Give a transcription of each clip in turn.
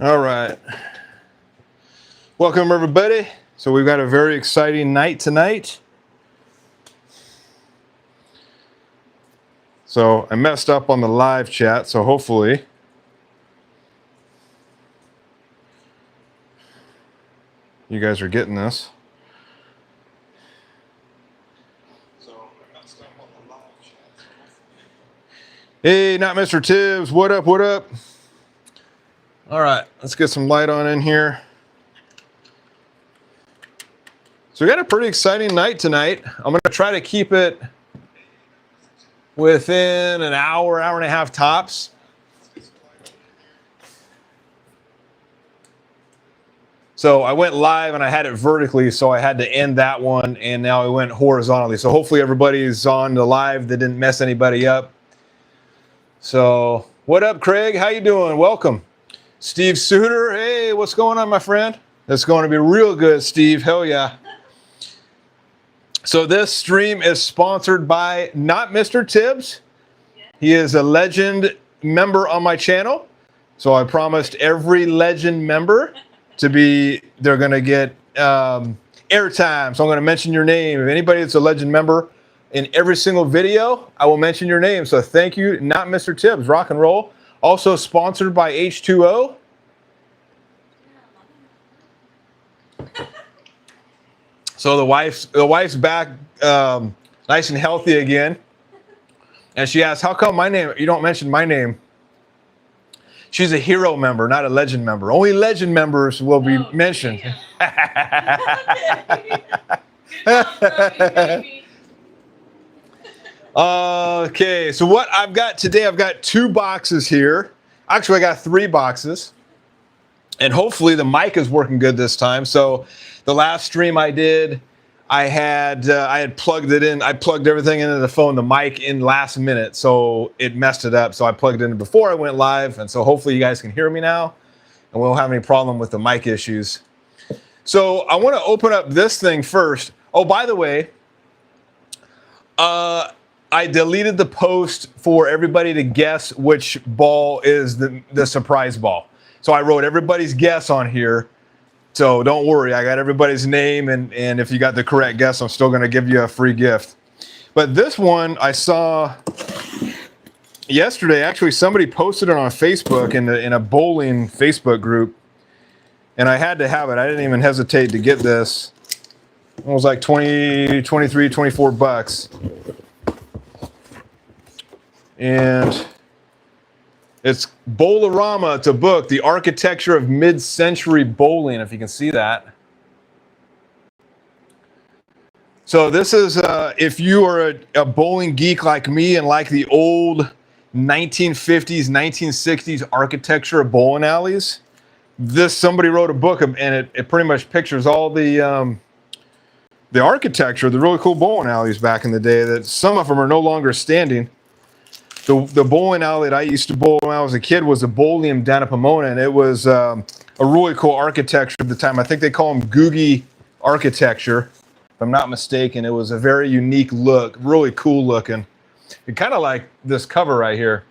All right. Welcome, everybody. So we've got a very exciting night tonight. So I messed up on the live chat, so hopefully you guys are getting this. Hey, not Mr. Tibbs. What up? What up? All right, let's get some light on in here. So we got a pretty exciting night tonight. I'm going to try to keep it within an hour, hour and a half tops. So I went live and I had it vertically, so I had to end that one, and now it went horizontally. So hopefully everybody's on the live that didn't mess anybody up. So what up, Craig? How you doing? Welcome. Steve Suter, hey, what's going on, my friend? It's going to be real good, Steve. Hell yeah. So this stream is sponsored by not Mr. Tibbs. He is a legend member on my channel. So I promised every legend member they're going to get airtime. So I'm going to mention your name. If anybody that's a legend member in every single video, I will mention your name. So thank you, not Mr. Tibbs. Rock and roll. Also sponsored by H2O. So the wife's back nice and healthy again. And she asked, how come you don't mention my name? She's a hero member, not a legend member. Only legend members will be mentioned. Okay, so what I've got today, I've got 2 boxes here. Actually, I got 3 boxes. And hopefully the mic is working good this time. So the last stream I did, I had plugged it in. I plugged everything into the phone, the mic in last minute. So it messed it up. So I plugged it in before I went live. And so hopefully you guys can hear me now. And we won't have any problem with the mic issues. So I want to open up this thing first. Oh, by the way, I deleted the post for everybody to guess which ball is the surprise ball. So I wrote everybody's guess on here. So don't worry, I got everybody's name, and if you got the correct guess, I'm still going to give you a free gift. But this one I saw yesterday. Actually, somebody posted it on Facebook in a bowling Facebook group, and I had to have it. I didn't even hesitate to get this. It was like 20, 23, 24 bucks. And it's Bowlorama. It's a book, The Architecture of Mid-Century Bowling, if you can see that. So this is, if you are a bowling geek like me and like the old 1950s, 1960s architecture of bowling alleys, somebody wrote a book, and it pretty much pictures all the architecture, the really cool bowling alleys back in the day, that some of them are no longer standing. The bowling alley that I used to bowl when I was a kid was the Bowlium down at Pomona, and it was a really cool architecture at the time. I think they call them Googie architecture, if I'm not mistaken. It was a very unique look, really cool looking. It kind of like this cover right here.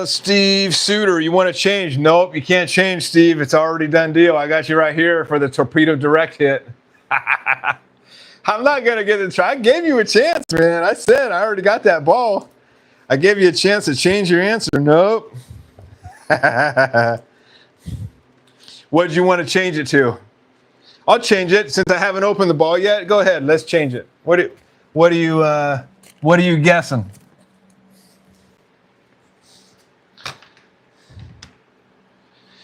Steve Suter, you want to change? Nope, you can't change, Steve. It's already done deal. I got you right here for the Torpedo Direct hit. I'm not going to get it. I gave you a chance, man. I said I already got that ball. I gave you a chance to change your answer. Nope. What did you want to change it to? I'll change it since I haven't opened the ball yet. Go ahead. Let's change it. What are you guessing?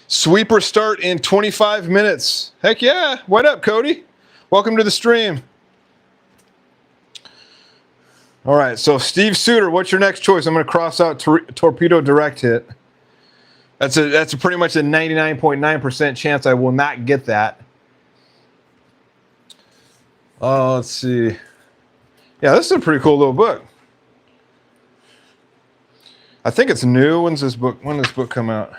Sweeper start in 25 minutes. Heck yeah. What up, Cody? Welcome to the stream. All right, so Steve Suter, what's your next choice? I'm going to cross out Torpedo Direct hit. That's a pretty much a 99.9% chance I will not get that. Oh, let's see. Yeah, this is a pretty cool little book. I think it's new. When did this book come out?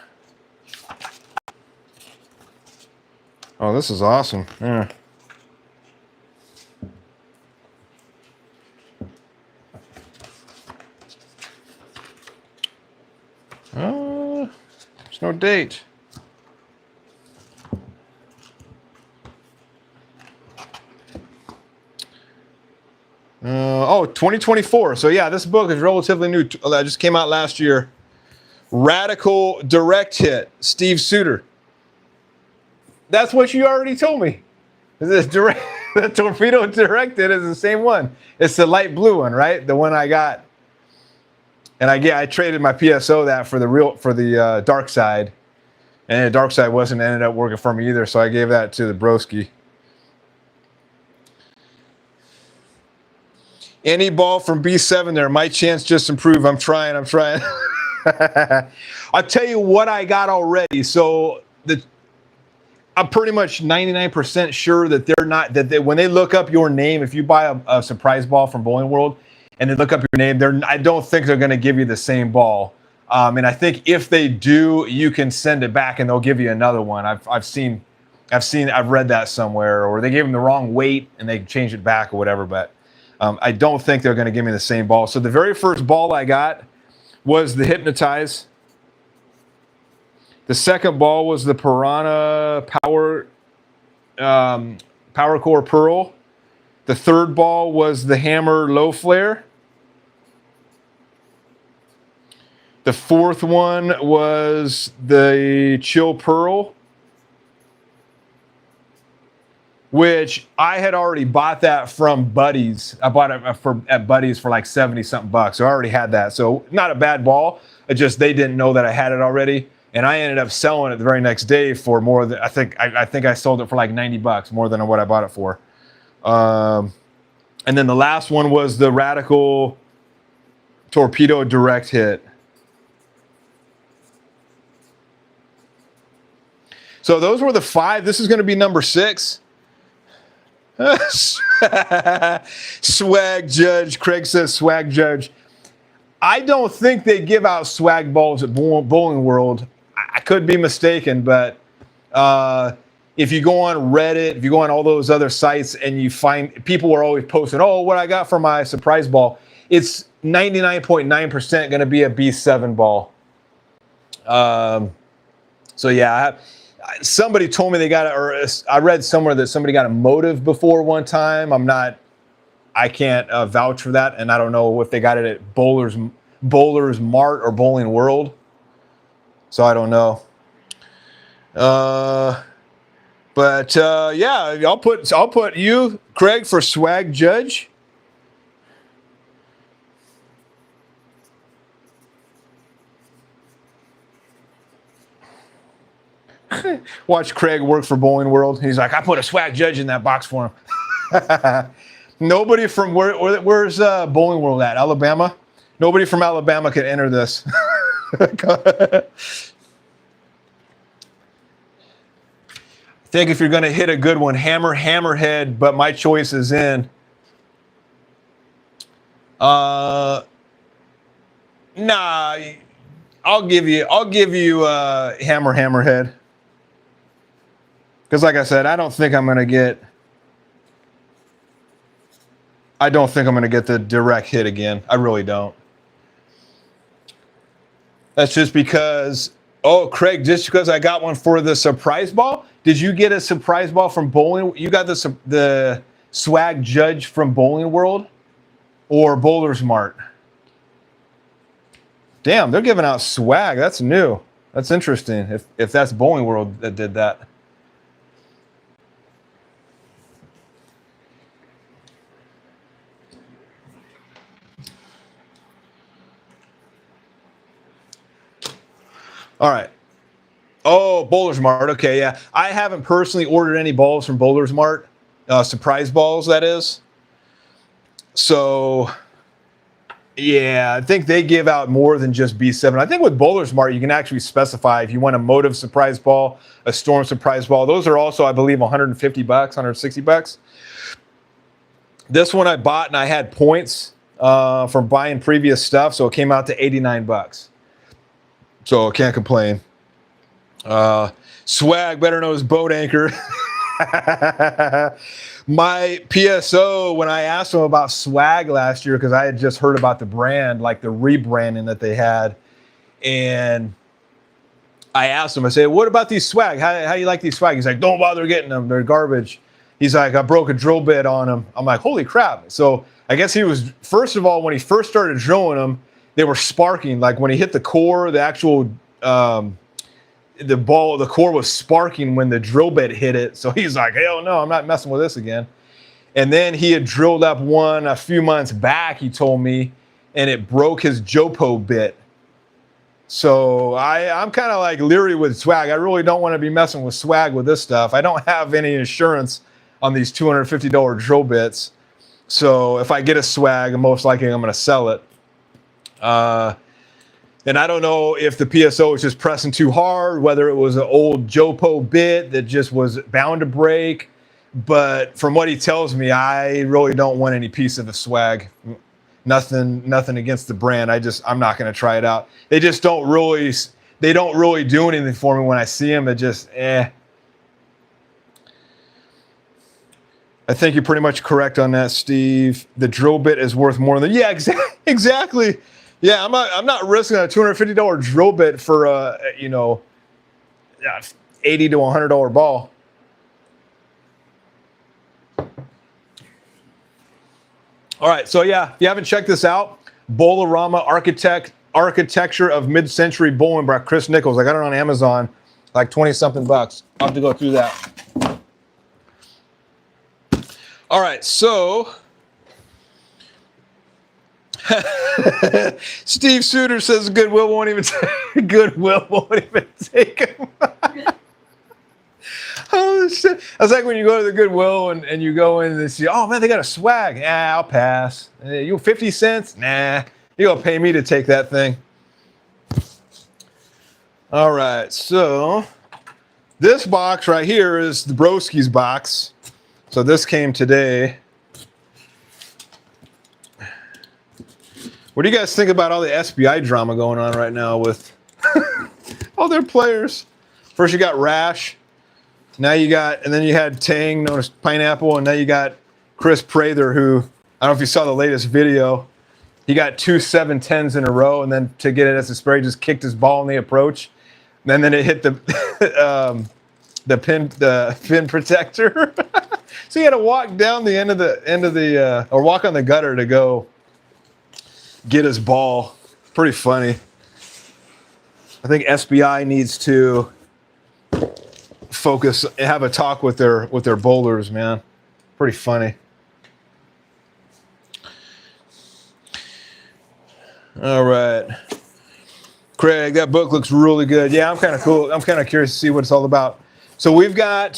Oh, this is awesome. Yeah. There's no date. Oh, 2024. So yeah, this book is relatively new. It just came out last year. Radical Direct Hit, Steve Suter. That's what you already told me. This direct, the Torpedo Direct Hit is the same one. It's the light blue one, right? The one I got. And I traded my PSO that for the dark side. And the dark side ended up working for me either, so I gave that to the broski. Any ball from B7 there. My chance just improved. I'm trying. I'll tell you what I got already. So I'm pretty much 99% sure that they're not, when they look up your name, if you buy a surprise ball from Bowling World and they look up your name, I don't think they're going to give you the same ball. And I think if they do, you can send it back and they'll give you another one. I've read that somewhere, or they gave them the wrong weight and they changed it back or whatever. But I don't think they're going to give me the same ball. So the very first ball I got was the Hypnotize. The second ball was the Piranha Power Core Pearl. The third ball was the Hammer Low Flare. The fourth one was the Chill Pearl, which I had already bought that from Buddies. I bought it at Buddies for like 70-something bucks. So I already had that. So not a bad ball. It just they didn't know that I had it already. And I ended up selling it the very next day for more than, I think I sold it for like 90 bucks, more than what I bought it for. And then the last one was the Radical Torpedo Direct Hit. So those were the 5. This is going to be number 6. Swag Judge. Craig says Swag Judge. I don't think they give out swag balls at Bowling World. I could be mistaken, but if you go on Reddit, if you go on all those other sites and you find people are always posting, oh, what I got for my surprise ball, it's 99.9% going to be a B7 ball. So yeah, somebody told me they got it, or I read somewhere that somebody got a Motive before one time. I can't vouch for that, and I don't know if they got it at Bowler's Mart or Bowling World. So I don't know. But yeah, I'll put you, Craig, for Swag Judge. Watch Craig work for Bowling World. He's like, I put a Swag Judge in that box for him. Nobody from where's Bowling World at? Alabama? Nobody from Alabama can enter this. I think if you're going to hit a good one, Hammerhead, but my choice is in. Nah, I'll give you Hammerhead. Because like I said, I don't think I'm going to get the direct hit again. I really don't. That's just because, oh, Craig, just because I got one for the surprise ball? Did you get a surprise ball from Bowling? You got the Swag Judge from Bowling World or Bowler's Mart? Damn, they're giving out swag. That's new. That's interesting. If that's Bowling World that did that. All right. Oh, Bowler's Mart. Okay, yeah. I haven't personally ordered any balls from Bowler's Mart. Surprise balls, that is. So, yeah, I think they give out more than just B7. I think with Bowler's Mart, you can actually specify if you want a Motive surprise ball, a Storm surprise ball. Those are also, I believe, 150 bucks, 160 bucks. This one I bought and I had points from buying previous stuff, so it came out to 89 bucks. So can't complain. Swag, better known as Boat Anchor. My PSO, when I asked him about swag last year, because I had just heard about the brand, like the rebranding that they had, and I asked him, I said, what about these swag? How you like these swag? He's like, don't bother getting them. They're garbage. He's like, I broke a drill bit on them. I'm like, holy crap. So I guess he was, first of all, when he first started drilling them, they were sparking. Like when he hit the core, the actual, the core was sparking when the drill bit hit it. So he's like, hell no, I'm not messing with this again. And then he had drilled up one a few months back, he told me, and it broke his Jopo bit. So I'm kind of like leery with swag. I really don't want to be messing with swag with this stuff. I don't have any insurance on these $250 drill bits. So if I get a swag, most likely I'm going to sell it. And I don't know if the PSO was just pressing too hard, whether it was an old Jopo bit that just was bound to break. But from what he tells me, I really don't want any piece of the swag. Nothing against the brand. I'm not going to try it out. They just don't really do anything for me when I see them. It just, I think you're pretty much correct on that, Steve. The drill bit is worth more than, yeah, exactly. Yeah, I'm not risking a $250 drill bit for a, $80 to $100 ball. All right, so yeah, if you haven't checked this out, Bowl-O-Rama Architecture of Mid-Century Bowling by Chris Nichols. I got it on Amazon, like 20-something bucks. I'll have to go through that. All right, so Steve Suter says Goodwill won't even take him. Oh shit! That's like when you go to the Goodwill and you go in and they see, oh man, they got a swag. Nah, I'll pass. You 50 cents? Nah, you gonna pay me to take that thing. All right, so this box right here is the Broski's box. So this came today. What do you guys think about all the SBI drama going on right now with all their players? First you got Rash. Now you got, and then you had Tang, known as Pineapple, and now you got Chris Prather, who, I don't know if you saw the latest video. He got 2 7-10s in a row, and then to get it as a spray, just kicked his ball in the approach. And then it hit the pin protector. So he had to walk down the end of the or walk on the gutter to go get his ball. Pretty funny. I think SBI needs to focus, have a talk with their bowlers, man. Pretty funny. All right, Craig, that book looks really good. Yeah, I'm kind of cool. I'm kind of curious to see what it's all about. So we've got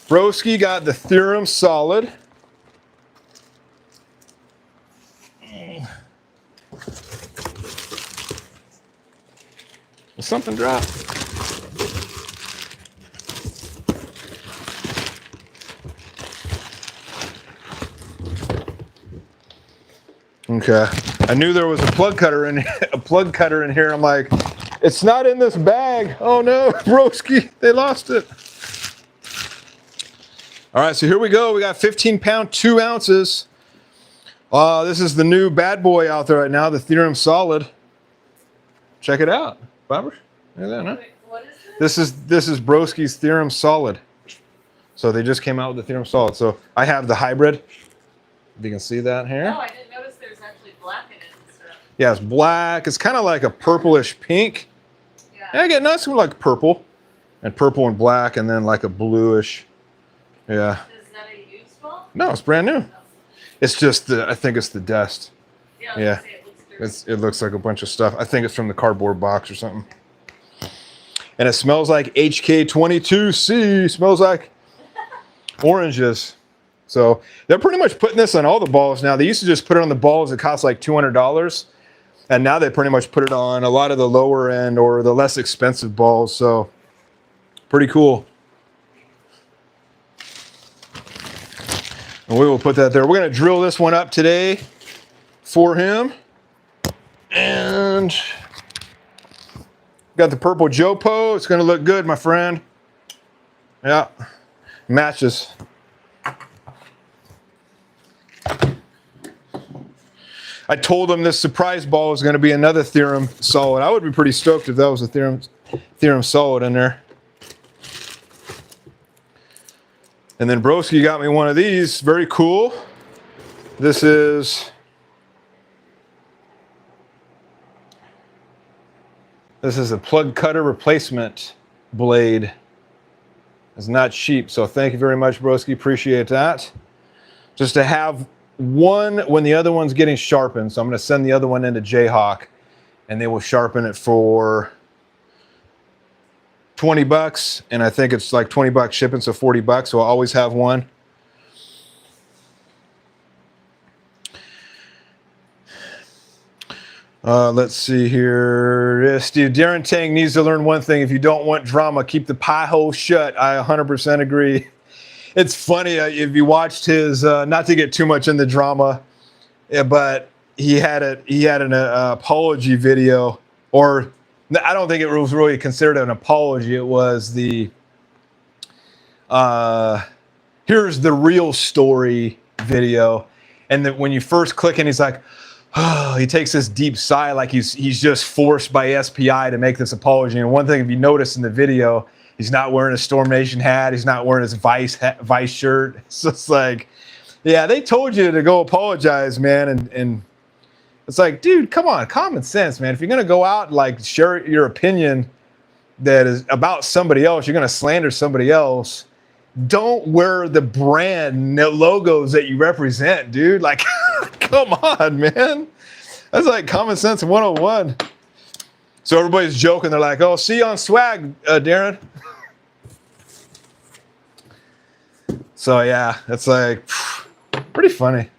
Broski got the Theorem Solid. Did something drop? Okay, I knew there was a plug cutter in here. I'm like, it's not in this bag. Oh no, Broski, they lost it. All right, so here we go. We got 15-pound, 2 ounces. This is the new bad boy out there right now, the Theorem Solid. Check it out, Bobber. Look at that, huh? Wait, what is This is Broski's Theorem Solid. So they just came out with the Theorem Solid. So I have the hybrid. If you can see that here. No, I didn't notice there's actually black in it and stuff. Yeah, it's black. It's kind of like a purplish pink. Yeah. I get nice like purple and black, and then like a bluish. Yeah. Is that a used ball? No, it's brand new. No. It's just I think it's the dust. Yeah. Yeah. Say it looks dirty. It looks like a bunch of stuff. I think it's from the cardboard box or something. And it smells like HK22C. Smells like oranges. So they're pretty much putting this on all the balls now. They used to just put it on the balls that cost like $200. And now they pretty much put it on a lot of the lower end or the less expensive balls. So pretty cool. And we will put that there. We're going to drill this one up today for him. And got the purple Jopo. It's going to look good, my friend. Yeah, matches. I told him this surprise ball was going to be another Theorem Solid. I would be pretty stoked if that was a Theorem Solid in there. And then Broski got me one of these. Very cool. This is a plug cutter replacement blade. It's not cheap, so thank you very much, Broski. Appreciate that. Just to have one when the other one's getting sharpened. So I'm going to send the other one into Jayhawk, and they will sharpen it for $20, and I think it's like $20 shipping, so $40. So I'll always have one. Let's see here. Steve, Darren Tang needs to learn one thing. If you don't want drama, keep the pie hole shut. I 100% agree. It's funny if you watched his, not to get too much in the drama, but he had an apology video, or I don't think it was really considered an apology. It was the here's the real story video, and that when you first click and he's like, oh, he takes this deep sigh like he's just forced by SPI to make this apology. And one thing, if you notice in the video, he's not wearing a Storm Nation hat. He's not wearing his Vice shirt. It's just like, yeah, they told you to go apologize, man. And it's like, dude, come on, common sense, man. If you're going to go out and like share your opinion that is about somebody else, you're going to slander somebody else, don't wear the brand logos that you represent, dude. Like, come on, man. That's like common sense 101. So everybody's joking. They're like, oh, see you on swag, Darren. So yeah, it's like pretty funny.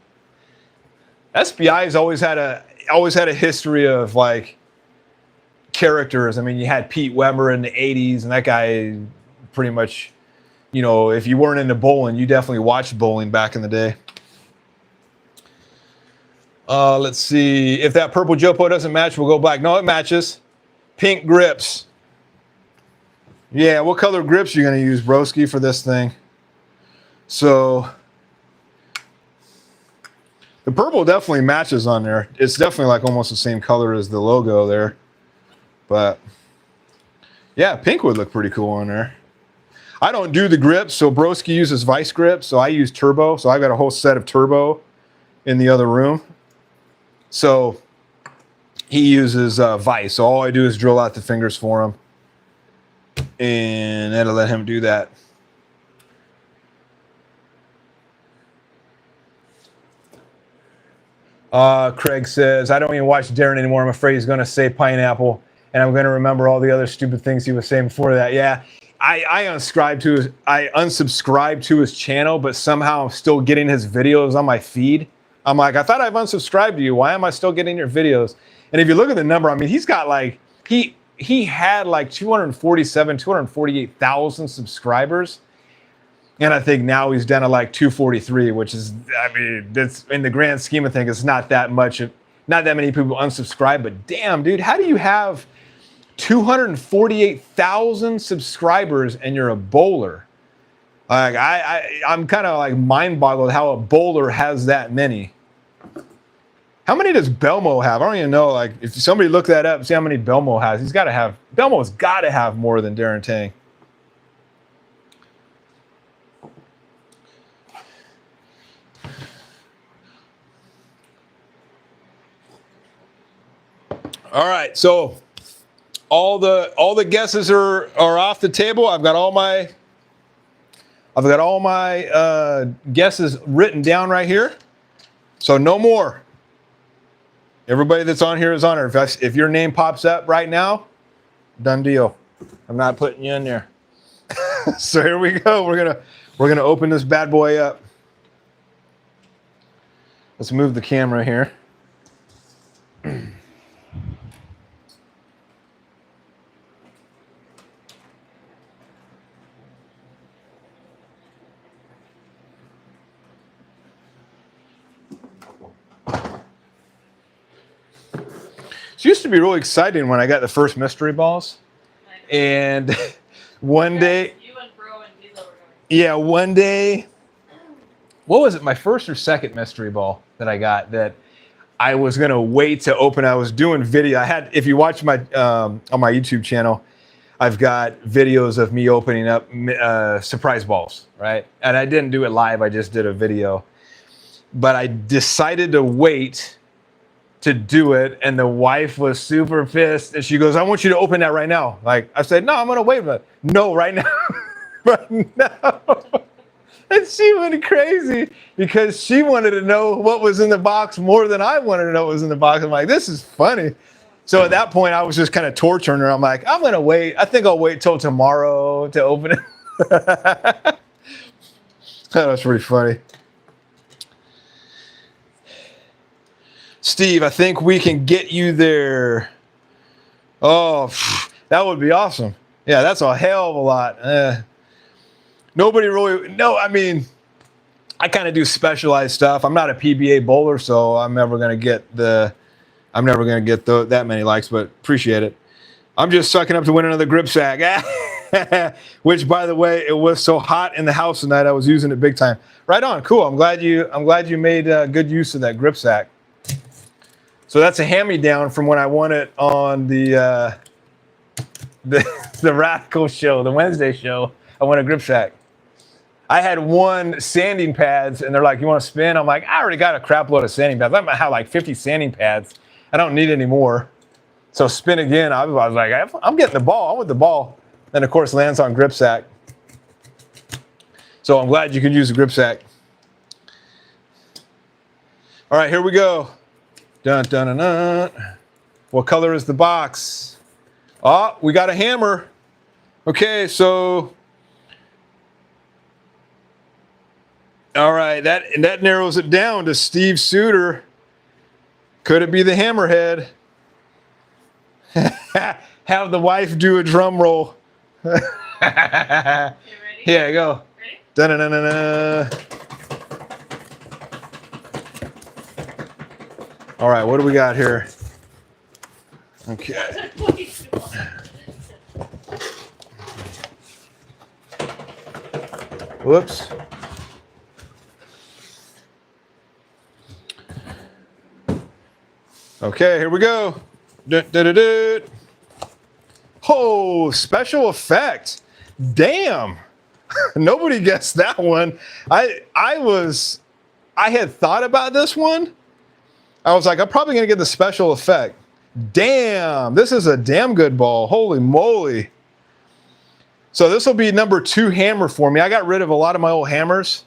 SPI has always had a history of like characters. I mean, you had Pete Weber in the 80s, and that guy pretty much, you know, if you weren't into bowling, you definitely watched bowling back in the day. Let's see. If that purple Jopo doesn't match, we'll go black. No, it matches. Pink grips. Yeah, what color grips are you going to use, broski, for this thing? So the purple definitely matches on there. It's definitely like almost the same color as the logo there. But yeah, pink would look pretty cool on there. I don't do the grips, so broski uses Vice grips, so I use Turbo. So I got a whole set of Turbo in the other room. So he uses Vice. So all I do is drill out the fingers for him, and that'll let him do that. Craig says, I don't even watch Darren anymore. I'm afraid he's going to say pineapple, and I'm going to remember all the other stupid things he was saying before that. Yeah, I unsubscribed to his channel, but somehow I'm still getting his videos on my feed. I'm like, I thought I've unsubscribed to you. Why am I still getting your videos? And if you look at the number, I mean, he's got like, he had like 248,000 subscribers. And I think now he's down to like 243, which is, I mean, that's in the grand scheme of things, it's not that much, not that many people unsubscribe, but damn, dude, how do you have 248,000 subscribers and you're a bowler? Like, I'm kind of like mind boggled how a bowler has that many. How many does Belmo have? I don't even know. Like, if somebody look that up, see how many Belmo has. Belmo's got to have more than Darren Tang. All right, so all the guesses are off the table. I've got all my guesses written down right here. So no more. Everybody that's on here is on it. If your name pops up right now, done deal. I'm not putting you in there. So here we go. We're gonna open this bad boy up. Let's move the camera here. It used to be really exciting when I got the first mystery balls, and one day, You and Bro and Milo were going. yeah, one day, what was it? My first or second mystery ball that I got that I was gonna wait to open. I was doing video. I had, if you watch my on my YouTube channel, I've got videos of me opening up surprise balls, right? And I didn't do it live. I just did a video. But I decided to wait to do it, and the wife was super pissed, and she goes, "I want you to open that right now." Like I said, "No, I'm gonna wait." But no, right now, right now. And she went crazy because she wanted to know what was in the box more than I wanted to know what was in the box. I'm like, this is funny. So at that point, I was just kind of torturing her. I'm like, I'm gonna wait. I think I'll wait till tomorrow to open it. That was pretty funny. Steve, I think we can get you there. Oh, that would be awesome. Yeah, that's a hell of a lot. Nobody really, no, I mean, I kind of do specialized stuff. I'm not a PBA bowler, so I'm never going to get that many likes, but appreciate it. I'm just sucking up to win another grip sack. Which, by the way, it was so hot in the house tonight, I was using it big time. Right on, cool. I'm glad you made good use of that grip sack. So that's a hand-me-down from when I won it on the Radical show, the Wednesday show. I won a grip sack. I had one sanding pads, and they're like, "You want to spin?" I'm like, "I already got a crap load of sanding pads. I have like 50 sanding pads. I don't need any more." So spin again. I was like, "I'm getting the ball. I want the ball." Then of course lands on grip sack. So I'm glad you could use a grip sack. All right, here we go. Dun, dun, dun, dun. What color is the box? Oh, we got a hammer. Okay, so all right, that narrows it down to Steve Suter. Could it be the hammerhead? Have the wife do a drum roll. You ready? Yeah, go. Ready? Dun-dun-dun-dun-dun. All right, what do we got here? Okay. Whoops. Okay, here we go. Oh, special effect. Damn. Nobody guessed that one. I had thought about this one. I was like, I'm probably going to get the special effect. Damn, this is a damn good ball. Holy moly. So this will be number 2 hammer for me. I got rid of a lot of my old hammers.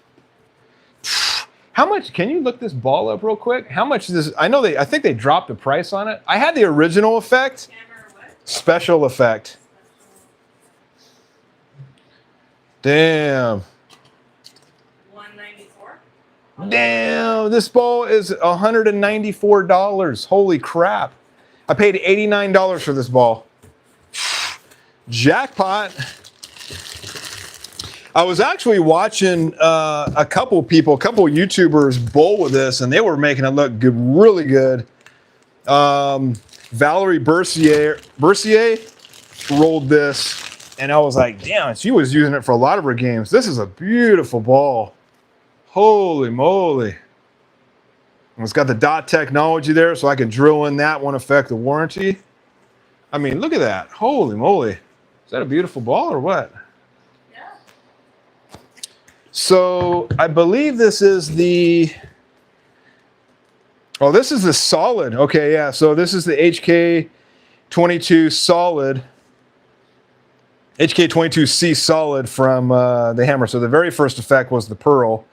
How much, can you look this ball up real quick? How much is this? I think they dropped the price on it. I had the original effect. Hammer what? Special effect. Damn. $194. Damn, this ball is $194. Holy crap. I paid $89 for this ball. Jackpot. I was actually watching a couple YouTubers bowl with this, and they were making it look good, really good. Valerie Bercier rolled this, and I was like, damn, she was using it for a lot of her games. This is a beautiful ball. Holy moly. And it's got the dot technology there, so I can drill in that, won't affect the warranty. I mean, look at that. Holy moly. Is that a beautiful ball or what? Yeah. So I believe this is the, oh, this is the solid. Okay, yeah. So this is the HK22 solid, HK22C solid from the hammer. So the very first effect was the pearl,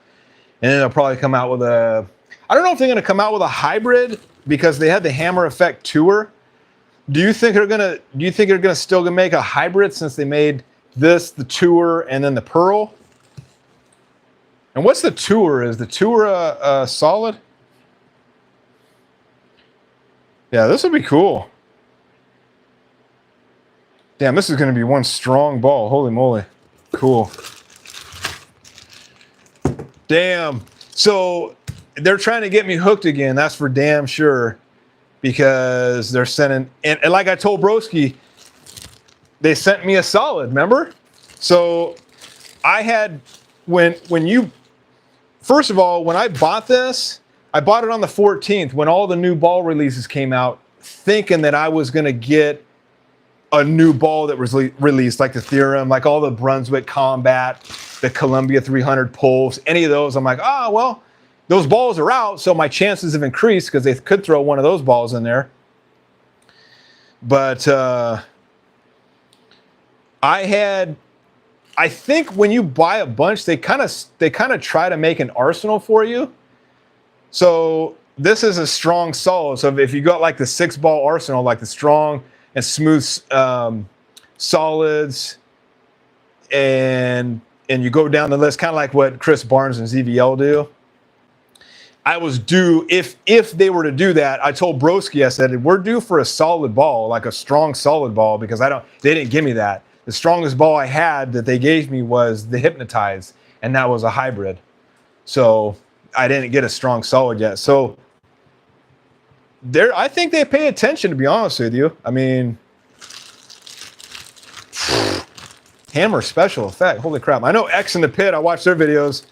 and then they'll probably come out with a, I don't know if they're going to come out with a hybrid because they had the hammer effect tour. Do you think they're gonna still make a hybrid since they made this, the tour, and then the pearl? And what's the tour? Is the tour solid? Yeah, this would be cool. Damn, this is gonna be one strong ball. Holy moly. Cool. Damn. So they're trying to get me hooked again. That's for damn sure. Because they're sending, and like I told Broski, they sent me a solid, remember? So I had, when you, first of all, when I bought this, I bought it on the 14th when all the new ball releases came out, thinking that I was going to get a new ball that was released, like the Theorem, like all the Brunswick Combat, the Columbia 300 Pulse, any of those. I'm like, well, those balls are out, so my chances have increased because they could throw one of those balls in there. But I think when you buy a bunch, they kind of try to make an arsenal for you. So this is a strong solid. So if you got like the 6-ball arsenal, like the strong and smooth solids, and you go down the list, kind of like what Chris Barnes and ZVL do. I was due, if they were to do that, I told Broski, I said, we're due for a solid ball, like a strong solid ball, because they didn't give me that. The strongest ball I had that they gave me was the Hypnotize, and that was a hybrid. So I didn't get a strong solid yet. So I think they pay attention, to be honest with you. I mean, Hammer special effect. Holy crap. I know X in the Pit, I watched their videos,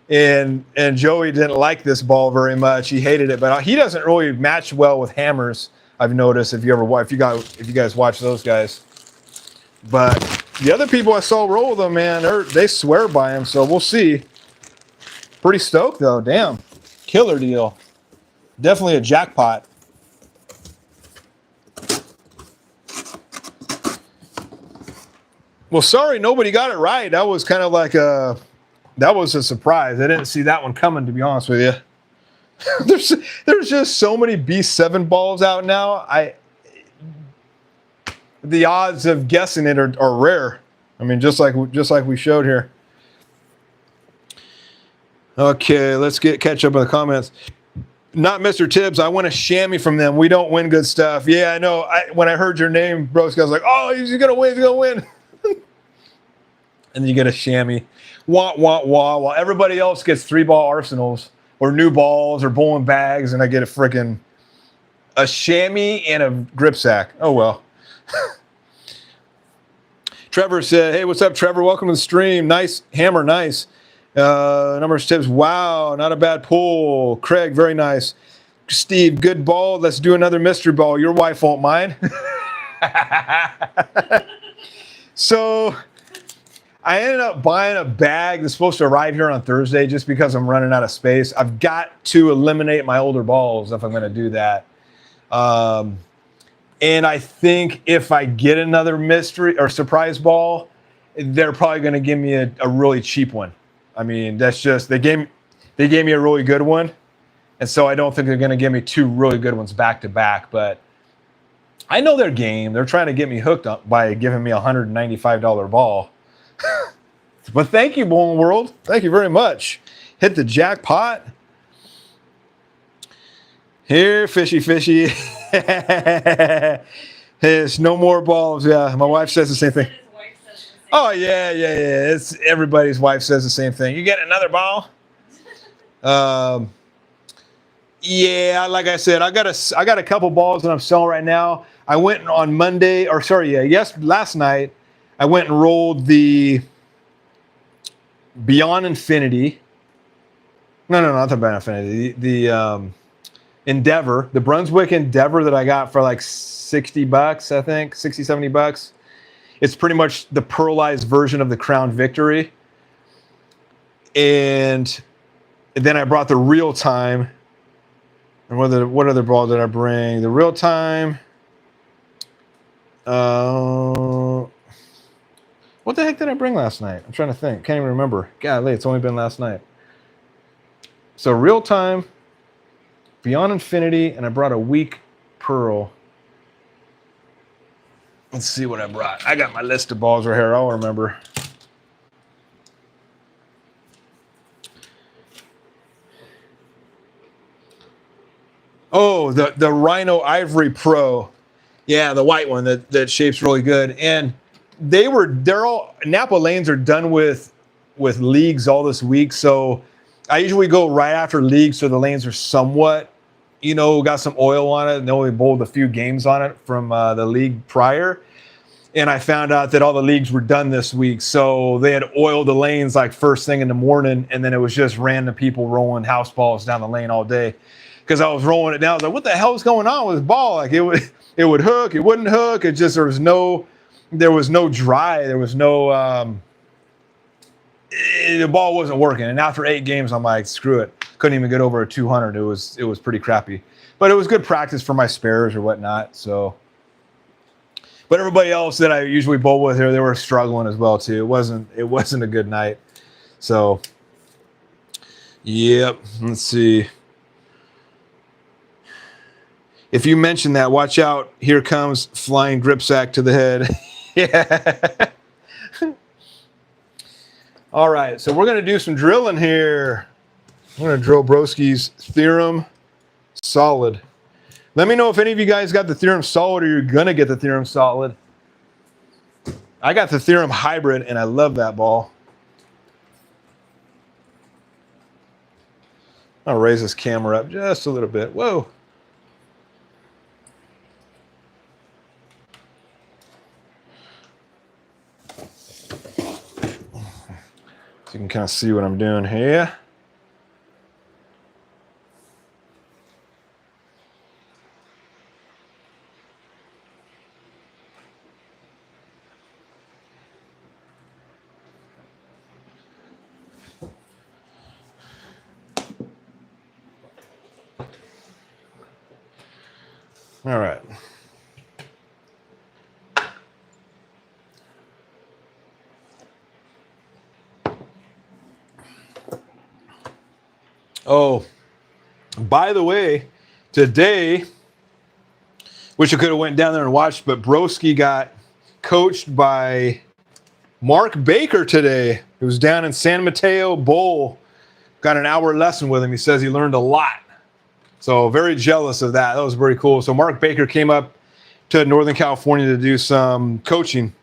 and Joey didn't like this ball very much. He hated it, but he doesn't really match well with hammers, I've noticed, if you guys watch those guys. But the other people I saw roll with them, man, they swear by him, so we'll see. Pretty stoked, though. Damn. Killer deal. Definitely a jackpot. Well, sorry, nobody got it right. That was kind of like that was a surprise. I didn't see that one coming, to be honest with you. There's just so many B7 balls out now. The odds of guessing it are rare. I mean, just like we showed here. Okay, let's catch up in the comments. Not Mr. Tibbs. I want a chamois from them. We don't win good stuff. Yeah, I know. When I heard your name, Broski, I was like, oh, he's gonna win. He's gonna win. And then you get a chamois. Wah, wah, wah. While everybody else gets 3-ball arsenals or new balls or bowling bags, and I get a chamois and a grip sack. Oh, well. Trevor said, hey, what's up, Trevor? Welcome to the stream. Nice. Hammer, nice. Numbers tips. Wow, not a bad pull. Craig, very nice. Steve, good ball. Let's do another mystery ball. Your wife won't mind. So I ended up buying a bag that's supposed to arrive here on Thursday just because I'm running out of space. I've got to eliminate my older balls if I'm going to do that. And I think if I get another mystery or surprise ball, they're probably going to give me a really cheap one. I mean, that's just, they gave me a really good one. And so I don't think they're going to give me 2 really good ones back to back, but I know their game. They're trying to get me hooked up by giving me a $195 ball. But thank you, Bowling World. Thank you very much. Hit the jackpot. Here, fishy, fishy. There's no more balls. Yeah, my wife says the same thing. Oh, yeah. It's everybody's wife says the same thing. You get another ball? Yeah, like I said, I got a couple balls that I'm selling right now. I went on last night, I went and rolled the Beyond Infinity. No, not the Beyond Infinity. The Endeavor, the Brunswick Endeavor that I got for like $60, I think, 60, $70. It's pretty much the pearlized version of the Crown Victory. And then I brought the Real Time. And what other ball did I bring? The Real Time. What the heck did I bring last night? I'm trying to think. Can't even remember. Golly, it's only been last night. So Real Time, Beyond Infinity, and I brought a Weak Pearl. Let's see what I brought. I got my list of balls right here. I'll remember. Oh, the Rhino Ivory Pro. Yeah, the white one that shapes really good. And they're all Napa lanes are done with leagues all this week. So I usually go right after leagues so the lanes are somewhat, got some oil on it, and they only bowled a few games on it from the league prior. and I found out that all the leagues were done this week. So they had oiled the lanes like first thing in the morning, and then it was just random people rolling house balls down the lane all day. Because I was rolling it down, I was like, "What the hell is going on with this ball? Like it would hook, it wouldn't hook. It just there was no dry, there was no the ball wasn't working." And after 8 games, I'm like, "Screw it." Couldn't even get over a 200. It was pretty crappy, but it was good practice for my spares or whatnot. So. But everybody else that I usually bowl with here, they were struggling as well too. It wasn't a good night. So, yep. Let's see. If you mention that, watch out. Here comes flying grip sack to the head. Yeah. All right. So we're gonna do some drilling here. I'm gonna drill Broski's Theorem Solid. Let me know if any of you guys got the Theorem Solid or you're going to get the Theorem Solid. I got the Theorem Hybrid, and I love that ball. I'll raise this camera up just a little bit. Whoa. So you can kind of see what I'm doing here. All right. Oh, by the way, today, wish I could have went down there and watched, but Broski got coached by Mark Baker today. He was down in San Mateo Bowl. Got an hour lesson with him. He says he learned a lot. So very jealous of that. That was very cool. So Mark Baker came up to Northern California to do some coaching.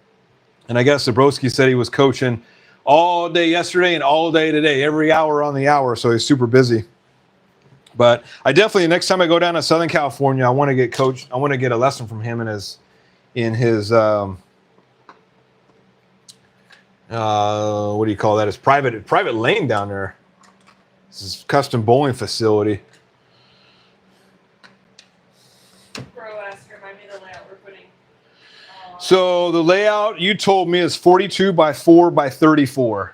And I guess Zabrowski said he was coaching all day yesterday and all day today, every hour on the hour. So he's super busy. But I definitely, next time I go down to Southern California, I want to get coached. I want to get a lesson from him in his what do you call that? His private lane down there. This is custom bowling facility. So the layout you told me is 42 by 4 by 34.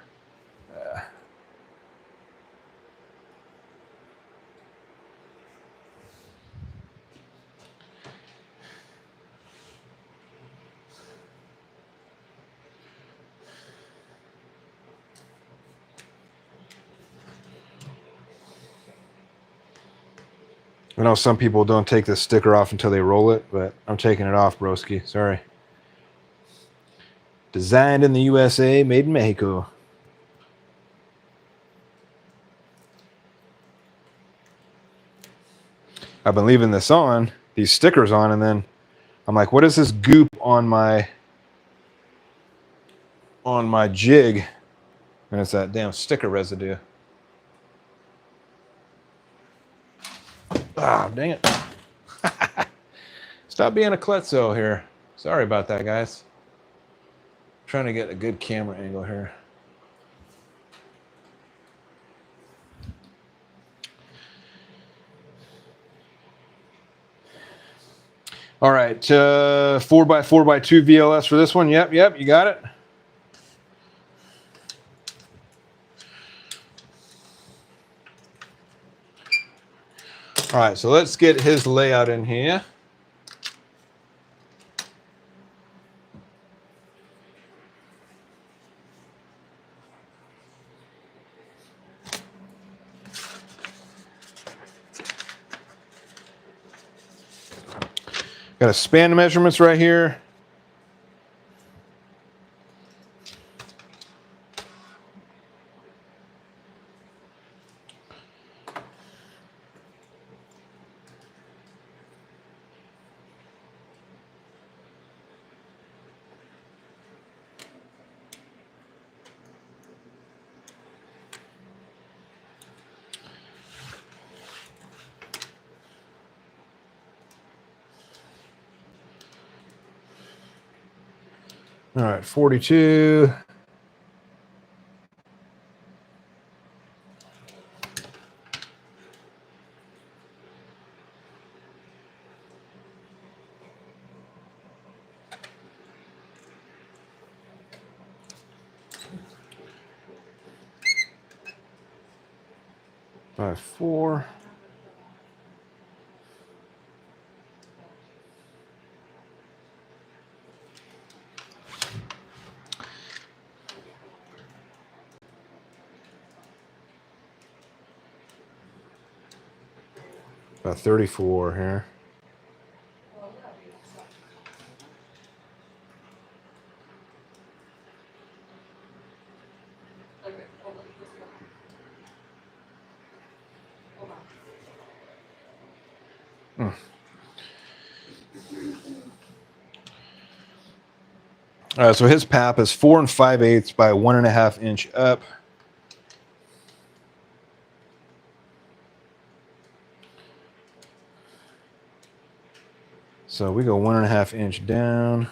I know some people don't take this sticker off until they roll it, but I'm taking it off, broski. Sorry. Designed in the USA, made in Mexico. I've been leaving this on, these stickers on, and then I'm like, what is this goop on my jig? And it's that damn sticker residue. Ah, dang it. Stop being a klutzo here. Sorry about that, guys. Trying to get a good camera angle here. All right, 4 by 4 by 2 VLS for this one. Yep, you got it. All right, so let's get his layout in here. Got a span measurements right here. All right, 42. By 4. About 34 here. Okay, hold on. Hold on. All right, so his pap is 4 5/8 by 1.5 inch up. So we go 1.5 inch down.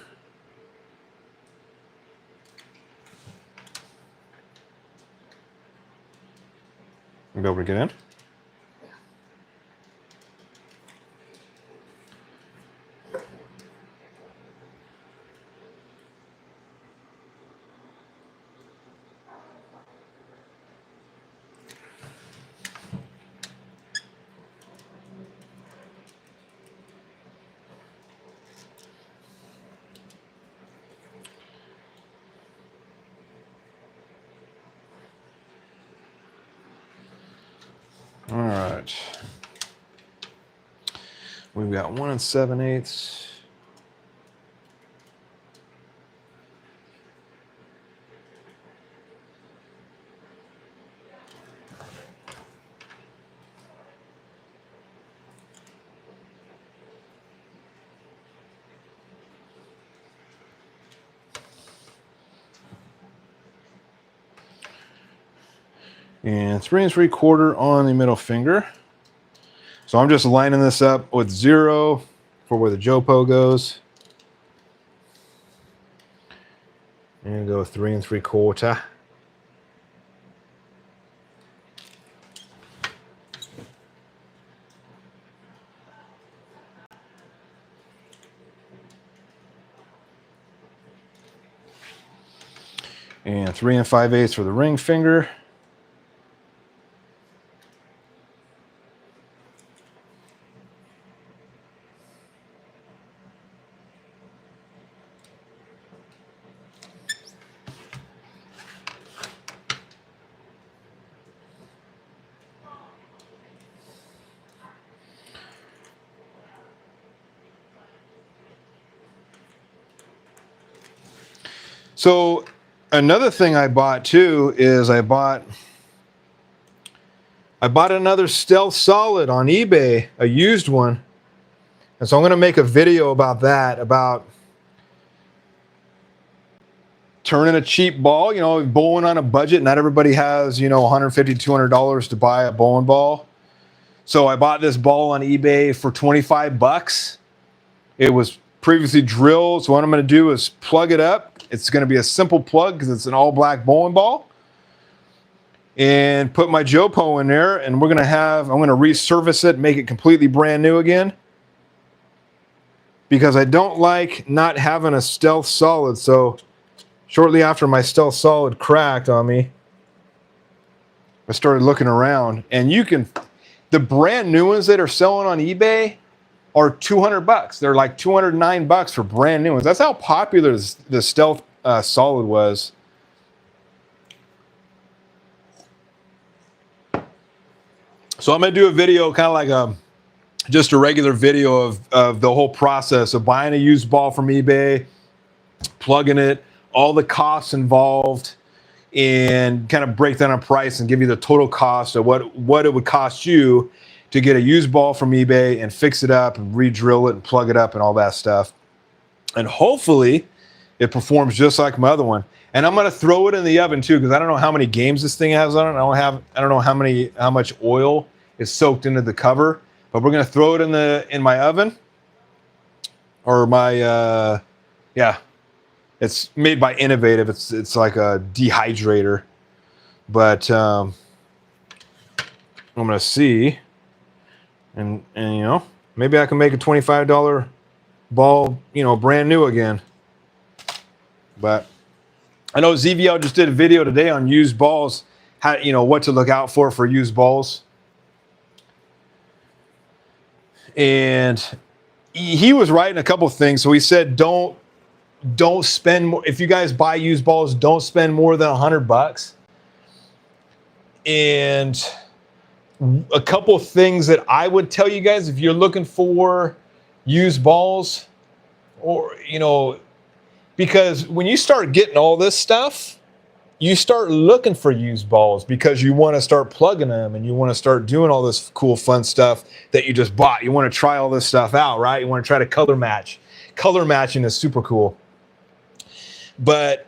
You be able to get in? All right. We've got 1 7/8. And 3 3/4 on the middle finger. So I'm just lining this up with 0 for where the Jopo goes. And go 3 3/4. And 3 5/8 for the ring finger. So another thing I bought too is I bought another Stealth Solid on eBay, a used one. And so I'm going to make a video about that, about turning a cheap ball, you know, bowling on a budget. Not everybody has, you know, $150, $200 to buy a bowling ball. So I bought this ball on eBay for 25 bucks. It was previously drilled. So what I'm going to do is plug it up. It's going to be a simple plug because it's an all black bowling ball. And put my Jopo in there, and I'm going to resurface it, make it completely brand new again. Because I don't like not having a Stealth Solid. So shortly after my Stealth Solid cracked on me, I started looking around, and the brand new ones that are selling on eBay are 200 bucks. They're like 209 bucks for brand new ones. That's how popular the Stealth Solid was. So I'm going to do a video, kind of like just a regular video of the whole process of buying a used ball from eBay, plugging it, all the costs involved, and kind of break down a price and give you the total cost of what it would cost you to get a used ball from eBay and fix it up and re-drill it and plug it up and all that stuff. And hopefully it performs just like my other one. And I'm going to throw it in the oven too, because I don't know how many games this thing has on it. I don't know how much oil is soaked into the cover, but we're going to throw it in my oven, or my It's made by Innovative. It's like a dehydrator. But I'm gonna see, and you know, maybe I can make a $25 ball, you know, brand new again. But I know ZVL just did a video today on used balls, how, you know, what to look out for used balls. And he was right in a couple of things. So he said, don't spend more. If you guys buy used balls, don't spend more than $100. And a couple of things that I would tell you guys, if you're looking for used balls, or, you know, because when you start getting all this stuff, you start looking for used balls because you want to start plugging them and you want to start doing all this cool, fun stuff that you just bought. You want to try all this stuff out, right? You want to try to color match. Color matching is super cool. But,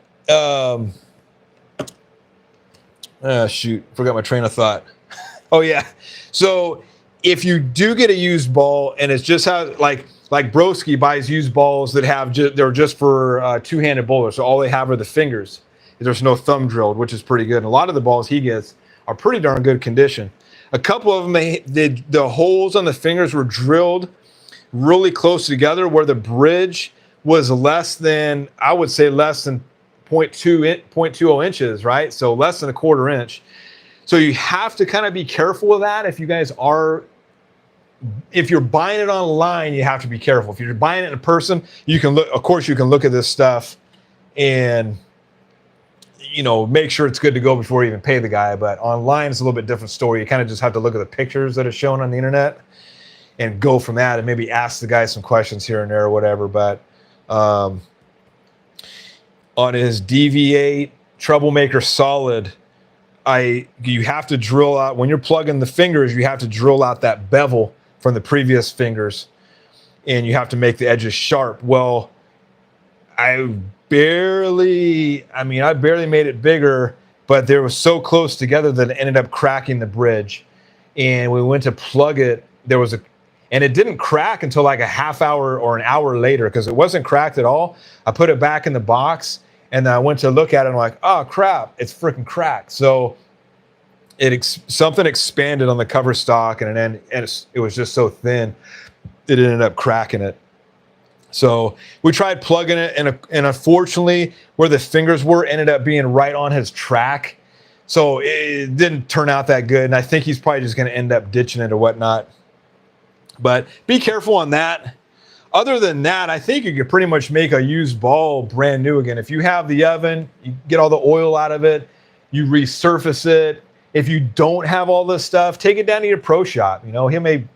shoot, forgot my train of thought. Oh yeah. So if you do get a used ball and it's just how, like Broski buys used balls that have they're just for two-handed bowlers. So all they have are the fingers. There's no thumb drilled, which is pretty good. And a lot of the balls he gets are pretty darn good condition. A couple of them, the holes on the fingers were drilled really close together where the bridge was less than, I would say less than 0.20 inches, right? So less than a quarter inch. So you have to kind of be careful with that. If you guys are, if you're buying it online, you have to be careful. If you're buying it in person, you can look, of course you can look at this stuff and, you know, make sure it's good to go before you even pay the guy. But online, it's a little bit different story. You kind of just have to look at the pictures that are shown on the internet and go from that and maybe ask the guy some questions here and there or whatever. But on his DV8 Troublemaker Solid, you have to drill out, when you're plugging the fingers, you have to drill out that bevel from the previous fingers and you have to make the edges sharp. Well, I barely made it bigger, but they were so close together that it ended up cracking the bridge. And we went to plug it. And it didn't crack until like a half hour or an hour later because it wasn't cracked at all. I put it back in the box and I went to look at it and I'm like, oh crap, it's freaking cracked. So something expanded on the cover stock and it was just so thin, it ended up cracking it. So we tried plugging it and unfortunately where the fingers were ended up being right on his track. So it didn't turn out that good. And I think he's probably just going to end up ditching it or whatnot. But be careful on that. Other than that, I think you could pretty much make a used ball brand new again. If you have the oven, you get all the oil out of it, you resurface it. If you don't have all this stuff, take it down to your pro shop. You know, when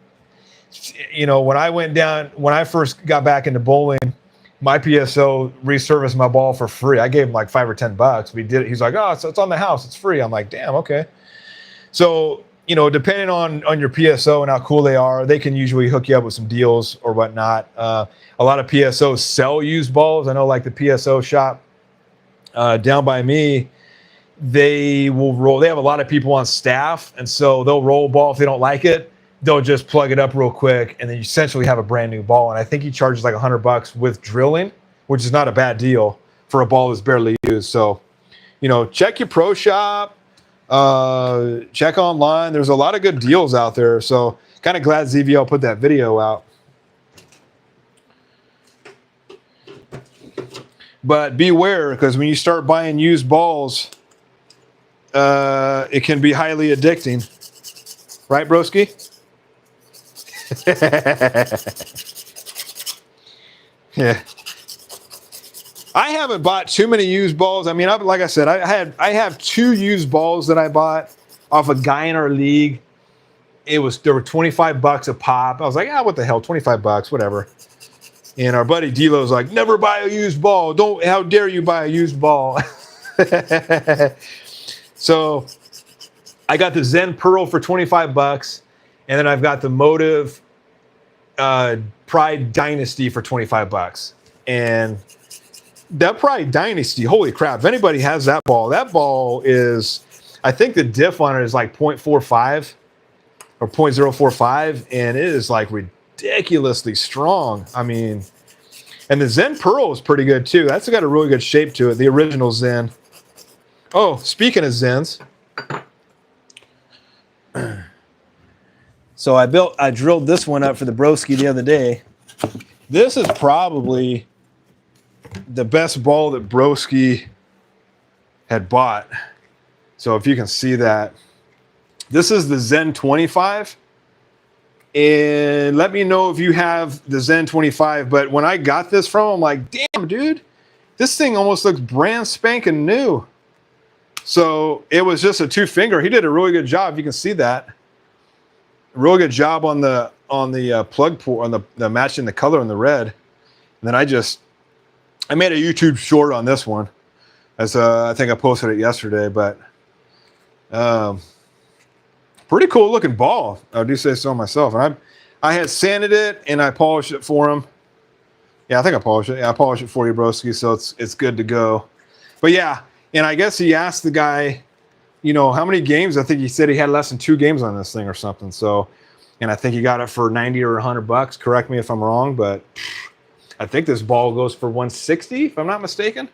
I first got back into bowling, my PSO resurfaced my ball for free. I gave him like $5 or $10. We did it. He's like, oh, so it's on the house. It's free. I'm like, damn, okay. So, you know, depending on your PSO and how cool they are, they can usually hook you up with some deals or whatnot. A lot of PSOs sell used balls. I know like the PSO shop down by me, they will roll. They have a lot of people on staff. And so they'll roll a ball. If they don't like it, they'll just plug it up real quick. And then you essentially have a brand new ball. And I think he charges like $100 with drilling, which is not a bad deal for a ball that's barely used. So, you know, check your pro shop. Check online. There's a lot of good deals out there. So kind of glad ZVL put that video out. But beware, because when you start buying used balls, it can be highly addicting. Right, broski? Yeah. I haven't bought too many used balls. I mean, like I said, I have 2 used balls that I bought off a guy in our league. There were $25 a pop. I was like, what the hell, $25, whatever. And our buddy Delo's like, never buy a used ball. How dare you buy a used ball? So I got the Zen Pearl for $25, and then I've got the Motive Pride Dynasty for $25. And that Pride Dynasty, holy crap, if anybody has that ball is, I think the diff on it is like 0.45 or 0.045, and it is like ridiculously strong. I mean, And the Zen Pearl is pretty good too. That's got a really good shape to it. The original Zen. Oh, speaking of Zens. So I drilled this one up for the broski the other day. This is probably the best ball that broski had bought. So if you can see that, this is the Zen 25. And let me know if you have the Zen 25. But when I got this from him, I'm like, damn, dude, this thing almost looks brand spanking new. So it was just a 2-finger. He did a really good job. You can see that. Real good job on the plug port, on the matching the color in the red. And then I made a YouTube short on this one, as I think I posted it yesterday. But pretty cool looking ball. I do say so myself. And I had sanded it and I polished it for him. Yeah, I think I polished it. Yeah, I polished it for you, broski. So it's good to go. But yeah, and I guess he asked the guy, you know, how many games? I think he said he had less than 2 games on this thing or something. So, and I think he got it for 90 or 100 bucks. Correct me if I'm wrong, but I think this ball goes for 160, if I'm not mistaken.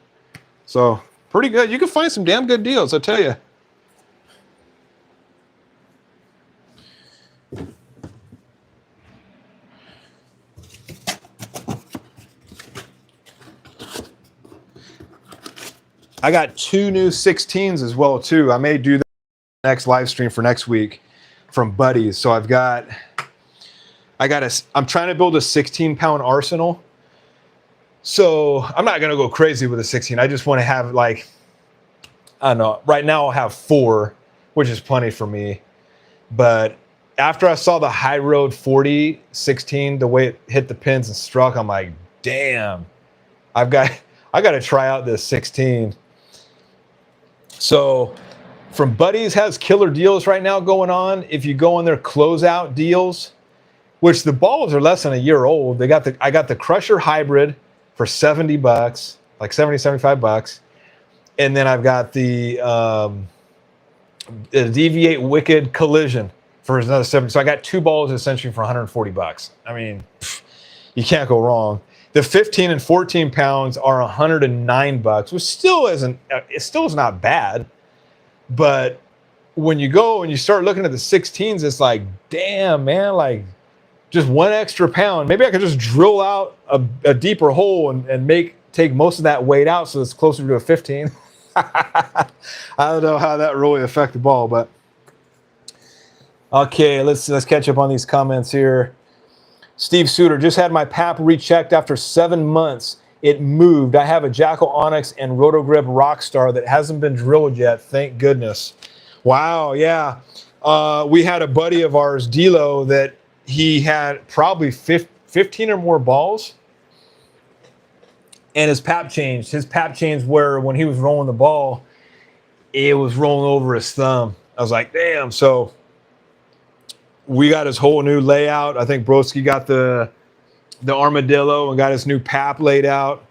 So pretty good. You can find some damn good deals, I tell you. I got 2 new 16s as well too. I may do the next live stream for next week from Buddies. So I'm trying to build a 16-pound arsenal. So I'm not gonna go crazy with a 16. I just want to have, like, I don't know. Right now I'll have 4, which is plenty for me. But after I saw the High Road 40 16, the way it hit the pins and struck, I'm like, damn, I got to try out this 16. So from Buddies has killer deals right now going on. If you go on their closeout deals, which the balls are less than a year old, I got the Crusher Hybrid for 70 bucks, like 70, 75 bucks. And then I've got the Deviate Wicked Collision for another 70. So I got 2 balls essentially for 140 bucks. I mean, you can't go wrong. The 15 and 14 pounds are 109 bucks, which still is not bad. But when you go and you start looking at the 16s, it's like, damn, man, like just 1 extra pound. Maybe I could just drill out a deeper hole and take most of that weight out so it's closer to a 15. I don't know how that really affect the ball, but okay, let's catch up on these comments here. Steve Suter, just had my PAP rechecked after 7 months. It moved. I have a Jackal Onyx and Rotogrip Rockstar that hasn't been drilled yet. Thank goodness. Wow, yeah. We had a buddy of ours, Dilo, that he had probably 15 or more balls. And his PAP changed. His PAP changed where when he was rolling the ball, it was rolling over his thumb. I was like, damn. So we got his whole new layout. I think Broski got the armadillo and got his new PAP laid out.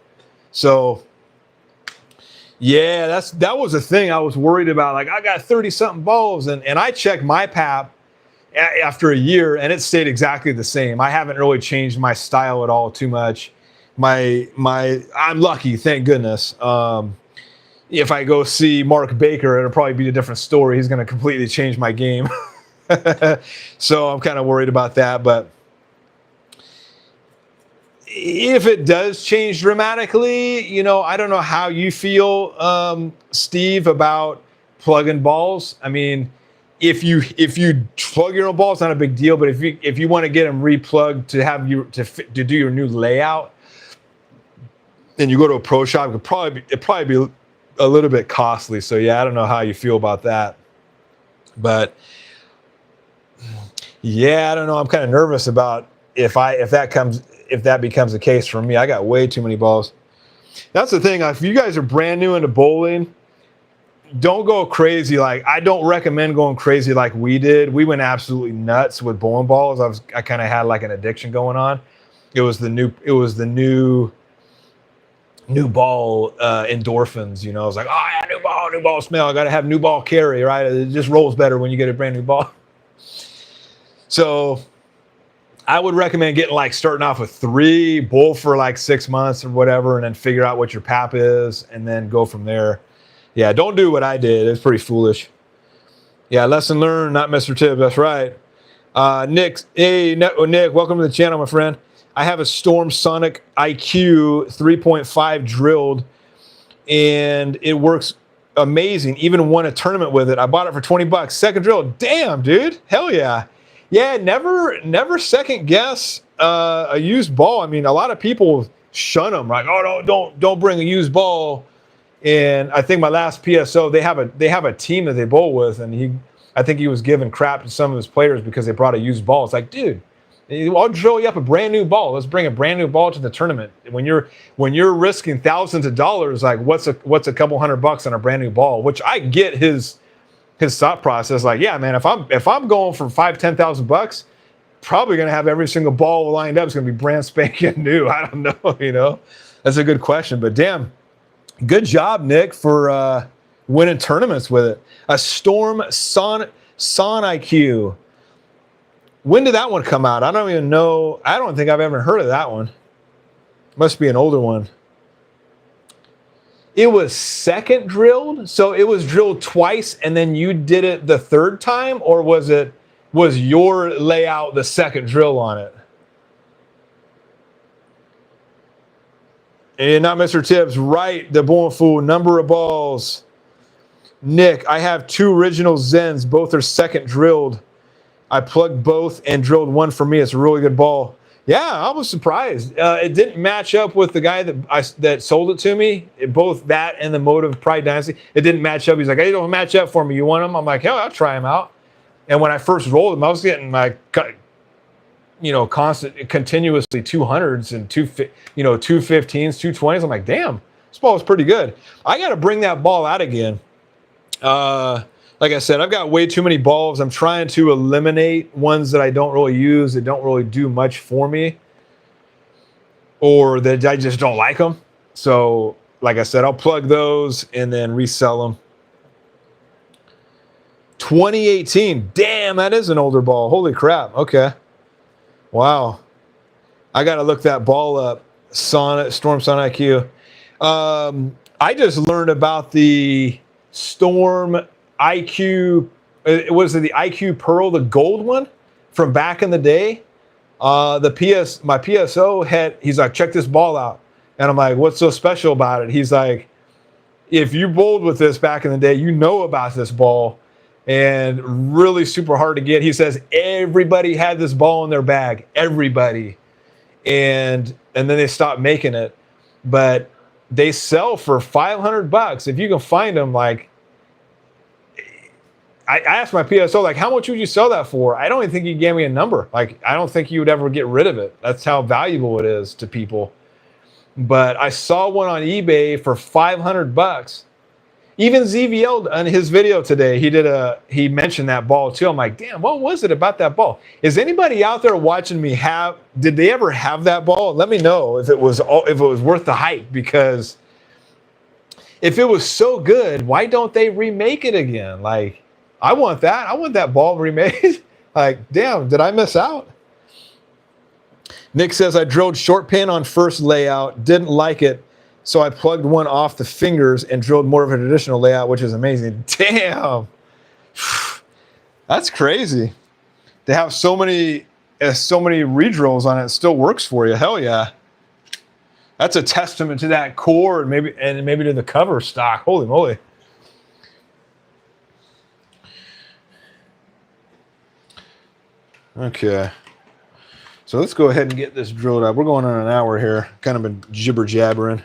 So yeah, that was the thing I was worried about. Like, I got 30-something balls, and I checked my PAP after a year, and it stayed exactly the same. I haven't really changed my style at all too much. I'm lucky, thank goodness. If I go see Mark Baker, it'll probably be a different story. He's going to completely change my game. So I'm kind of worried about that. But if it does change dramatically, you know, I don't know how you feel, Steve, about plugging balls. I mean, if you plug your own ball, it's not a big deal. But if you want to get them replugged to do your new layout, and you go to a pro shop, it'd probably be a little bit costly. So yeah, I don't know how you feel about that. But yeah, I don't know. I'm kind of nervous about if that becomes the case for me. I got way too many balls. That's the thing. If you guys are brand new into bowling, don't go crazy. Like, I don't recommend going crazy like we did. We went absolutely nuts with bowling balls. I kind of had like an addiction going on. It was the new ball endorphins. You know, I was like, oh yeah, new ball smell. I got to have new ball carry, right? It just rolls better when you get a brand new ball. So I would recommend getting like starting off with 3, bowl for like 6 months or whatever, and then figure out what your pap is, and then go from there. Yeah, don't do what I did. It's pretty foolish. Yeah, lesson learned, not Mr. Tibbs. That's right. Nick, hey, Nick, welcome to the channel, my friend. I have a Storm Sonic IQ 3.5 drilled, and it works amazing. Even won a tournament with it. I bought it for 20 bucks. Second drill. Damn, dude. Hell yeah. Yeah, never second guess a used ball. I mean, a lot of people shun them, like, oh, don't bring a used ball. And I think my last PSO, they have a team that they bowl with, and I think he was giving crap to some of his players because they brought a used ball. It's like, dude, I'll drill you up a brand new ball. Let's bring a brand new ball to the tournament. When you're risking thousands of dollars, like what's a couple $100 on a brand new ball? Which I get his thought process. Like, yeah, man, if I'm going for $5,000-$10,000, probably gonna have every single ball lined up. It's gonna be brand spanking new. I don't know, That's a good question, but damn, good job, Nick, for winning tournaments with it. A Storm Son IQ. When did that one come out? I don't even know. I don't think I've ever heard of that one. Must be an older one. It was second drilled, so it was drilled twice, and then you did it the third time, or was your layout the second drill on it? And not Mr. Tibbs, right? The Born Fool, number of balls. Nick, I have 2 original Zens. Both are second drilled. I plugged both and drilled one for me. It's a really good ball. Yeah, I was surprised. It didn't match up with the guy that sold it to me. Both that and the Motive Pride Dynasty. It didn't match up. He's like, hey, don't match up for me. You want them? I'm like, hell, I'll try them out. And when I first rolled them, I was getting like, continuously 200s and 215s, 220s. I'm like, damn, this ball is pretty good. I got to bring that ball out again. Like I said, I've got way too many balls. I'm trying to eliminate ones that I don't really use, that don't really do much for me, or that I just don't like them. So, like I said, I'll plug those and then resell them. 2018. Damn, that is an older ball. Holy crap. Okay. Wow. I got to look that ball up. Storm Sun IQ. I just learned about the Storm IQ. Was it the IQ Pearl, the gold one from back in the day? My PSO he's like, check this ball out. And I'm like, what's so special about it? He's like, if you bowled with this back in the day, you know about this ball. And really super hard to get. He says everybody had this ball in their bag. Everybody. And then they stopped making it. But they sell for $500 if you can find them. Like, I asked my PSO, like, how much would you sell that for? I don't even think he gave me a number. Like, I don't think you would ever get rid of it. That's how valuable it is to people. But I saw one on eBay for $500. Even ZVL on his video today, he mentioned that ball too. I'm like, damn, what was it about that ball? Is anybody out there watching me did they ever have that ball? Let me know if it was worth the hype, because if it was so good, why don't they remake it again? Like, I want that. I want that ball remade. Like, damn, did I miss out? Nick says, I drilled short pin on first layout, didn't like it, so I plugged one off the fingers and drilled more of a traditional layout, which is amazing. Damn. That's crazy. To have so many redrills on it, it still works for you. Hell yeah. That's a testament to that core and maybe to the cover stock. Holy moly. Okay. So let's go ahead and get this drilled up. We're going on an hour here. Kind of been jibber jabbering.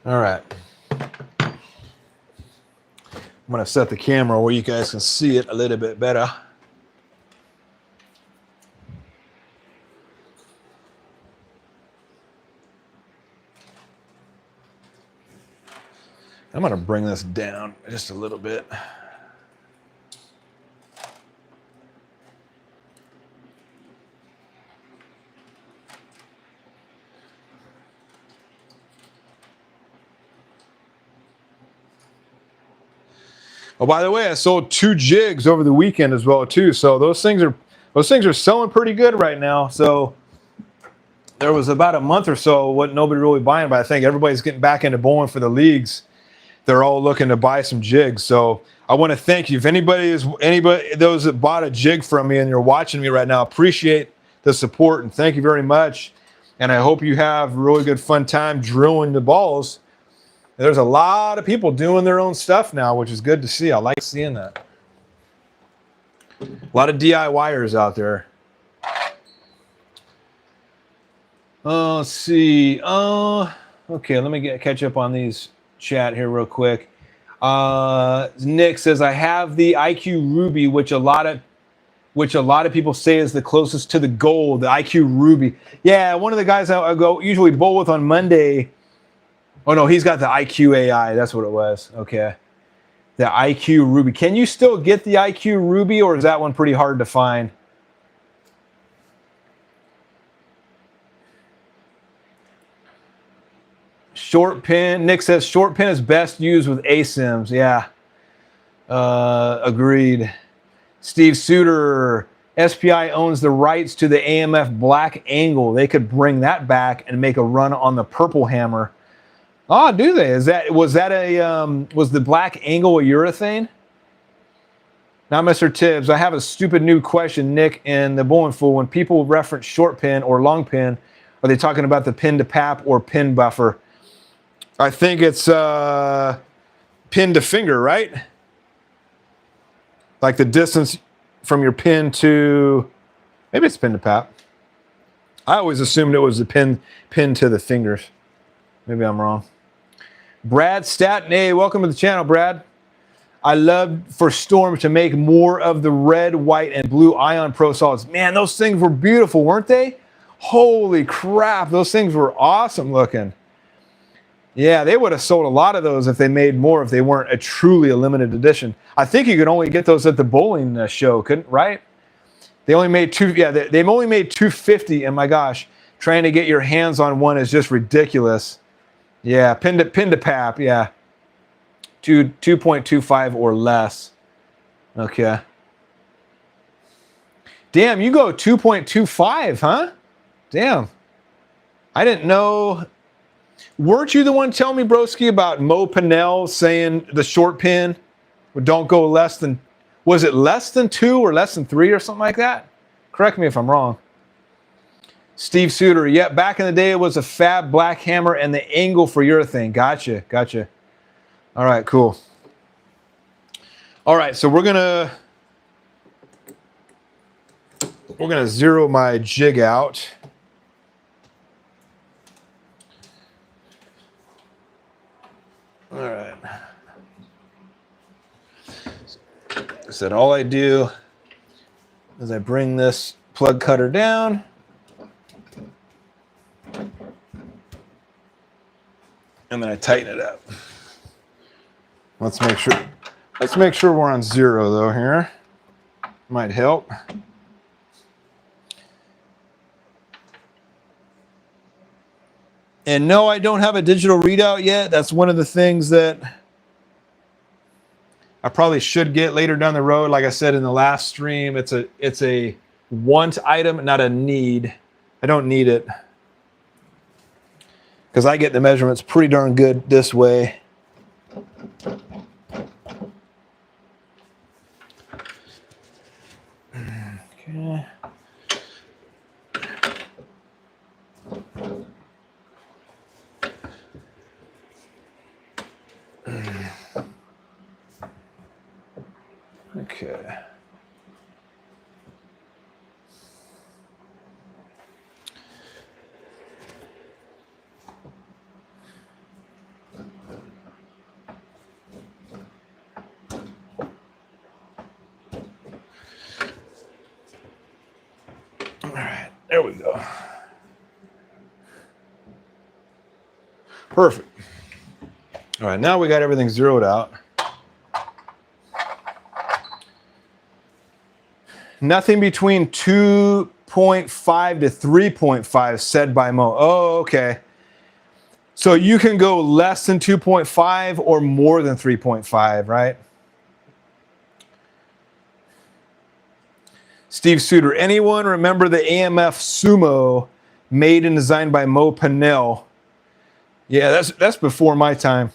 All right. I'm going to set the camera where you guys can see it a little bit better. I'm going to bring this down just a little bit. Oh, by the way, I sold 2 jigs over the weekend as well too. So those things are selling pretty good right now. So there was about a month or so what nobody really buying, but I think everybody's getting back into bowling for the leagues. They're all looking to buy some jigs. So I want to thank you. If anybody those that bought a jig from me and you're watching me right now, appreciate the support and thank you very much. And I hope you have a really good fun time drilling the balls. There's a lot of people doing their own stuff now, which is good to see. I like seeing that. A lot of DIYers out there. Let's see. Okay, let me catch up on these chat here real quick. Nick says, I have the IQ Ruby, which a lot of people say is the closest to the gold, the IQ Ruby. Yeah, one of the guys I go usually bowl with on Monday. Oh no, he's got the IQ AI. That's what it was. Okay. The IQ Ruby. Can you still get the IQ Ruby, or is that one pretty hard to find? Short pin. Nick says short pin is best used with ASIMs. Yeah. Agreed. Steve Suter. SPI owns the rights to the AMF black angle. They could bring that back and make a run on the purple hammer. Oh, do they? Was the black angle a urethane? Now, Mr. Tibbs, I have a stupid new question, Nick, and the Bowling Fool. When people reference short pin or long pin, are they talking about the pin to pap or pin buffer? I think it's pin to finger, right? Like the distance from your pin to, maybe it's pin to pap. I always assumed it was the pin to the fingers. Maybe I'm wrong. Brad Statney, welcome to the channel, Brad. I love for Storm to make more of the red, white, and blue Ion Pro Solids. Man, those things were beautiful, weren't they? Holy crap, those things were awesome looking. Yeah, they would have sold a lot of those if they made more, if they weren't a truly a limited edition. I think you could only get those at the bowling show, couldn't, right? They only made they've only made 250, and my gosh, trying to get your hands on one is just ridiculous. Yeah, pin to pap, yeah. 2.25 or less. Okay. Damn, you go 2.25, huh? Damn. I didn't know. Weren't you the one telling me, broski, about Mo Pinnell saying the short pin don't go less than, was it less than 2 or less than 3 or something like that? Correct me if I'm wrong. Steve Suter, yeah, back in the day it was a fab black hammer and the angle for urethane. Gotcha. All right, cool. All right, so we're gonna zero my jig out. All right. So all I do is I bring this plug cutter down. And then I tighten it up. Let's make sure we're on 0 though here. Might help. And no, I don't have a digital readout yet. That's one of the things that I probably should get later down the road. Like I said in the last stream, it's a want item, not a need. I don't need it, because I get the measurements pretty darn good this way. Okay. Okay. All right, there we go. Perfect. All right, now we got everything zeroed out. Nothing between 2.5 to 3.5 said by Mo. Oh, okay. So you can go less than 2.5 or more than 3.5, right? Steve Suter, anyone remember the AMF Sumo made and designed by Mo Pinnell? Yeah, that's before my time,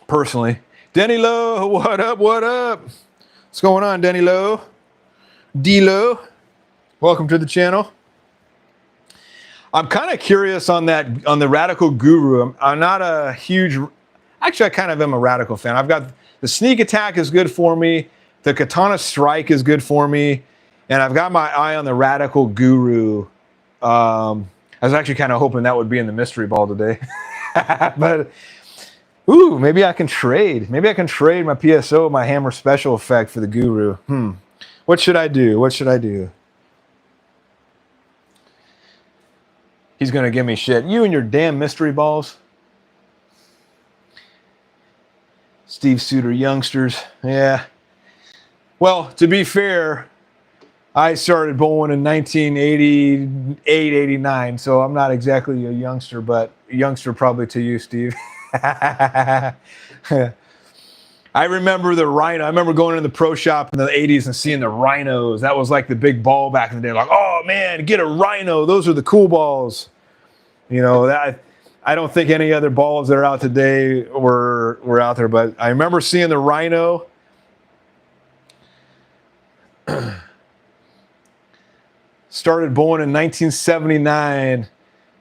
personally. Denny Lowe, what up, what up? What's going on, Denny Lowe? D-Lowe, welcome to the channel. I'm kind of curious on the Radical Guru. I'm not a huge, actually I kind of am a Radical fan. I've got the Sneak Attack is good for me. The Katana Strike is good for me. And I've got my eye on the Radical Guru. I was actually kind of hoping that would be in the mystery ball today. But, ooh, maybe I can trade. Maybe I can trade my PSO, my Hammer Special Effect for the Guru. What should I do? What should I do? He's going to give me shit. You and your damn mystery balls. Steve Suter, youngsters. Yeah. Well, to be fair, I started bowling in 1988, 89, so I'm not exactly a youngster, but a youngster probably to you, Steve. I remember the Rhino. I remember going in the pro shop in the 80s and seeing the Rhinos. That was like the big ball back in the day. Like, oh man, get a Rhino. Those are the cool balls. You know, that I don't think any other balls that are out today were out there, but I remember seeing the Rhino. Started bowling in 1979.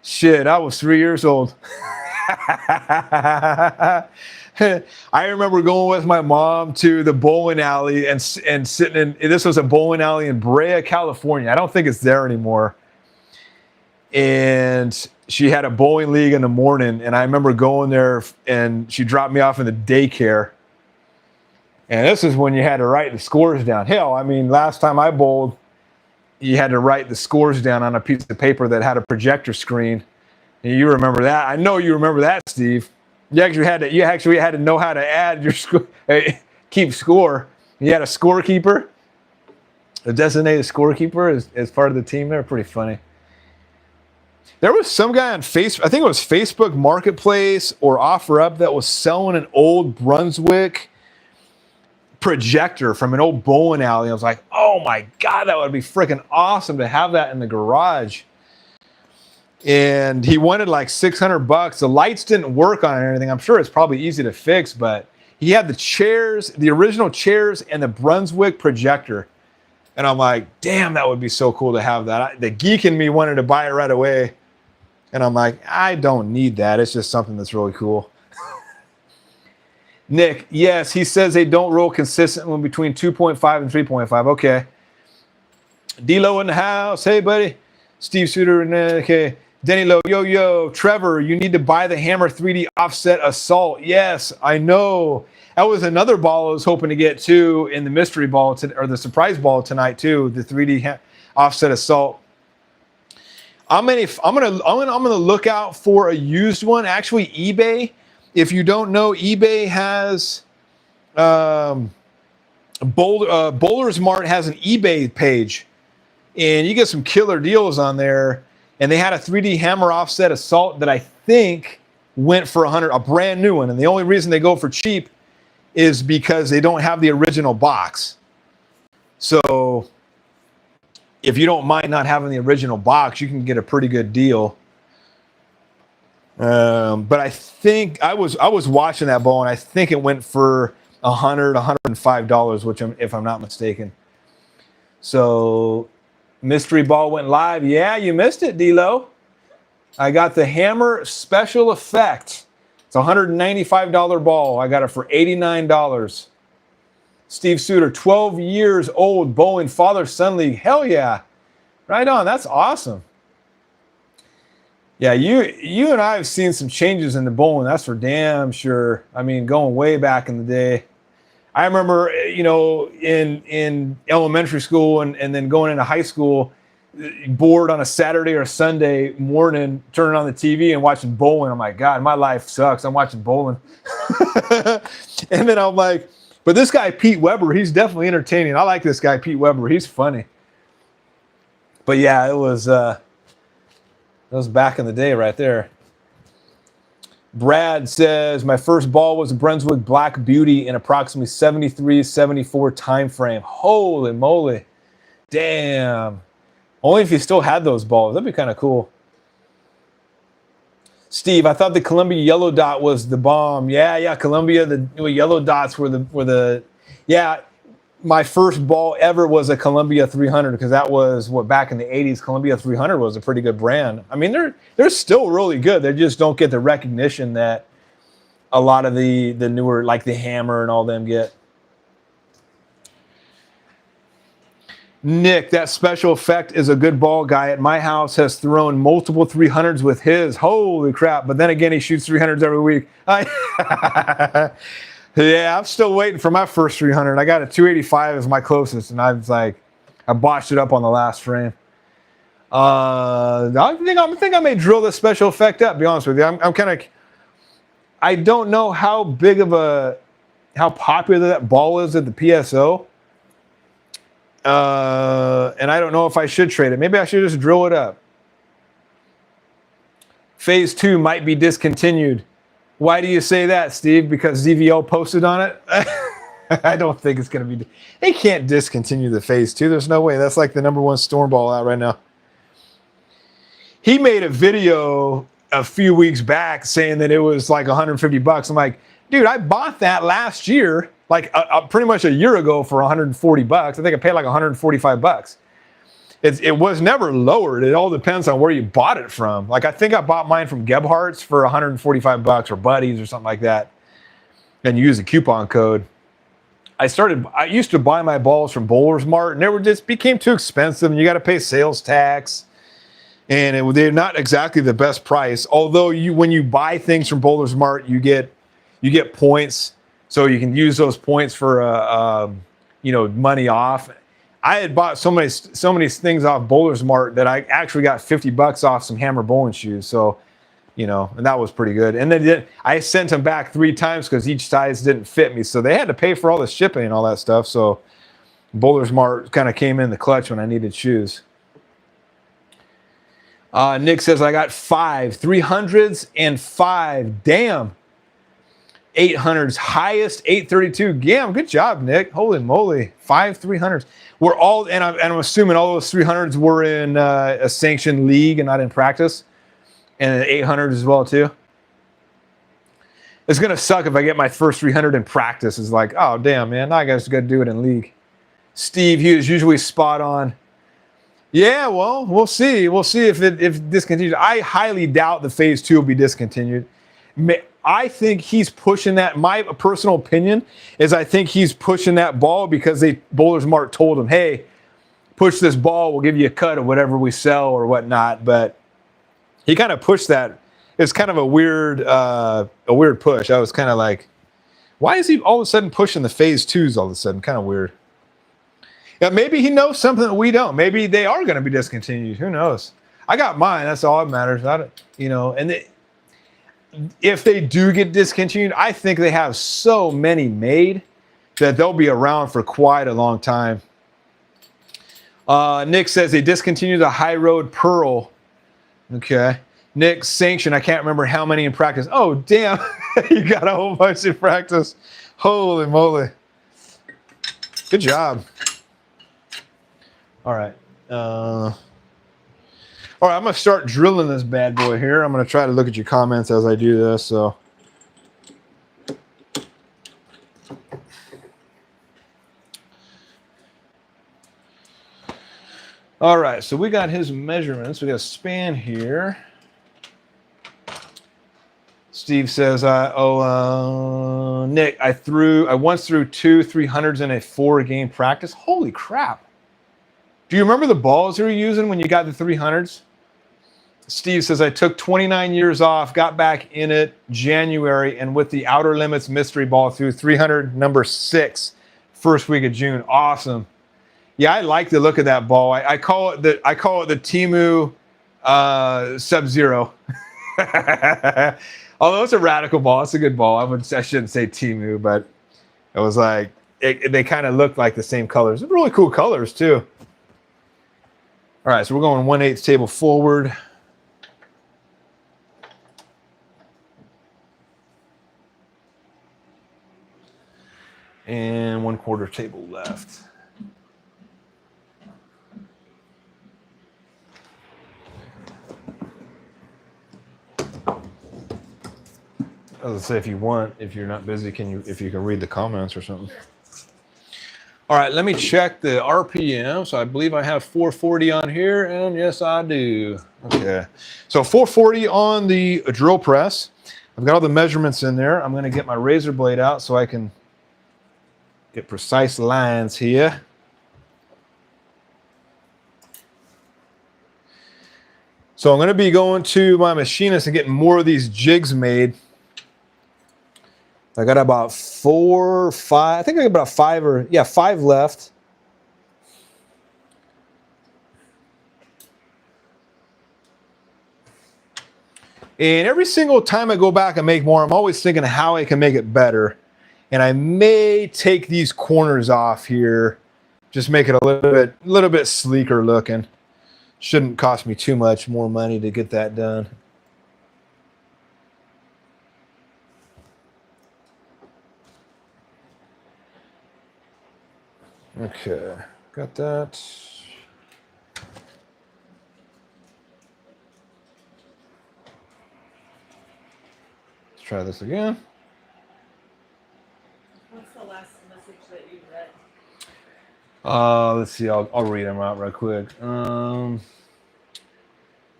Shit, I was 3 years old. I remember going with my mom to the bowling alley and sitting in, this was a bowling alley in Brea, California. I don't think it's there anymore. And she had a bowling league in the morning, and I remember going there, and she dropped me off in the daycare. And this is when you had to write the scores down. Hell, I mean, last time I bowled, you had to write the scores down on a piece of paper that had a projector screen. And you remember that. I know you remember that, Steve. You actually had to know how to add your keep score. You had a scorekeeper, a designated scorekeeper as part of the team. They're pretty funny. There was some guy on Facebook, I think it was Facebook Marketplace or OfferUp, that was selling an old Brunswick projector from an old bowling alley. I was like, oh my God, that would be freaking awesome to have that in the garage. And he wanted like $600. The lights didn't work on it or anything. I'm sure it's probably easy to fix, but he had the chairs, the original chairs, and the Brunswick projector. And I'm like, damn, that would be so cool to have that. The geek in me wanted to buy it right away. And I'm like, I don't need that. It's just something that's really cool. Nick, yes, he says they don't roll consistently between 2.5 and 3.5. Okay. D-Lo in the house. Hey, buddy. Steve Suter. Okay. Denny Lowe. Yo. Trevor, you need to buy the Hammer 3D Offset Assault. Yes, I know. That was another ball I was hoping to get, too, in the mystery ball, or the surprise ball tonight, too, the 3D Offset Assault. I'm gonna look out for a used one. Actually, eBay. If you don't know, eBay has Bowler's Mart has an eBay page, and you get some killer deals on there. And they had a 3D Hammer Offset Assault that I think went for $100, a brand new one. And the only reason they go for cheap is because they don't have the original box. So if you don't mind not having the original box, you can get a pretty good deal. But I think I was watching that ball, and I think it went for $100, $105, which if I'm not mistaken. So mystery ball went live. Yeah, you missed it, D-Lo. I got the Hammer Special Effect. It's a $195 ball. I got it for $89. Steve Suter, 12 years old, bowling father-son league. Hell yeah. Right on. That's awesome. Yeah, you and I have seen some changes in the bowling. That's for damn sure. I mean, going way back in the day. I remember, you know, in elementary school and then going into high school, bored on a Saturday or Sunday morning, turning on the TV and watching bowling. I'm like, God, my life sucks. I'm watching bowling. And then I'm like, but this guy, Pete Weber, he's definitely entertaining. I like this guy, Pete Weber. He's funny. But yeah, it was back in the day right there. Brad says, my first ball was a Brunswick Black Beauty in approximately 73, 74 time frame. Holy moly. Damn. Only if you still had those balls. That'd be kind of cool. Steve, I thought the Columbia yellow dot was the bomb. Yeah, Columbia, the yellow dots were the yeah. My first ball ever was a Columbia 300 because that was what back in the 80s. Columbia 300 was a pretty good brand. I mean, they're still really good. They just don't get the recognition that a lot of the newer, like the Hammer and all them get. Nick, that special effect is a good ball guy at my house has thrown multiple 300s with his. Holy crap. But then again, he shoots 300s every week. Yeah, I'm still waiting for my first 300. I got a 285 as my closest, and I botched it up on the last frame. I think I may drill this special effect up, to be honest with you. I'm kind of, I don't know how popular that ball is at the PSO. And I don't know if I should trade it. Maybe I should just drill it up. Phase 2 might be discontinued. Why do you say that, Steve? Because ZVL posted on it? I don't think it's going to be. They can't discontinue the Phase 2. There's no way. That's like the #1 storm ball out right now. He made a video a few weeks back saying that it was like $150. I'm like, dude, I bought that last year, like pretty much a year ago for $140. I think I paid like $145. It was never lowered. It all depends on where you bought it from. Like I think I bought mine from Gebhardt's for $145 or Buddies or something like that, and you use a coupon code. I used to buy my balls from Bowler's Mart, and they just became too expensive, and you got to pay sales tax, and they're not exactly the best price. Although when you buy things from Bowler's Mart, you get points, so you can use those points for money off. I had bought so many things off Bowler's Mart that I actually got $50 off some Hammer bowling shoes. So, and that was pretty good. And then I sent them back 3 times because each size didn't fit me. So they had to pay for all the shipping and all that stuff. So Bowler's Mart kind of came in the clutch when I needed shoes. Nick says, I got 5 300s and 5. Damn. 800s, highest 832. Damn, good job, Nick. Holy moly. 5 300s. We're all, and I'm assuming all those 300s were in a sanctioned league and not in practice. And an 800 as well, too. It's going to suck if I get my first 300 in practice. It's like, oh, damn, man. Now I guess got to do it in league. Steve, he is usually spot on. Yeah, well, we'll see. We'll see if it discontinues. I highly doubt the Phase 2 will be discontinued. I think he's pushing that. My personal opinion is I think he's pushing that ball because Bowler's Mart told him, hey, push this ball. We'll give you a cut of whatever we sell or whatnot. But he kind of pushed that. It's kind of a weird push. I was kind of like, why is he all of a sudden pushing the Phase 2s all of a sudden? Kind of weird. Yeah, maybe he knows something that we don't. Maybe they are going to be discontinued. Who knows? I got mine. That's all that matters. If they do get discontinued, I think they have so many made that they'll be around for quite a long time. Nick says they discontinued the High Road Pearl. Okay. Nick, sanction. I can't remember how many in practice. Oh, damn. You got a whole bunch in practice. Holy moly. Good job. All right. All right, I'm going to start drilling this bad boy here. I'm going to try to look at your comments as I do this. So, all right, so we got his measurements. We got a span here. Steve says, Nick, I once threw 2 300s in a 4-game practice. Holy crap. Do you remember the balls you were using when you got the 300s? Steve says, I took 29 years off, got back in it January, and with the Outer Limits mystery ball through 300 number 6, first week of June. Awesome. Yeah, I like the look of that ball. I call it the Temu Sub-Zero. Although it's a radical ball, it's a good ball. I shouldn't say Temu, but it was like they kind of looked like the same colors. They're really cool colors too. All right, so we're going 1/8 table forward. And 1/4 table left. I was gonna say, if you're not busy, if you can read the comments or something. All right, let me check the RPM. So I believe I have 440 on here, and yes, I do. Okay, so 440 on the drill press. I've got all the measurements in there. I'm gonna get my razor blade out so I can get precise lines here. So I'm gonna be going to my machinist and getting more of these jigs made. I got about 4 or 5. I think I got about 5 left. And every single time I go back and make more, I'm always thinking how I can make it better. And I may take these corners off here, just make it a little bit sleeker looking. Shouldn't cost me too much more money to get that done. Okay, got that. Let's try this again. What's the last message that you read? Let's see, I'll read them out real quick.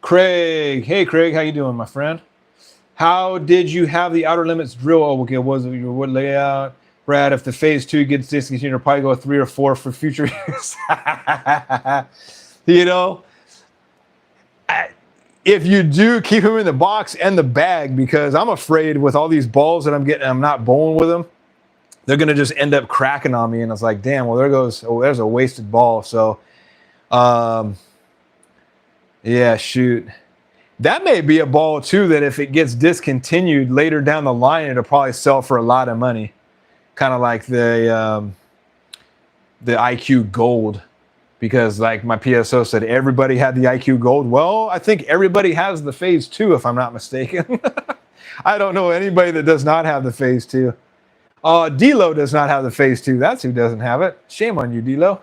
Craig, hey Craig, how you doing, my friend? How did you have the outer limits drill? Oh, okay, was it your wood layout? Brad, if the phase 2 gets discontinued, I'll probably go 3 or 4 for future use. You know, if you do, keep them in the box and the bag, because I'm afraid with all these balls that I'm getting, I'm not bowling with them. They're going to just end up cracking on me. And it's like, damn, well, there's a wasted ball. So, yeah, shoot. That may be a ball, too, that if it gets discontinued later down the line, it'll probably sell for a lot of money. Kind of like the IQ Gold. Because like my PSO said, everybody had the IQ Gold. Well, I think everybody has the phase 2, if I'm not mistaken. I don't know anybody that does not have the phase 2. D-Lo does not have the phase 2. That's who doesn't have it. Shame on you, D-Lo.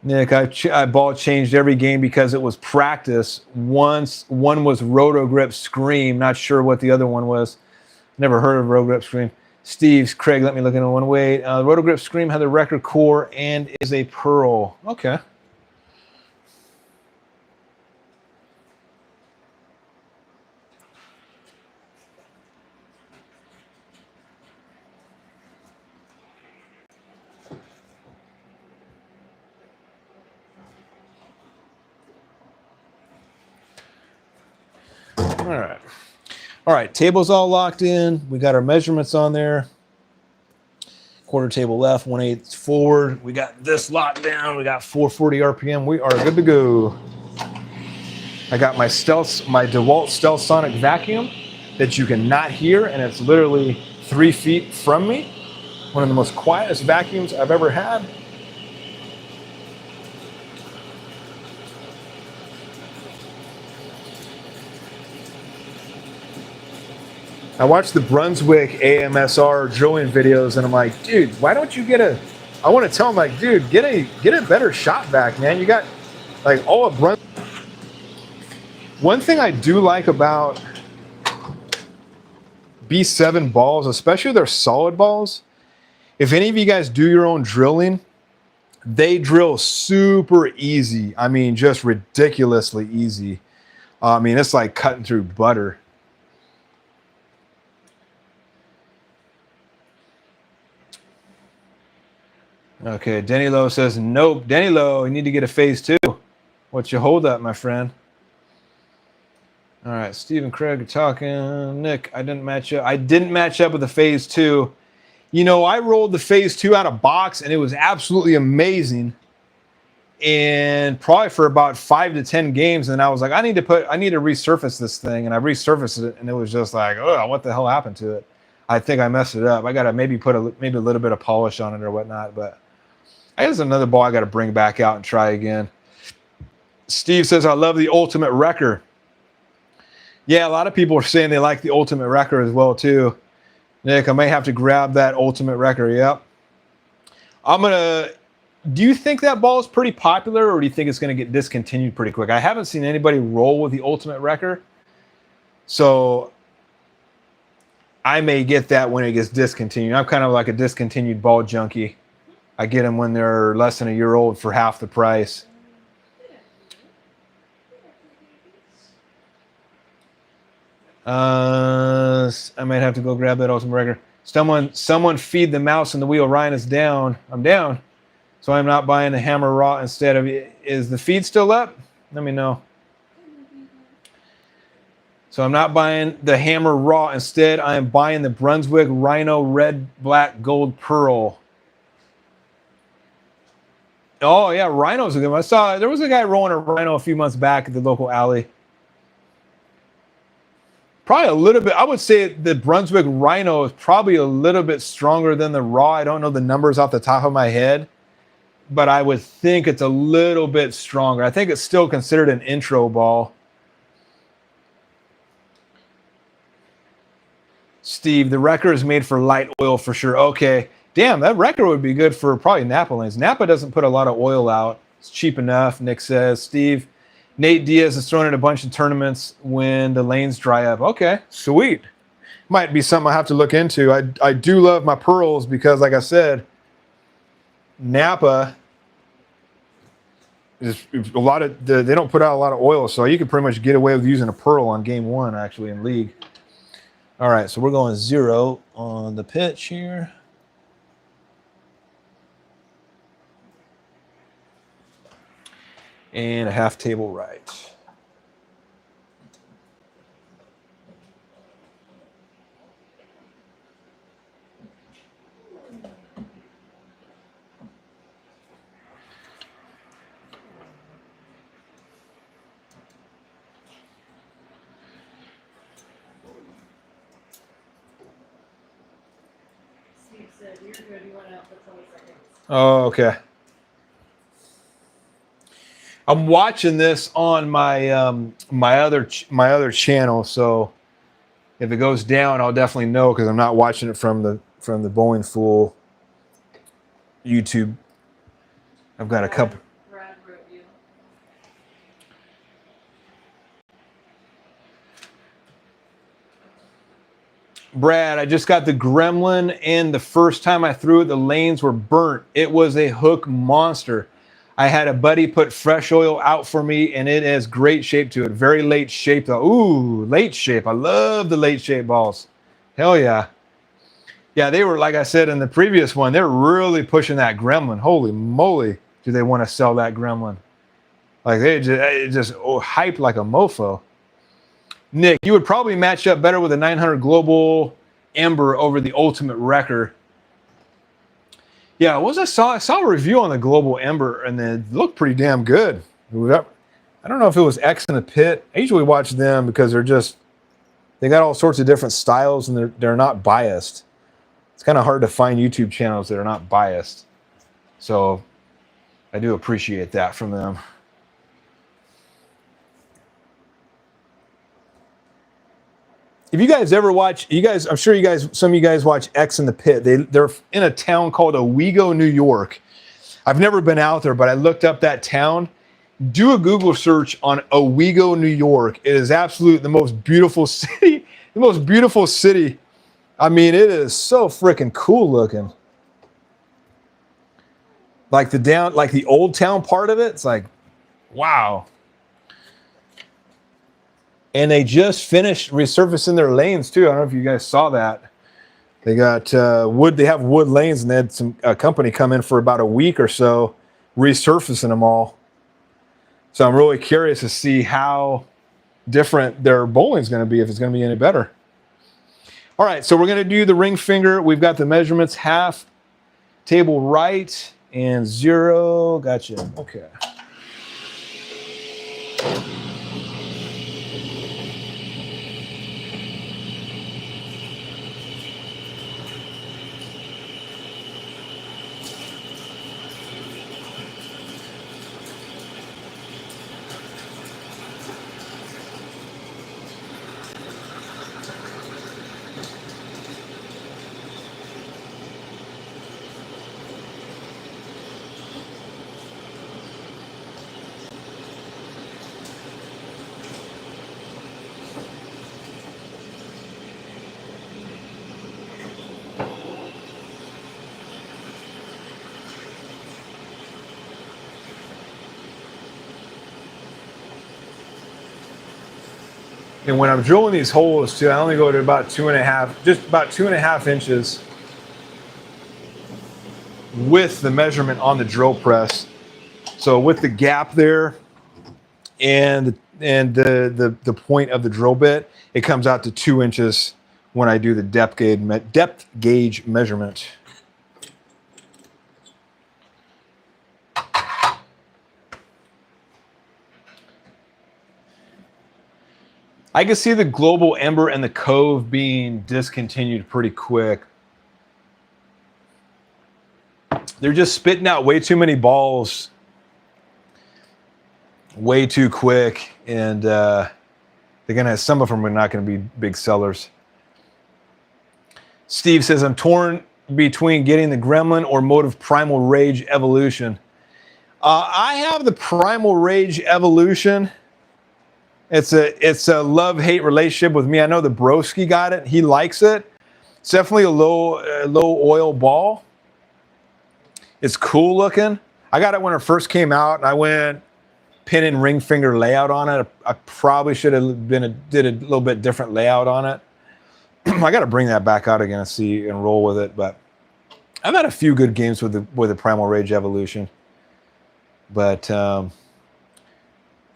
Nick, I ball changed every game because it was practice. One was Roto Grip Scream. Not sure what the other one was. Never heard of Roto Grip Scream. Steve's, Craig, let me look into one. Wait, Roto Grip Scream had the record core and is a pearl. Okay. All right, table's all locked in. We got our measurements on there. Quarter table left, 1/8 forward. We got this locked down. We got 440 RPM. We are good to go. I got my DeWalt Stealth Sonic vacuum that you cannot hear, and it's literally 3 feet from me. One of the most quietest vacuums I've ever had. I watched the Brunswick AMSR drilling videos, and I'm like, dude, why don't you get a? I want to tell him, like, dude, get a better shot back, man. You got like all of Brunswick. One thing I do like about B7 balls, especially their solid balls, if any of you guys do your own drilling, they drill super easy. I mean, just ridiculously easy. I mean, it's like cutting through butter. Okay, Denny Lowe says, nope. Denny Lowe, you need to get a phase 2. What's your hold up, my friend? All right, Steve and Craig are talking. Nick, I didn't match up. I didn't match up with the phase 2. You know, I rolled the phase 2 out of box, and it was absolutely amazing. And probably for about 5 to 10 games, and I was like, I need to resurface this thing, and I resurfaced it, and it was just like, oh, what the hell happened to it? I think I messed it up. I gotta maybe put a little bit of polish on it or whatnot, but I guess another ball I got to bring back out and try again. Steve says, I love the Ultimate Wrecker. Yeah, a lot of people are saying they like the Ultimate Wrecker as well, too. Nick, I may have to grab that Ultimate Wrecker. Yep. Do you think that ball is pretty popular, or do you think it's going to get discontinued pretty quick? I haven't seen anybody roll with the Ultimate Wrecker. So I may get that when it gets discontinued. I'm kind of like a discontinued ball junkie. I get them when they're less than a year old for half the price. I might have to go grab that awesome record. Someone feed the mouse and the wheel. Ryan is down. I'm down. So I'm not buying the hammer raw instead of... Is the feed still up? Let me know. So I'm not buying the hammer raw. Instead, I am buying the Brunswick Rhino Red, Black, Gold, Pearl. Oh, yeah, Rhino's a good one. I saw there was a guy rolling a Rhino a few months back at the local alley. Probably a little bit. I would say the Brunswick Rhino is probably a little bit stronger than the raw. I don't know the numbers off the top of my head, but I would think it's a little bit stronger. I think it's still considered an intro ball. Steve, the wrecker is made for light oil for sure. Okay. Damn, that wrecker would be good for probably Napa lanes. Napa doesn't put a lot of oil out. It's cheap enough, Nick says. Steve, Nate Diaz is thrown in a bunch of tournaments when the lanes dry up. Okay, sweet. Might be something I have to look into. I do love my pearls because, like I said, Napa is a lot of... They don't put out a lot of oil, so you can pretty much get away with using a pearl on game one, actually, in League. All right, so we're going 0 on the pitch here. And a half table right. Steve said, you're good, you went out for 20 seconds. Oh, okay. I'm watching this on my my other channel, so if it goes down, I'll definitely know because I'm not watching it from the Bowling Fool YouTube. I've got a couple. Brad wrote you. Brad, I just got the Gremlin, and the first time I threw it, the lanes were burnt. It was a hook monster. I had a buddy put fresh oil out for me, and it has great shape to it. Very late shape, though. Ooh, late shape. I love the late shape balls. Hell yeah. Yeah, they were, like I said in the previous one, they're really pushing that Gremlin. Holy moly, do they want to sell that Gremlin. Like, they just hyped like a mofo. Nick, you would probably match up better with a 900 Global Ember over the Ultimate Wrecker. Yeah, I saw a review on the Global Ember, and it looked pretty damn good. I don't know if it was X in the Pit. I usually watch them because they got all sorts of different styles, and they're not biased. It's kind of hard to find YouTube channels that are not biased. So I do appreciate that from them. If you guys ever watch, I'm sure some of you guys watch X in the Pit. They're in a town called Owego, New York. I've never been out there, but I looked up that town. Do a Google search on Owego, New York. It is absolutely the most beautiful city. The most beautiful city. I mean, it is so freaking cool looking. Like the old town part of it. It's like, wow. And they just finished resurfacing their lanes too. I don't know if you guys saw that. They got wood. They have wood lanes, and they had a company come in for about a week or so, resurfacing them all. So I'm really curious to see how different their bowling is going to be, if it's going to be any better. All right, so we're going to do the ring finger. We've got the measurements: half table right and 0. Gotcha. Okay. And when I'm drilling these holes too, I only go to about 2.5, just about 2.5 inches with the measurement on the drill press. So with the gap there and the point of the drill bit, it comes out to 2 inches when I do the depth gauge measurement. I can see the Global Ember and the Cove being discontinued pretty quick. They're just spitting out way too many balls way too quick, and they're gonna, some of them are not gonna be big sellers. Steve says, I'm torn between getting the Gremlin or Motive Primal Rage Evolution. I have the Primal Rage Evolution. It's a love-hate relationship with me. I know the broski got it. He likes it. It's definitely a low oil ball. It's cool looking. I got it when it first came out, and I went pin and ring finger layout on it. I probably should have did a little bit different layout on it. I got to bring that back out again and see and roll with it. But I've had a few good games with the Primal Rage Evolution. But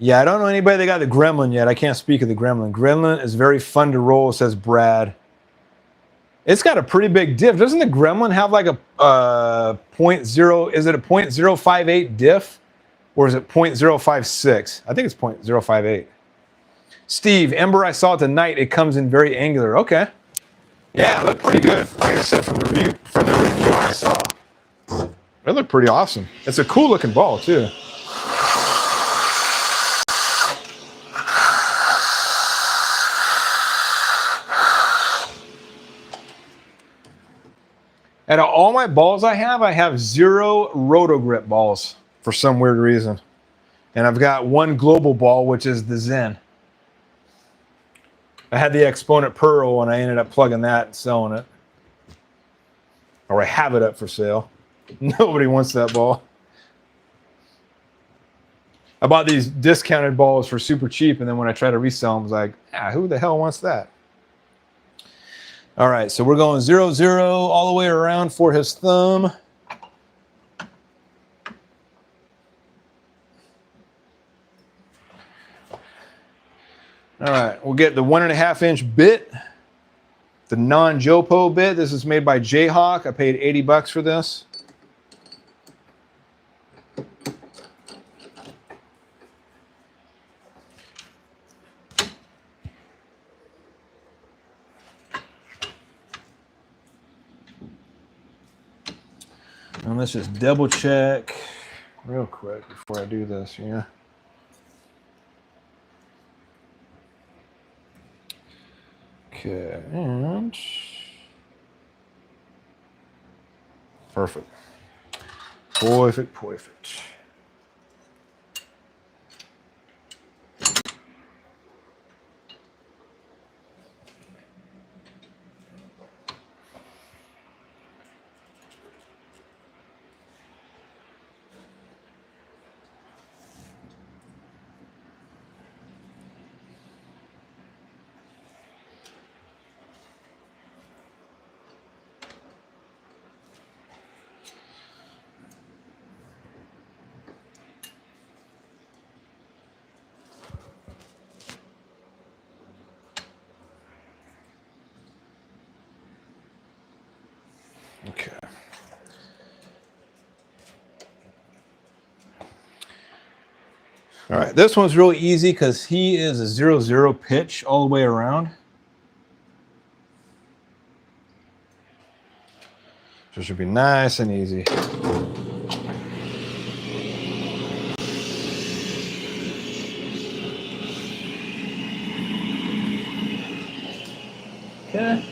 yeah, I don't know anybody that got the Gremlin yet. I can't speak of the Gremlin. Gremlin is very fun to roll, says Brad. It's got a pretty big diff. Doesn't the Gremlin have like a 0.0? Is it a 0.058 diff, or is it 0.056? I think it's 0.058. Steve, Ember, I saw it tonight. It comes in very angular. Okay. Yeah, it looked pretty good. Like I said, from the review I saw, it looked pretty awesome. It's a cool looking ball too. Out of all my balls I have 0 Roto-Grip balls for some weird reason. And I've got 1 global ball, which is the Zen. I had the Exponent Pearl, and I ended up plugging that and selling it. Or I have it up for sale. Nobody wants that ball. I bought these discounted balls for super cheap, and then when I try to resell them, I was like, who the hell wants that? All right, so we're going 0, 0 all the way around for his thumb. All right, we'll get the 1.5 inch bit, the non-Jopo bit. This is made by Jayhawk. I paid $80 for this. And let's just double check real quick before I do this, yeah. Okay, and perfect. Perfect. Okay. All right, this one's really easy because he is a 0, 0 pitch all the way around. So it should be nice and easy. Okay.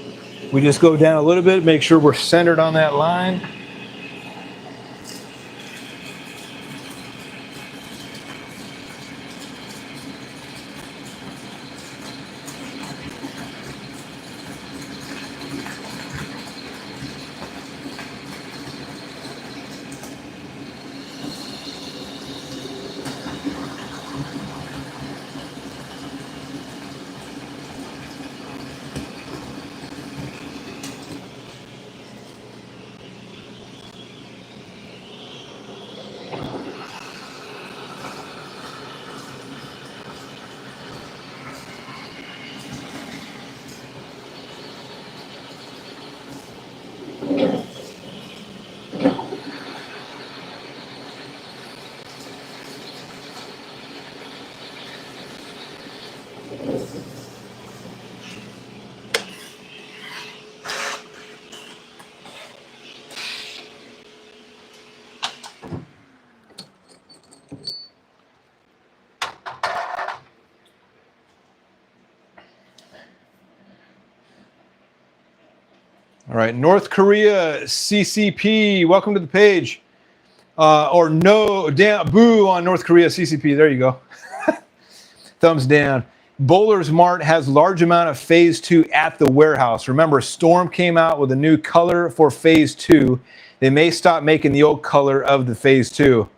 We just go down a little bit, make sure we're centered on that line. All right, North Korea CCP. Welcome to the page. Or no, damn, boo on North Korea CCP. There you go. Thumbs down. Bowlers Mart has large amount of phase 2 at the warehouse. Remember, Storm came out with a new color for phase 2. They may stop making the old color of the phase 2.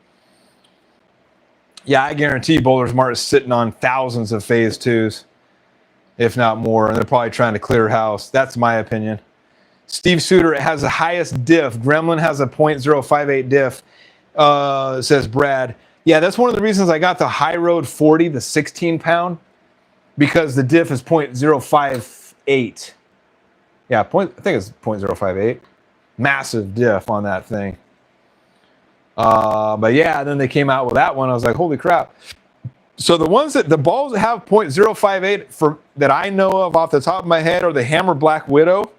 Yeah, I guarantee Bowlers Mart is sitting on thousands of phase 2s, if not more, and they're probably trying to clear house. That's my opinion. Steve Suter has the highest diff. Gremlin has a .058 diff, says Brad. Yeah, that's one of the reasons I got the High Road 40, the 16-pound, because the diff is .058. Yeah, I think it's .058. Massive diff on that thing. But yeah, then they came out with that one. I was like, holy crap. So the ones that the balls that have .058 for that I know of off the top of my head are the Hammer Black Widow,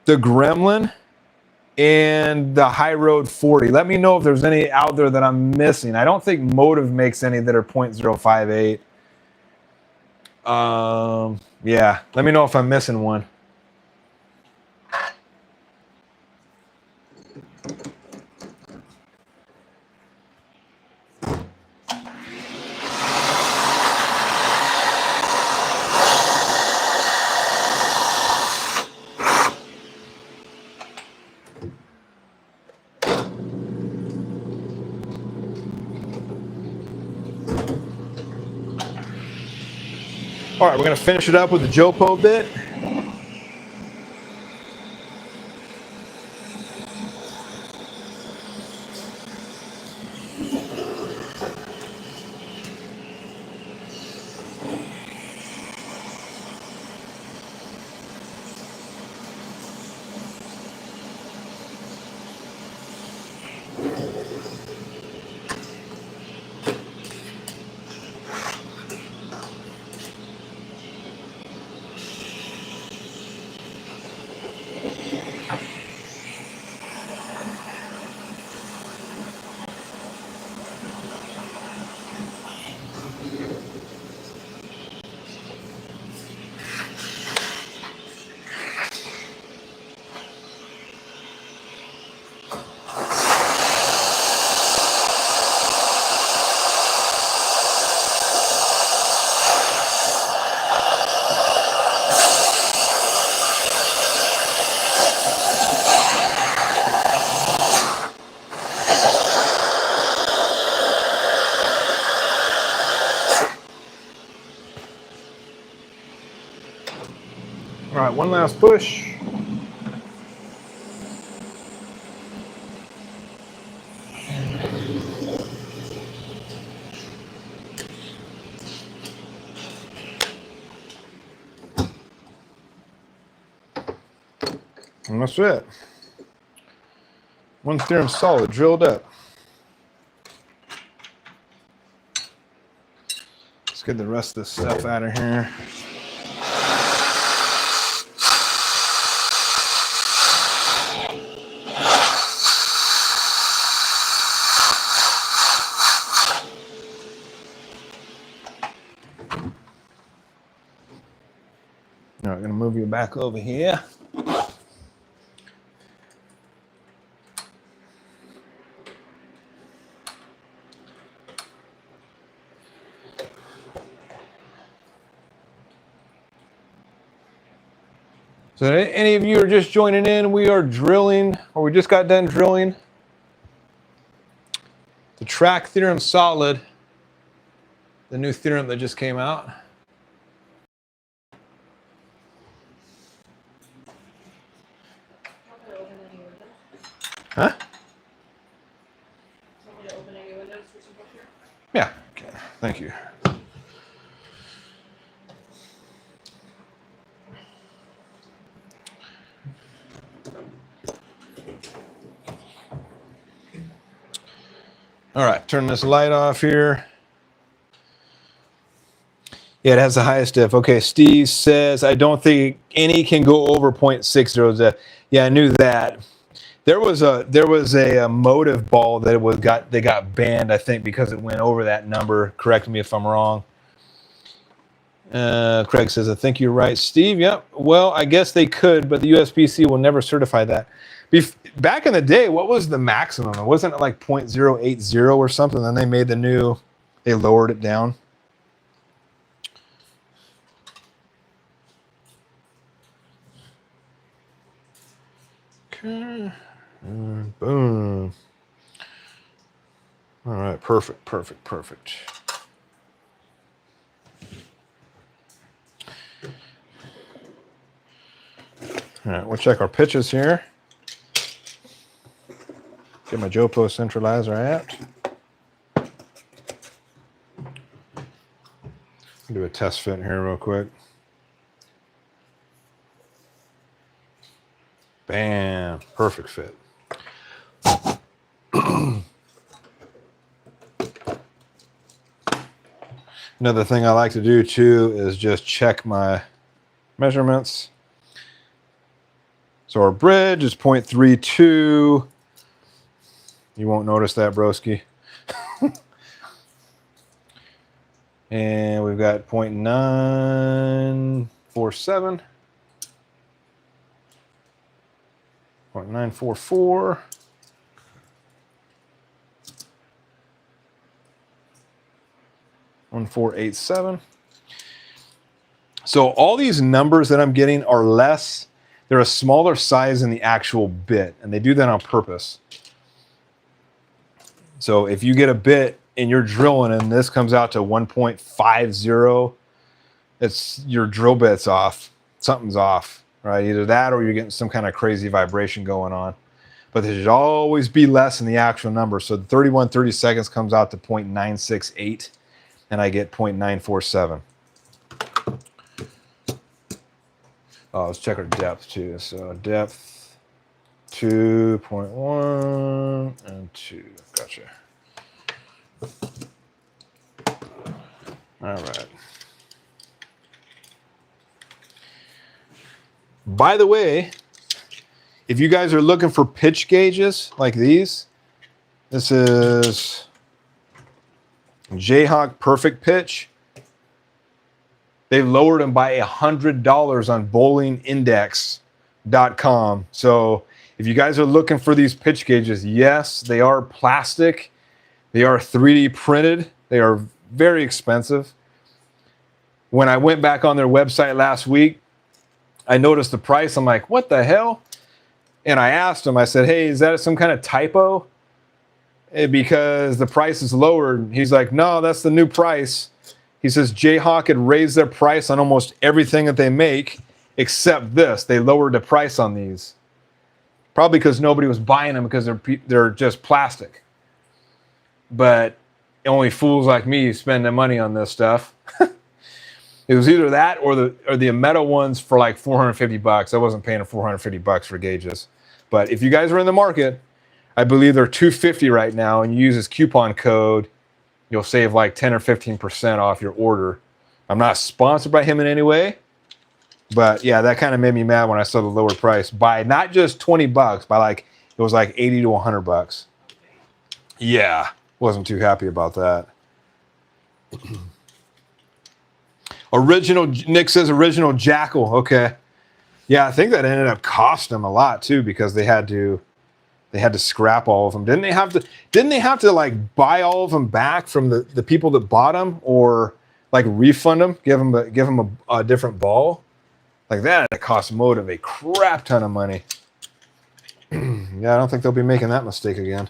the Gremlin, and the High Road 40. Let me know if there's any out there that I'm missing. I don't think Motive makes any that are .058. Yeah, let me know if I'm missing one. All right, we're going to finish it up with the Jopo bit. All right, one last push. And that's it. One theorem solid drilled up. Let's get the rest of this stuff out of here. All right, I'm gonna move you back over here. So any of you are just joining in, we are drilling, or we just got done drilling the Track Theorem Solid, the new theorem that just came out. Huh? Yeah, okay, thank you. All right, turn this light off here. Yeah, it has the highest diff. Okay, Steve says, I don't think any can go over 0.60 diff. Yeah, I knew that. There was a Motive ball that they got banned, I think, because it went over that number. Correct me if I'm wrong. Craig says, I think you're right, Steve. Yep. Well, I guess they could, but the USPC will never certify that. Back in the day, what was the maximum? It wasn't it like 0.080 or something. Then they lowered it down. Okay. And boom. All right. Perfect. All right, we'll check our pitches here. Get my JoPo centralizer out. Do a test fit here real quick. Bam, perfect fit. Another thing I like to do too is just check my measurements. So our bridge is 0.32. You won't notice that, broski. And we've got 0.947. 0.944. .1487. So all these numbers that I'm getting are less. They're a smaller size than the actual bit, and they do that on purpose. So if you get a bit and you're drilling and this comes out to 1.50, it's your drill bit's off. Something's off, right? Either that or you're getting some kind of crazy vibration going on. But there should always be less than the actual number. So the 31/30 seconds comes out to 0.968, and I get 0.947. Oh, let's check our depth too. So depth 2.1 and 2. Gotcha. All right. By the way, if you guys are looking for pitch gauges like these, this is Jayhawk Perfect Pitch. They lowered them by $100 on bowlingindex.com. So if you guys are looking for these pitch gauges, yes, they are plastic. They are 3D printed. They are very expensive. When I went back on their website last week, I noticed the price. I'm like, what the hell? And I asked him, I said, hey, is that some kind of typo? Because the price is lowered. He's like, no, that's the new price. He says Jayhawk had raised their price on almost everything that they make except this. They lowered the price on these. Probably because nobody was buying them because they're just plastic. But only fools like me spend the money on this stuff. It was either that or the metal ones for like $450. I wasn't paying $450 for gauges. But if you guys are in the market, I believe they're $250 right now, and you use this coupon code, you'll save like 10 or 15% off your order. I'm not sponsored by him in any way, but yeah, that kind of made me mad when I saw the lower price by not just $20, by like it was like $80 to $100. Yeah, wasn't too happy about that. Original, Nick says original Jackal. Okay, yeah, I think that ended up costing them a lot too because they had to scrap all of them. Didn't they have to like buy all of them back from the people that bought them, or like refund them, give them a different ball? Like that, it cost Motive a crap ton of money. Yeah, I don't think they'll be making that mistake again.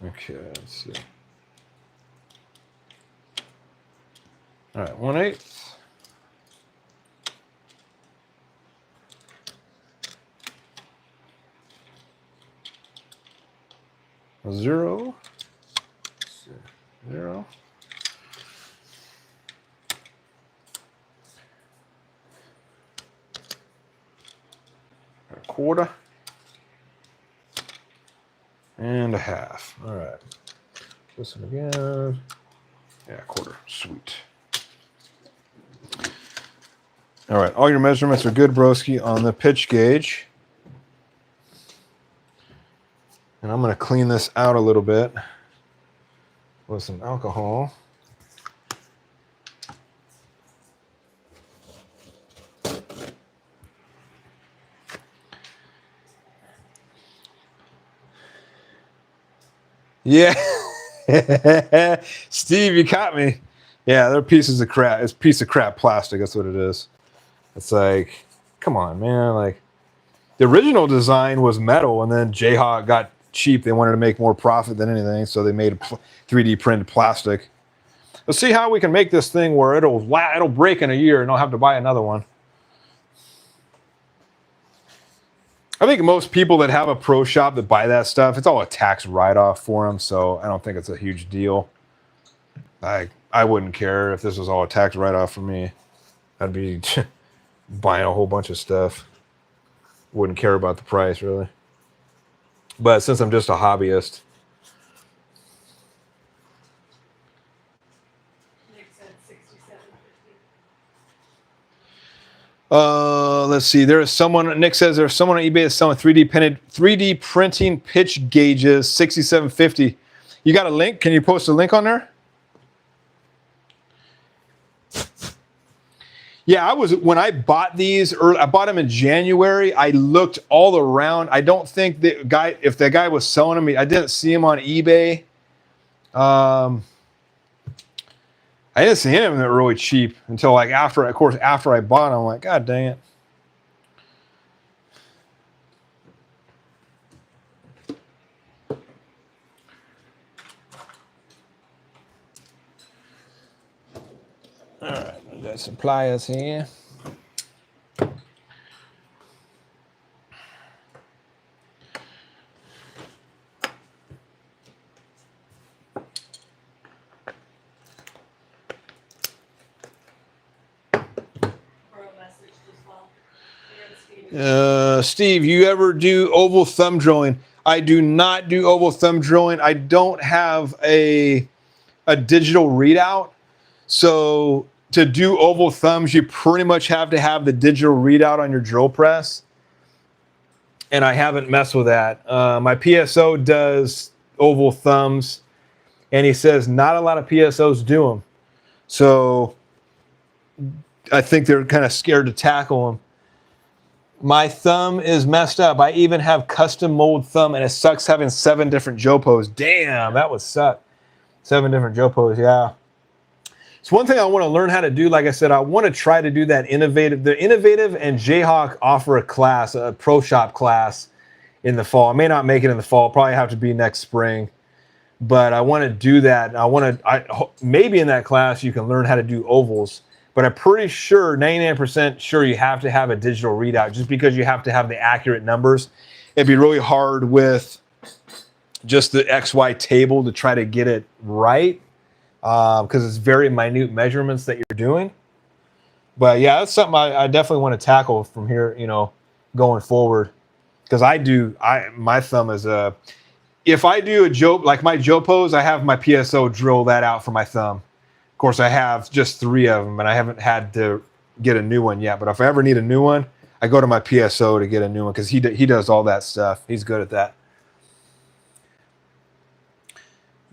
Okay, let's see. All right, 1/8. Zero. 0. A quarter. And a half. All right. This one again. Yeah, quarter. Sweet. All right. All your measurements are good, broski, on the pitch gauge. And I'm going to clean this out a little bit. with some alcohol. Yeah. Steve, you caught me. Yeah, they're pieces of crap. It's a piece of crap plastic. That's what it is. It's like, come on, man. Like, the original design was metal, and then Jayhawk got cheap. They wanted to make more profit than anything, so they made 3D printed plastic. Let's see how we can make this thing where it'll break in a year and I'll have to buy another one. I think most people that have a pro shop that buy that stuff, it's all a tax write-off for them, so I don't think it's a huge deal. I wouldn't care if this was all a tax write-off for me. I'd be buying a whole bunch of stuff. Wouldn't care about the price, really. But since I'm just a hobbyist. Nick said 67.50. Let's see. There is someone. Nick says there's someone on eBay that's selling 3D printing pitch gauges, $67.50. You got a link? Can you post a link on there? Yeah, when I bought these, I bought them in January. I looked all around. I don't think if the guy was selling them, I didn't see him on eBay. I didn't see him that really cheap until like after I bought them. I'm like, God dang it. All right, we got some pliers here. Steve, you ever do oval thumb drilling? I do not do oval thumb drilling. I don't have a digital readout. So to do oval thumbs, you pretty much have to have the digital readout on your drill press. And I haven't messed with that. My PSO does oval thumbs, and he says not a lot of PSOs do them. So I think they're kind of scared to tackle them. My thumb is messed up. I even have custom mold thumb, and it sucks having 7 different Jopos. Damn, that would suck. 7 different Jopos, yeah. It's one thing I want to learn how to do. Like I said, I want to try to do that innovative. The Innovative and Jayhawk offer a class, a pro shop class in the fall. I may not make it in the fall. Probably have to be next spring. But I want to do that. Maybe in that class you can learn how to do ovals. But I'm pretty sure, 99% sure, you have to have a digital readout just because you have to have the accurate numbers. It'd be really hard with just the XY table to try to get it right because it's very minute measurements that you're doing. But yeah, that's something I definitely want to tackle from here, going forward. Because my thumb is if I do like my Jopos, I have my PSO drill that out for my thumb. Of course, I have just 3 of them, and I haven't had to get a new one yet. But if I ever need a new one, I go to my PSO to get a new one because he does all that stuff. He's good at that.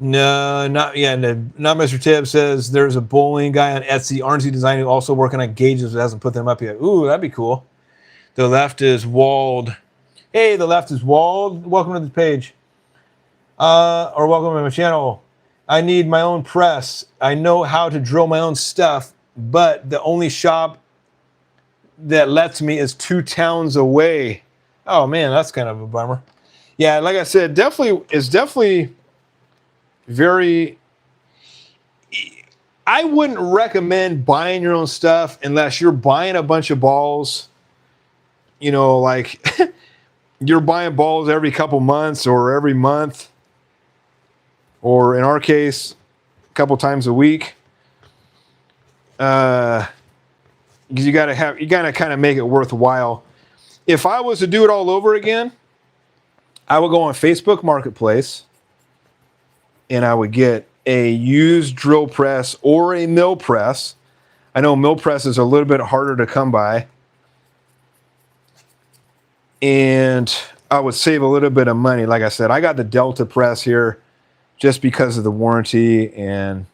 No, not yet. Not Mr. Tibb says there's a bowling guy on Etsy, RNC Design, who also working on gauges but hasn't put them up yet. Ooh, that'd be cool. The left is Walled. Hey, the left is Walled. Welcome to the page. Or welcome to my channel. I need my own press. I know how to drill my own stuff, but the only shop that lets me is 2 towns away. Oh man, that's kind of a bummer. Yeah, like I said, it's definitely very. I wouldn't recommend buying your own stuff unless you're buying a bunch of balls. Like you're buying balls every couple months or every month. Or in our case, a couple times a week. Because you gotta kind of make it worthwhile. If I was to do it all over again, I would go on Facebook Marketplace and I would get a used drill press or a mill press. I know mill presses are a little bit harder to come by. And I would save a little bit of money. Like I said, I got the Delta press here. just because of the warranty and,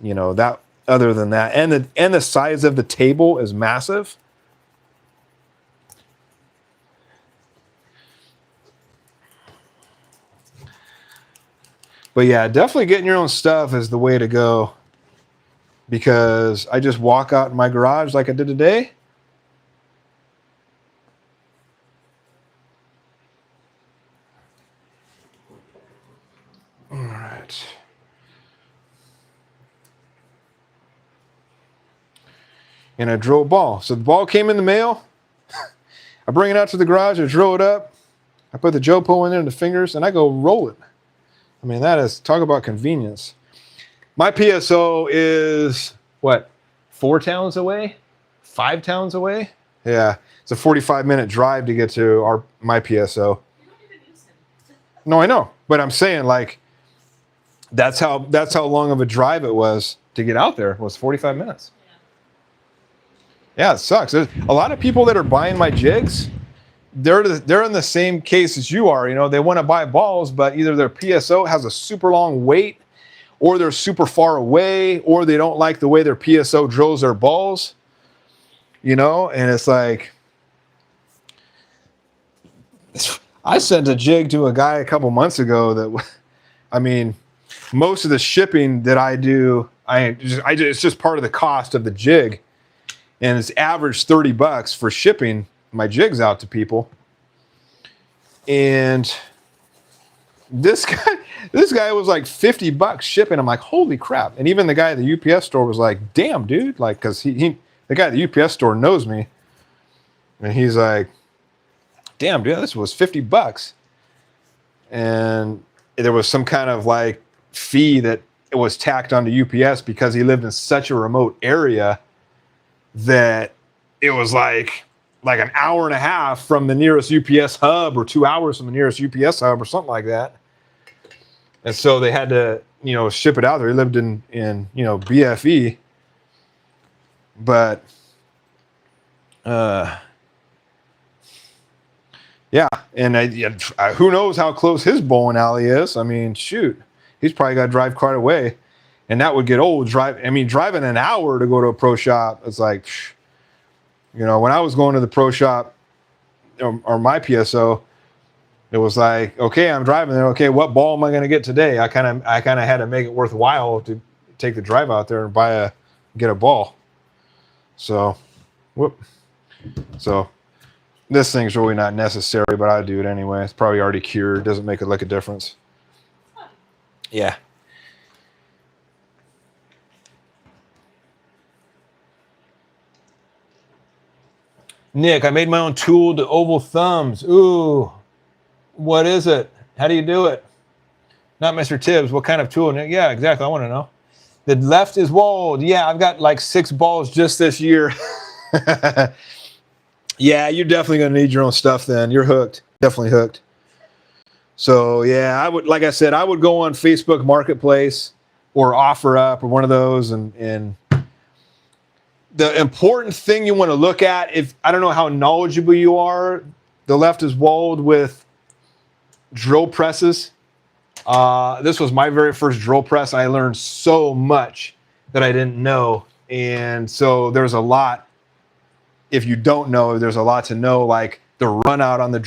you know, that. Other than that, and the size of the table is massive. But yeah, definitely getting your own stuff is the way to go, because I just walk out in my garage like I did today. All right. And I drill a ball. So the ball came in the mail. I bring it out to the garage, I drill it up. I put the Jopo in there and the fingers, and I go roll it. I mean, that is, talk about convenience. My PSO is, what, 4 towns away? 5 towns away? Yeah, it's a 45-minute drive to get to my PSO. You don't even use them. No, I know, but I'm saying, like, that's how long of a drive it was to get out there. It was 45 minutes. Yeah, it sucks. There's a lot of people that are buying my jigs. They're in the same case as you are. You know, they want to buy balls, but either their PSO has a super long wait, or they're super far away, or they don't like the way their PSO drills their balls. You know, and it's like, I sent a jig to a guy a couple months ago that, I mean, most of the shipping that I do, it's just part of the cost of the jig. And it's average $30 for shipping my jigs out to people. And this guy was like $50 shipping. I'm like, holy crap. And even the guy at the UPS store was like, damn, dude. Like, cause the guy at the UPS store knows me. And he's like, damn, dude, this was $50. And there was some kind of like fee that it was tacked onto UPS because he lived in such a remote area that it was like an hour and a half from the nearest UPS hub, or 2 hours from the nearest UPS hub, or something like that. And so they had to, you know, ship it out there. He lived in you know, BFE. But yeah, and who knows how close his bowling alley is. I mean, shoot, he's probably got to drive quite a way. And that would get old. Driving an hour to go to a pro shop, it's like, you know, when I was going to the pro shop or my PSO, it was like, okay, I'm driving there. Okay, what ball am I going to get today? I kind of had to make it worthwhile to take the drive out there and get a ball. So, So this thing's really not necessary, but I do it anyway. It's probably already cured. Doesn't make it look a difference. Yeah. Nick, I made my own tool to oval thumbs. Ooh, what is it? How do you do it? Not Mr. Tibbs. What kind of tool? Yeah, exactly. I want to know. The left is walled. Yeah, I've got like 6 balls just this year. Yeah, you're definitely going to need your own stuff then. You're hooked. Definitely hooked. So, yeah, like I said, I would go on Facebook Marketplace or OfferUp or one of those, and the important thing you want to look at, I don't know how knowledgeable you are, the left is walled with drill presses. This was my very first drill press. I learned so much that I didn't know. And so there's a lot, if you don't know, there's a lot to know, like the run out on the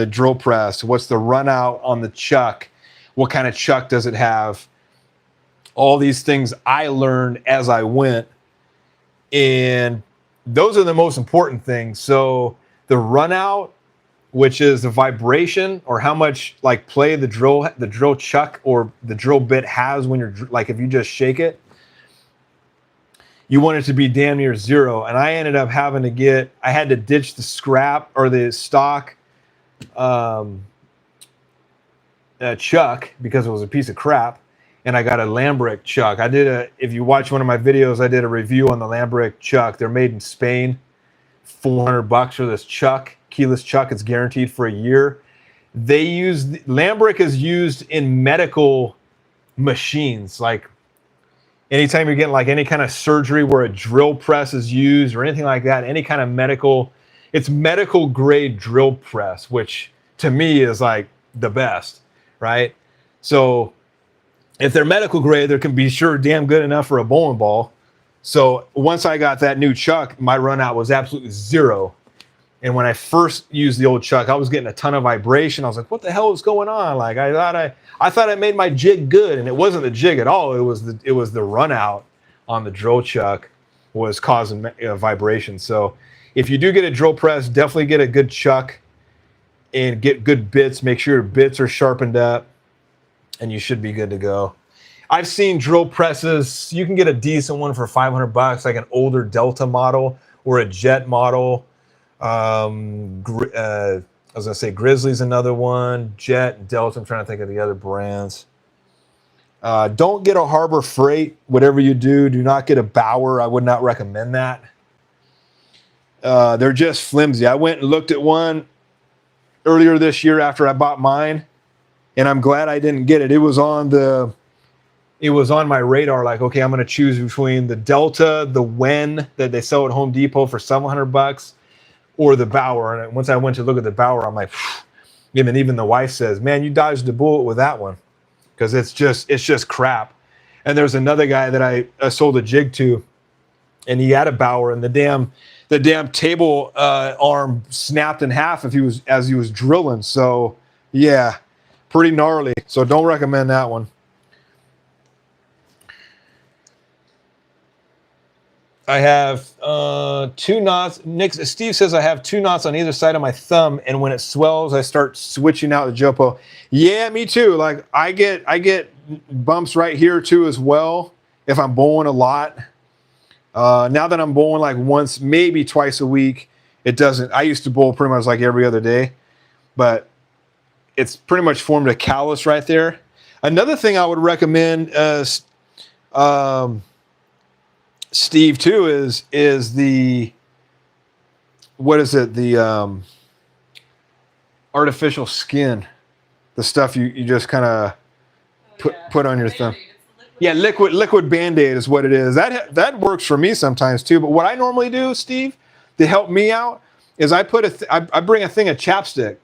drill press. What's the run out on the chuck? What kind of chuck does it have? All these things I learned as I went. And those are the most important things. So the run out, which is the vibration or how much like play the drill chuck or the drill bit has when you're like, if you just shake it, you want it to be damn near 0. And I ended up having to I had to ditch the scrap or the stock chuck because it was a piece of crap. And I got a Lambrick chuck. If you watch one of my videos, I did a review on the Lambrick chuck. They're made in Spain. $400 for this chuck, keyless chuck. It's guaranteed for a year. Lambrick is used in medical machines. Like anytime you're getting like any kind of surgery where a drill press is used or anything like that, any kind of it's medical grade drill press, which to me is like the best, right? So if they're medical grade, they can be sure damn good enough for a bowling ball. So once I got that new chuck, my run out was absolutely zero. And when I first used the old chuck, I was getting a ton of vibration. I was like, what the hell is going on? Like I thought I made my jig good, and it wasn't the jig at all. It was the run out on the drill chuck was causing vibration. So if you do get a drill press, definitely get a good chuck and get good bits. Make sure your bits are sharpened up, and you should be good to go. I've seen drill presses. You can get a decent one for $500, like an older Delta model or a Jet model. I was gonna say Grizzly's another one. Jet, Delta. I'm trying to think of the other brands. Don't get a Harbor Freight. Whatever you do not get a Bauer. I would not recommend that. They're just flimsy. I went and looked at one earlier this year after I bought mine, and I'm glad I didn't get it. It was on my radar. Like, okay, I'm gonna choose between the Delta, the Wen that they sell at Home Depot for $700. Or the Bauer. And once I went to look at the Bauer, I'm like, and even the wife says, man, you dodged the bullet with that one. Because it's just crap. And there's another guy that I sold a jig to, and he had a Bauer, and the damn table arm snapped in half as he was drilling. So yeah, pretty gnarly. So don't recommend that one. I have 2 knots. Steve says I have 2 knots on either side of my thumb, and when it swells, I start switching out the Jopo. Yeah, me too. Like I get bumps right here too as well if I'm bowling a lot. Now that I'm bowling like once, maybe twice a week, it doesn't. I used to bowl pretty much like every other day, but it's pretty much formed a callus right there. Another thing I would recommend Steve too is the, what is it, the artificial skin, the stuff you just kind of put on your thumb. Yeah, liquid Band-Aid is what it is. That works for me sometimes too. But what I normally do, Steve, to help me out is I bring a thing of chapstick,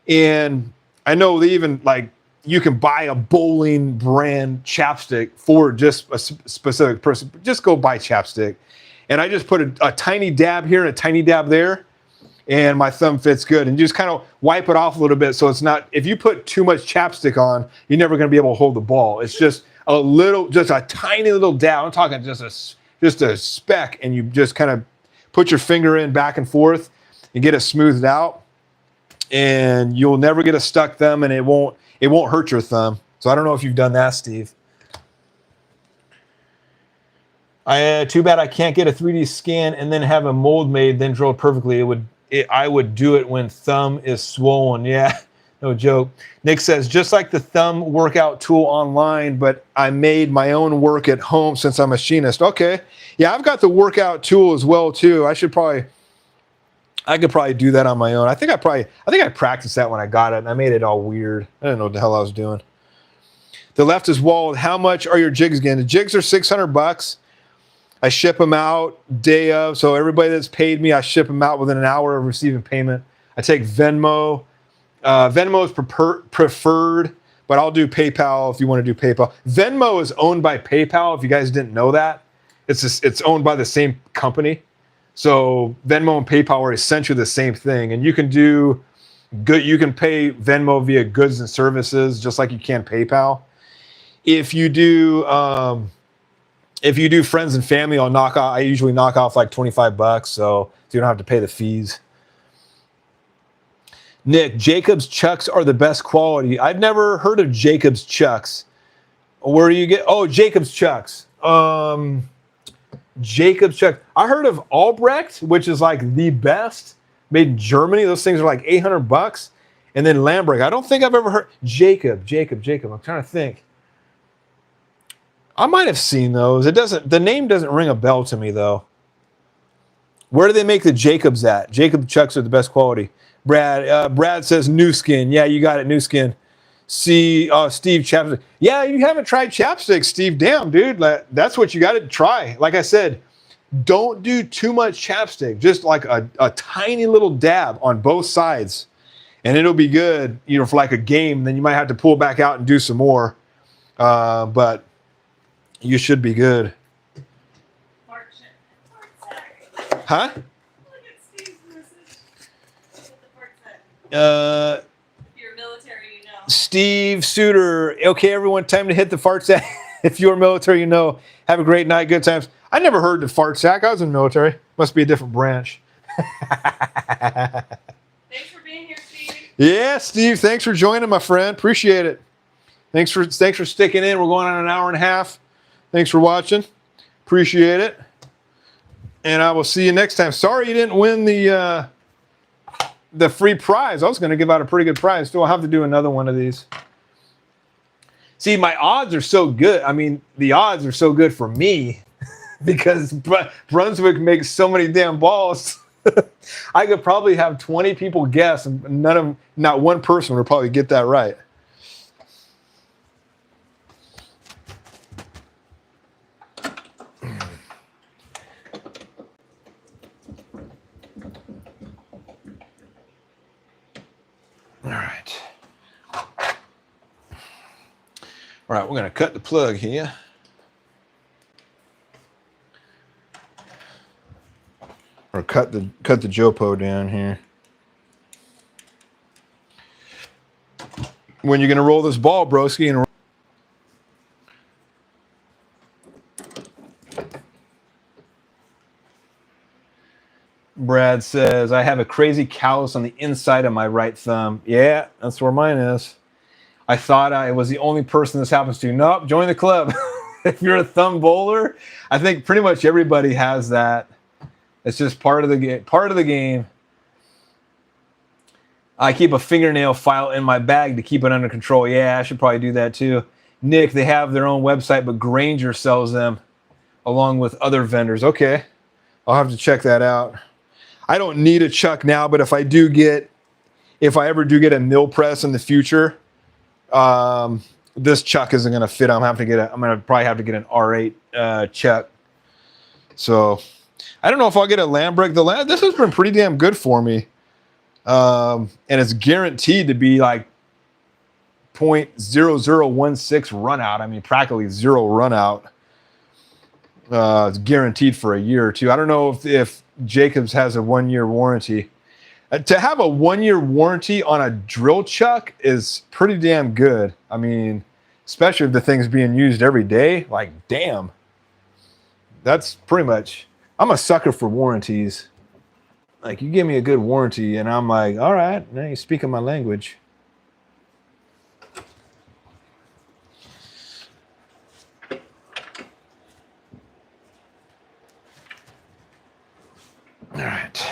and I know they even like, you can buy a bowling brand chapstick for just a specific person. Just go buy chapstick. And I just put a tiny dab here and a tiny dab there, and my thumb fits good. And just kind of wipe it off a little bit so it's not, if you put too much chapstick on, you're never going to be able to hold the ball. It's just a tiny little dab. I'm talking just a speck, and you just kind of put your finger in back and forth and get it smoothed out. And you'll never get a stuck thumb, and it won't hurt your thumb. So I don't know if you've done that, Steve. Too bad I can't get a 3D scan and then have a mold made, then drill it perfectly. I would do it when thumb is swollen. Yeah, no joke. Nick says, just like the thumb workout tool online, but I made my own work at home since I'm a machinist. Okay. Yeah, I've got the workout tool as well too. I could probably do that on my own. I think I practiced that when I got it, and I made it all weird. I didn't know what the hell I was doing. The left is walled. How much are your jigs again? The jigs are $600. I ship them out day of. So everybody that's paid me, I ship them out within an hour of receiving payment. I take Venmo. Venmo is preferred, but I'll do PayPal if you want to do PayPal. Venmo is owned by PayPal. If you guys didn't know that, it's owned by the same company. So Venmo and PayPal are essentially the same thing, and you can pay Venmo via goods and services just like you can PayPal. If you do friends and family, I usually knock off like $25, so you don't have to pay the fees. Nick, Jacob's chucks are the best quality. I've never heard of Jacob's chucks. Where do you get? Oh, Jacob's chucks. Jacob's chuck. I heard of Albrecht, which is like the best, made in Germany. Those things are like $800. And then Lambrecht. I don't think I've ever heard Jacob. I'm trying to think. I might have seen those. The name doesn't ring a bell to me though. Where do they make the Jacobs at? Jacob chucks are the best quality. Brad says New Skin. Yeah, you got it, New Skin. See, Steve, chapstick. Yeah, you haven't tried chapstick, Steve. Damn, dude. That's what you got to try. Like I said, don't do too much chapstick. Just like a tiny little dab on both sides. and it'll be good, you know, for like a game. Then you might have to pull back out and do some more, but you should be good. Huh? Look at Steve's message. What the fart said. If you're military, you know. Steve Suter. Okay, everyone, time to hit the fart sack. If you're military, you know. Have a great night, good times. I never heard the fart sack. I was in the military. Must be a different branch. Thanks for being here, Steve. Yeah, Steve. Thanks for joining, my friend. Appreciate it. Thanks for sticking in. We're going on an hour and a half. Thanks for watching. Appreciate it. And I will see you next time. Sorry you didn't win the free prize. I was going to give out a pretty good prize. Still, I'll have to do another one of these. See, my odds are so good. I mean, the odds are so good for me because Brunswick makes so many damn balls. I could probably have 20 people guess, and not one person would probably get that right. All right. All right, we're going to cut the plug here. Or cut the Jopo down here. When you're going to roll this ball, broski, and Brad says, I have a crazy callus on the inside of my right thumb. Yeah, that's where mine is. I thought I was the only person this happens to. Nope, join the club. If you're a thumb bowler, I think pretty much everybody has that. It's just part of the game. I keep a fingernail file in my bag to keep it under control. Yeah, I should probably do that too. Nick, they have their own website, but Granger sells them along with other vendors. Okay, I'll have to check that out. I don't need a chuck now, but if I ever do get a mill press in the future, this chuck isn't going to fit. I'm going to probably have to get an R8 chuck. So I don't know if I'll get a land break. This has been pretty damn good for me. And it's guaranteed to be like 0.0016 run out. I mean, practically zero run out. It's guaranteed for a year or two. I don't know if Jacobs has a 1-year warranty. To have a 1-year warranty on a drill chuck is pretty damn good. I mean, especially if the thing's being used every day. Like, damn. That's pretty much... I'm a sucker for warranties. Like, you give me a good warranty, and I'm like, all right, now you're speaking my language. All right.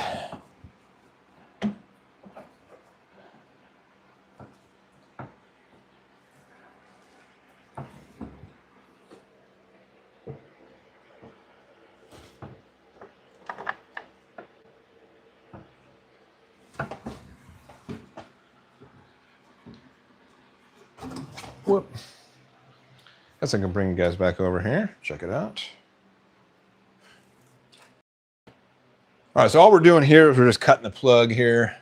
Whoop. Guess I can bring you guys back over here. Check it out. All right, so all we're doing here is we're just cutting the plug here.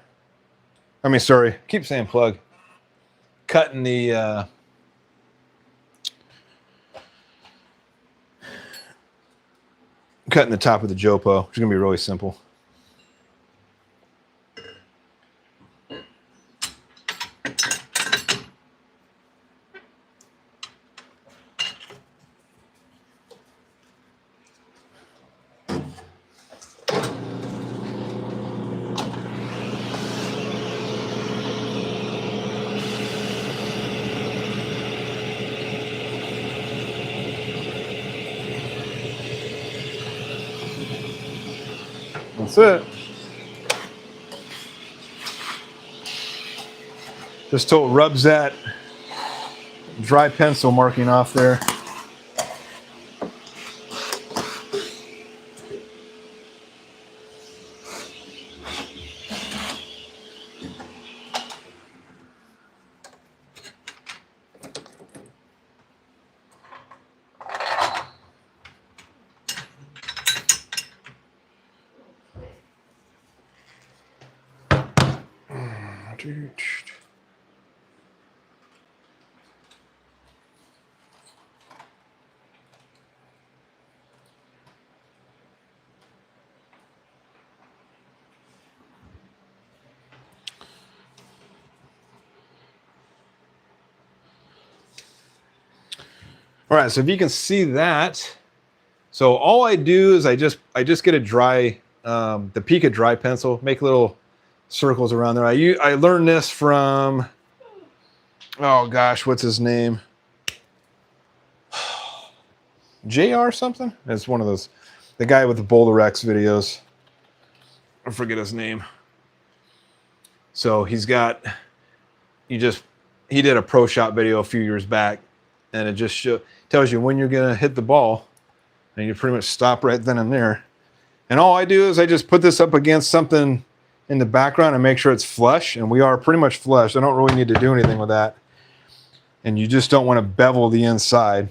I mean, sorry, keep saying plug. Cutting the top of the Jopo, which is gonna be really simple. That's it. Just till it rubs that dry pencil marking off there. All right, so if you can see that, so all I do is I just get a dry, the Pica dry pencil, make little circles around there. I learned this from, oh gosh, what's his name? JR something? It's one of those, the guy with the Boulder X videos. I forget his name. So he did a pro shot video a few years back, and it just tells you when you're gonna hit the ball, and you pretty much stop right then and there. And all I do is I just put this up against something in the background and make sure it's flush, and we are pretty much flush. I don't really need to do anything with that. And you just don't want to bevel the inside.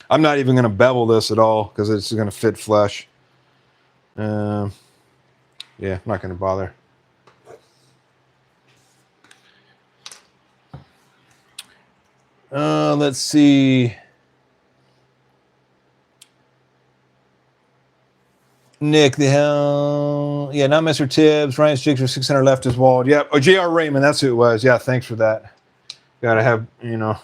I'm not even going to bevel this at all because it's going to fit flush. Yeah, I'm not going to bother. Let's see. Nick, the hell, yeah, not Mr. Tibbs. Ryan Stigler, 600 left is walled. Yeah, oh, J.R. Raymond, that's who it was. Yeah, thanks for that. Gotta have, you know,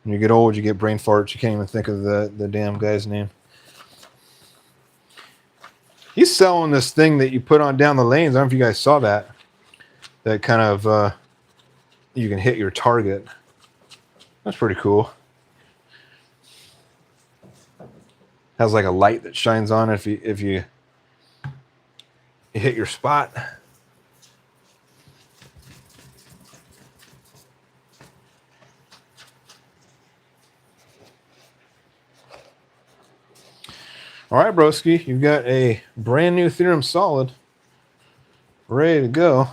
when you get old, you get brain farts. You can't even think of the damn guy's name. He's selling this thing that you put on down the lanes. I don't know if you guys saw that. That kind of, you can hit your target. That's pretty cool. Has like a light that shines on if you hit your spot. All right, broski, you've got a brand new Theorem Solid ready to go.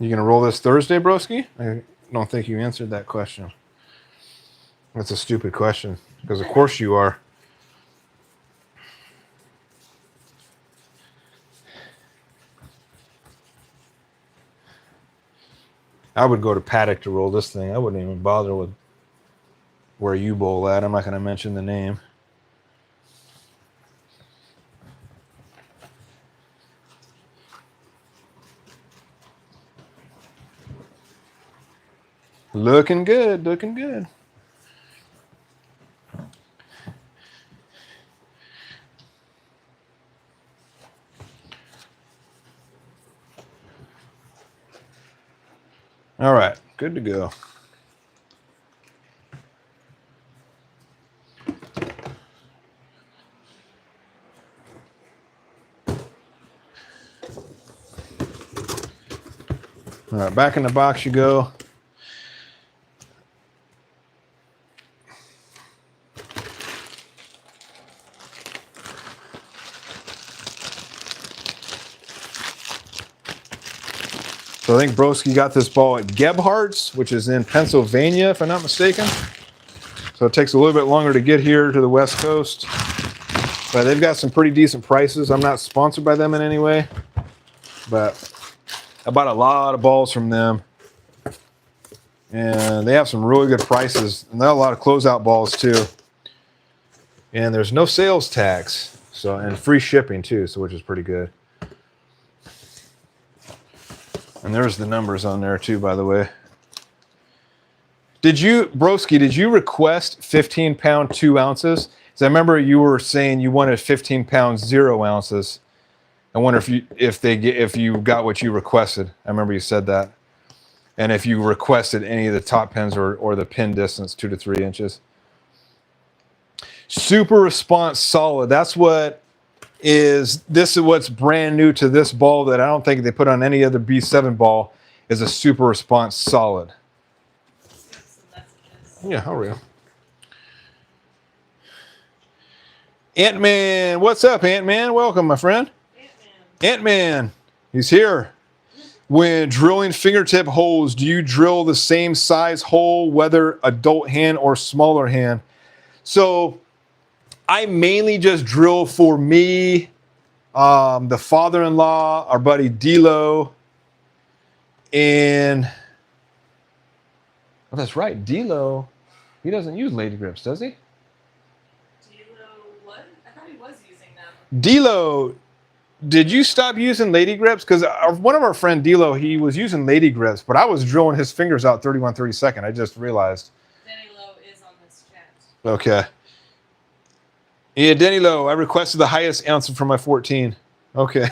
You gonna roll this Thursday, broski? I don't think you answered that question. That's a stupid question, because of course you are. I would go to Paddock to roll this thing. I wouldn't even bother with where you bowl at. I'm not going to mention the name. Looking good, looking good. All right, good to go. All right, back in the box you go. So I think Broski got this ball at Gebhardt's, which is in Pennsylvania, if I'm not mistaken. So it takes a little bit longer to get here to the West Coast. But they've got some pretty decent prices. I'm not sponsored by them in any way. But I bought a lot of balls from them. And they have some really good prices. And they have a lot of closeout balls too. And there's no sales tax. So, and free shipping too, so which is pretty good. And there's the numbers on there too, by the way. Broski, did you request 15-pound 2 ounces? Because I remember you were saying you wanted 15 pounds 0 ounces. I wonder if you got what you requested. I remember you said that. And if you requested any of the top pins or the pin distance, 2 to 3 inches. Super response solid. This is what's brand new to this ball that I don't think they put on any other B7 ball, is a super response solid. Yeah, how real. Ant-Man, what's up, Ant-Man? Welcome, my friend. Ant-Man, he's here. When drilling fingertip holes, do you drill the same size hole, whether adult hand or smaller hand? So I mainly just drill for me The father-in-law, our buddy D'Lo, and oh, that's right, D'Lo. He doesn't use lady grips, does he? D'Lo, what? I thought he was using them. D'Lo, did you stop using lady grips? Because one of our friend D'Lo, he was using lady grips, but I was drilling his fingers out 31/32. I just realized. Denny Lowe is on this chat. Okay. Yeah, Denny Lowe, I requested the highest ounce for my 14. Okay.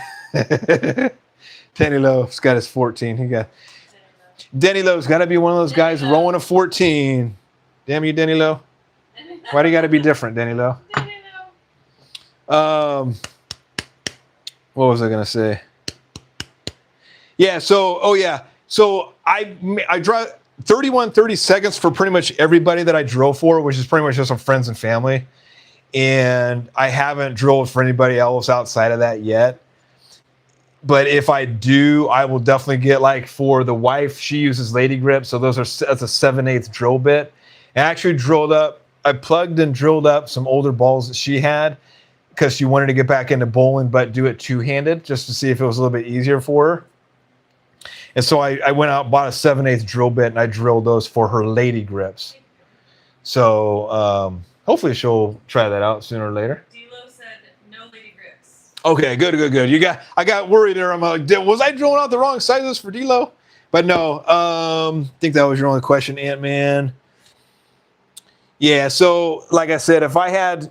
Denny Lowe's got his 14. He got Denny Lowe's got to be one of those guys rolling a 14. Damn you, Denny Lowe. Why do you got to be different, Denny Lowe? What was I gonna say? Yeah. So, oh yeah. So I draw 31/32 for pretty much everybody that I drill for, which is pretty much just some friends and family. And I haven't drilled for anybody else outside of that yet. But if I do, I will definitely get, like, for the wife, she uses lady grip, so that's a 7/8 drill bit. I actually I plugged and drilled up some older balls that she had because she wanted to get back into bowling, but do it two-handed just to see if it was a little bit easier for her. And so I went out and bought a 7/8 drill bit, and I drilled those for her lady grips. So hopefully she'll try that out sooner or later. D'Lo said no lady grips. Okay, good. I got worried there. I'm like, was I drilling out the wrong sizes for D'Lo? But no, I think that was your only question, Ant-Man. Yeah, so like I said, if I had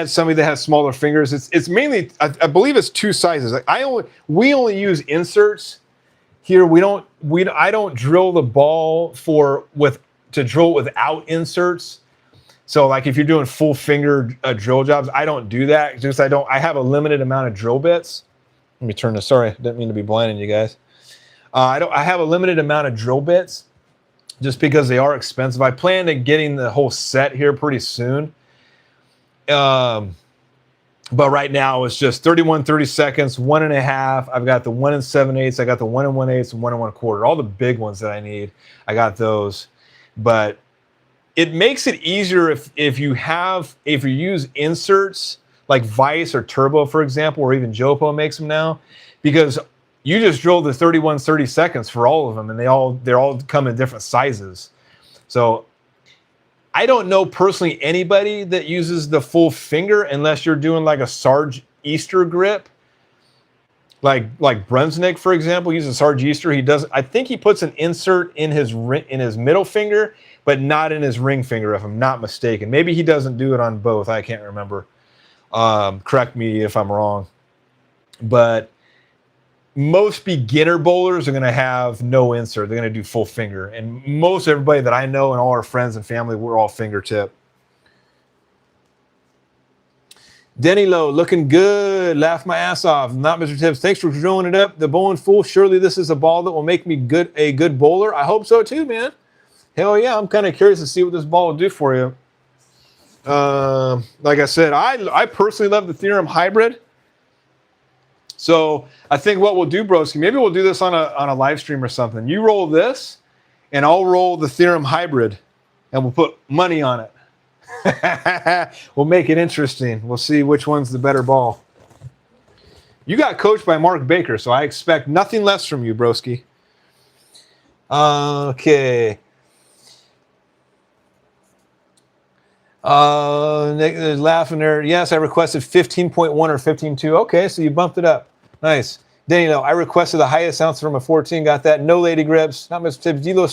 somebody that has smaller fingers, it's mainly I believe it's two sizes. Like we only use inserts here. I don't drill the ball to drill without inserts. So like if you're doing full finger drill jobs, I don't do that. I have a limited amount of drill bits. Let me turn this. Sorry, didn't mean to be blinding you guys. I have a limited amount of drill bits just because they are expensive. I plan on getting the whole set here pretty soon. But right now it's just 31/32, 1.5. I've got the 1 7/8. I got the 1 1/8 and 1 1/4. All the big ones that I need, I got those. But it makes it easier if you use inserts like Vice or Turbo, for example, or even Jopo makes them now, because you just drill the 31/32 for all of them, and they're all come in different sizes. So I don't know personally anybody that uses the full finger unless you're doing like a Sarge Easter grip. Like Brunsnick, for example, uses Sarge Easter. I think he puts an insert in his middle finger, but not in his ring finger, if I'm not mistaken. Maybe he doesn't do it on both. I can't remember. Correct me if I'm wrong. But most beginner bowlers are going to have no insert. They're going to do full finger. And most everybody that I know and all our friends and family, we're all fingertip. Denny Lowe, looking good. Laugh my ass off. Not Mr. Tips. Thanks for drilling it up. The bowling full. Surely this is a ball that will make me a good bowler. I hope so too, man. Hell yeah. I'm kind of curious to see what this ball will do for you. Like I said, I personally love the Theorem Hybrid. So I think what we'll do, broski, maybe we'll do this on a live stream or something. You roll this, and I'll roll the Theorem Hybrid, and we'll put money on it. We'll make it interesting. We'll see which one's the better ball. You got coached by Mark Baker, so I expect nothing less from you, broski. Okay. Nick is laughing there. Yes, I requested 15.1 or 15.2. Okay, so you bumped it up. Nice. Danny, no, I requested the highest ounce from a 14. Got that. No lady grips. Not Mr. Tips. D'Lo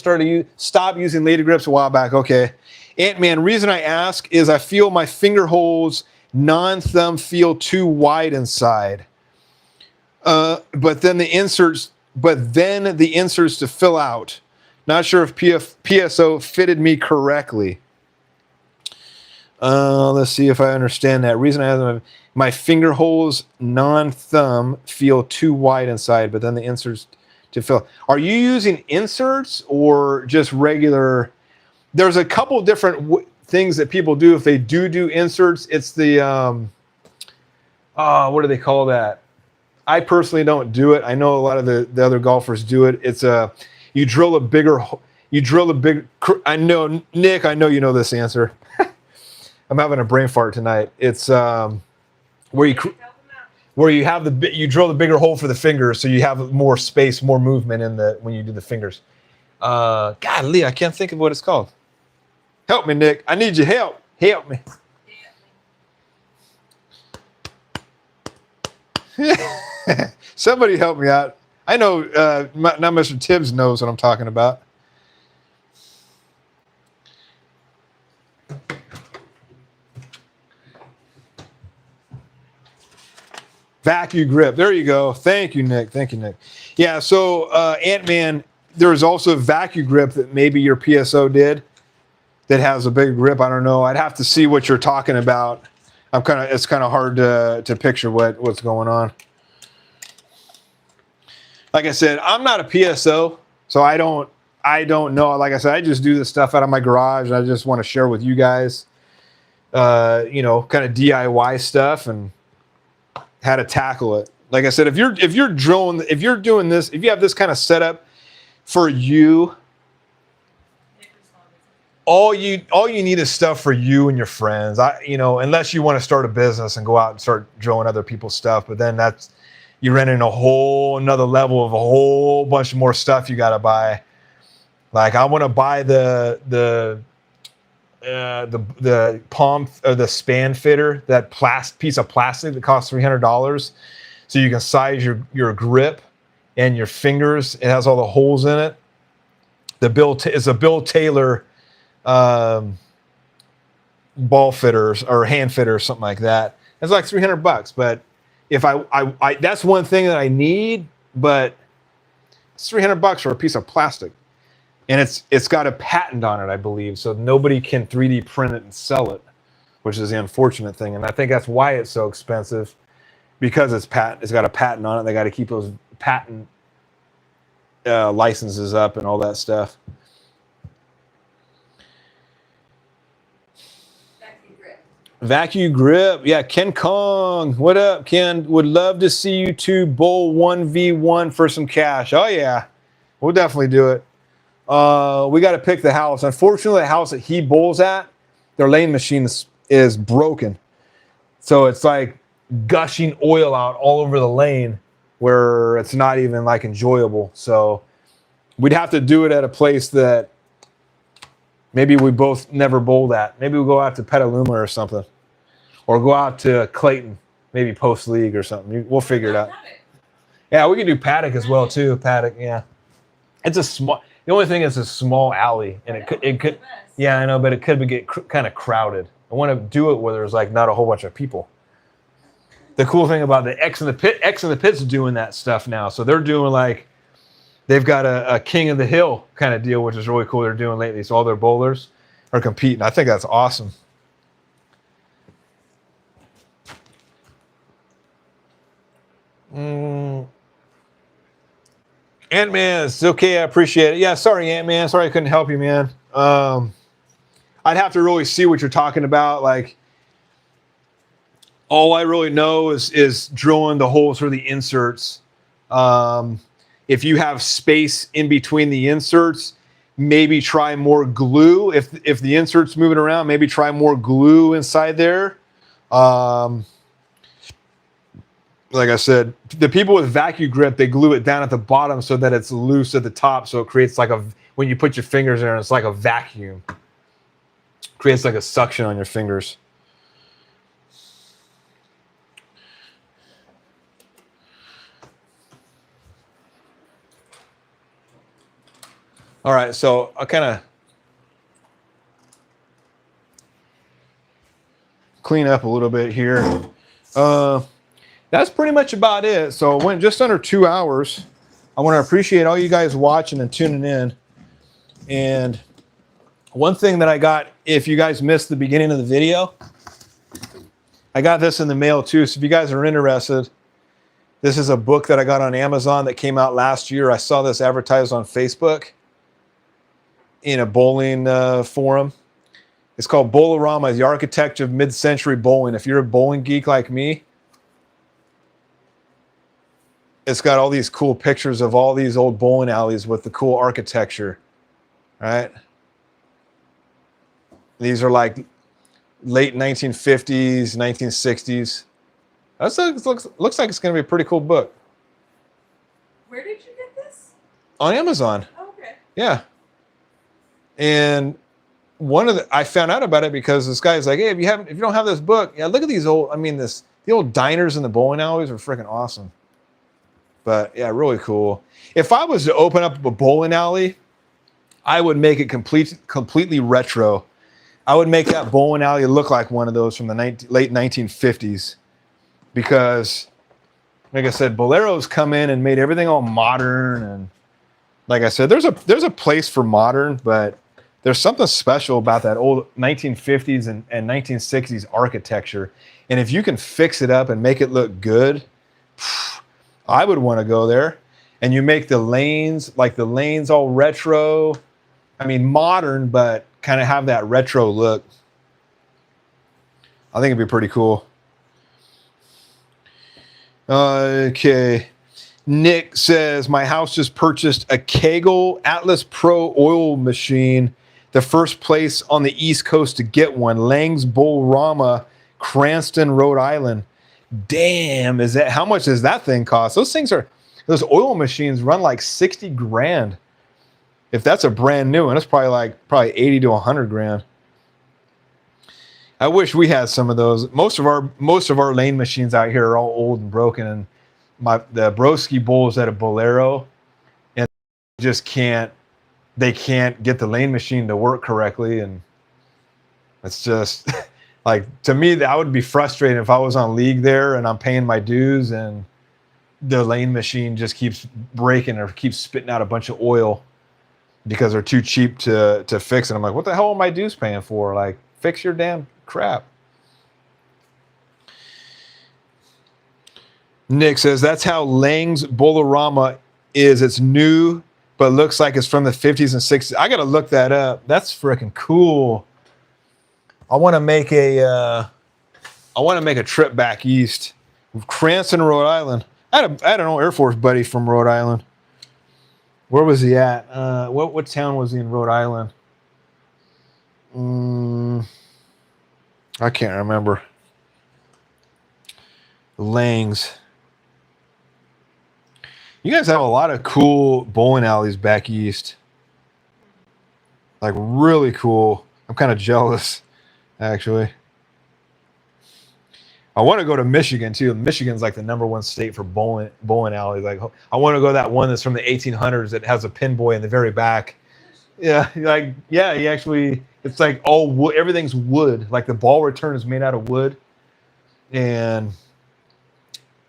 stopped using lady grips a while back. Okay. Ant-Man, reason I ask is I feel my finger holes, non-thumb, feel too wide inside. But then the inserts to fill out. Not sure if PSO fitted me correctly. Let's see if I understand that. Reason I have my finger holes, non-thumb, feel too wide inside, but then the inserts to fill. Are you using inserts or just regular? There's a couple different things that people do if they do inserts. It's the what do they call that? I personally don't do it. I know a lot of the other golfers do it. It's you drill a bigger. I know, Nick. I know you know this answer. I'm having a brain fart tonight. It's where you Help 'em out. where you have you drill the bigger hole for the fingers, so you have more space, more movement in the when you do the fingers. Golly, I can't think of what it's called. Help me, Nick. I need your help. Help me. Somebody help me out. I know now Mr. Tibbs knows what I'm talking about. Vacuum grip. There you go. Thank you, Nick. Thank you, Nick. Yeah, so Ant-Man, there's also a vacuum grip that maybe your PSO did that has a bigger grip. I don't know. I'd have to see what you're talking about. It's kind of hard to picture what's going on. Like I said, I'm not a PSO, so I don't know. Like I said, I just do this stuff out of my garage. And I just want to share with you guys, kind of DIY stuff and how to tackle it. Like I said, if you're doing this, if you have this kind of setup for you, all you need is stuff for you and your friends. Unless you want to start a business and go out and start drilling other people's stuff, but then you're in a whole another level of a whole bunch more stuff you got to buy. Like I want to buy the palm or the span fitter, that piece of plastic that costs $300, so you can size your grip and your fingers. It has all the holes in it. It's a Bill Taylor ball fitter or hand fitter or something like that. It's like $300, but if I that's one thing that I need, but it's $300 for a piece of plastic. And it's got a patent on it, I believe, so nobody can 3D print it and sell it, which is the unfortunate thing. And I think that's why it's so expensive, because it's got a patent on it. They got to keep those patent licenses up and all that stuff. Vacuum grip. Yeah, Ken Kong. What up, Ken? Would love to see you two bowl 1v1 for some cash. Oh, yeah. We'll definitely do it. We got to pick the house. Unfortunately, the house that he bowls at, their lane machine is broken. So it's like gushing oil out all over the lane where it's not even like enjoyable. So we'd have to do it at a place that maybe we both never bowled at. Maybe we'll go out to Petaluma or something. Or go out to Clayton, maybe post league or something. We'll figure it out. Yeah, we can do paddock as well too. Paddock, yeah. It's a small. The only thing is a small alley, and it could. Yeah, I know, but it could get kind of crowded. I want to do it where there's like not a whole bunch of people. The cool thing about the X in the Pit's doing that stuff now. So they're doing like, they've got a King of the Hill kind of deal, which is really cool. They're doing lately. So all their bowlers are competing. I think that's awesome. Ant-Man, it's okay. I appreciate it. Yeah, sorry, Ant-Man. Sorry I couldn't help you, man. I'd have to really see what you're talking about. Like, all I really know is drilling the holes for the inserts. If you have space in between the inserts, maybe try more glue. If the insert's moving around, maybe try more glue inside there. Like I said, the people with vacuum grip, they glue it down at the bottom so that it's loose at the top. So it creates like when you put your fingers in there, it's like a vacuum. Creates like a suction on your fingers. All right, so I'll kind of clean up a little bit here. That's pretty much about it. So it went just under 2 hours. I want to appreciate all you guys watching and tuning in. And one thing that I got, if you guys missed the beginning of the video, I got this in the mail too. So if you guys are interested, this is a book that I got on Amazon that came out last year. I saw this advertised on Facebook in a bowling forum. It's called Bowlorama, the Architecture of Mid-Century Bowling. If you're a bowling geek like me, it's got all these cool pictures of all these old bowling alleys with the cool architecture, right? These are like late 1950s, 1960s. Looks like it's going to be a pretty cool book. Where did you get this? On Amazon. Oh, okay. Yeah. And I found out about it because this guy's like, hey, if you don't have this book, yeah, look at these the old diners in the bowling alleys are freaking awesome. But yeah, really cool. If I was to open up a bowling alley, I would make it completely retro. I would make that bowling alley look like one of those from the late 1950s. Because, like I said, Boleros come in and made everything all modern. And like I said, there's a place for modern, but there's something special about that old 1950s and 1960s architecture. And if you can fix it up and make it look good, I would want to go there. And you make the lanes all retro. I mean, modern, but kind of have that retro look. I think it'd be pretty cool. Okay. Nick says, my house just purchased a Kegel Atlas Pro oil machine. The first place on the East Coast to get one. Lang's Bowl-Rama, Cranston, Rhode Island. Damn, how much does that thing cost? Those oil machines run like 60 grand. If that's a brand new one, it's probably 80 to 100 grand. I wish we had some of those. Most of our lane machines out here are all old and broken, and the Broski Bowls at a Bolero, and they can't get the lane machine to work correctly, and it's just like, to me, that would be frustrating if I was on league there and I'm paying my dues and the lane machine just keeps breaking or keeps spitting out a bunch of oil because they're too cheap to fix it. I'm like, what the hell am my dues paying for? Like, fix your damn crap. Nick says, that's how Lang's Bowl-Rama is. It's new, but looks like it's from the 50s and 60s. I got to look that up. That's freaking cool. I want to make a trip back east. Cranston, Rhode Island. I had an old Air Force buddy from Rhode Island. Where was he at? What town was he in Rhode Island? I can't remember. Lang's. You guys have a lot of cool bowling alleys back east. Like, really cool. I'm kind of jealous, actually. I want to go to Michigan too. Michigan's like the #1 state for bowling alleys. Like, I want to go to that one that's from the 1800s that has a pinboy in the very back. Yeah, it's like all wood. Everything's wood. Like, the ball return is made out of wood, and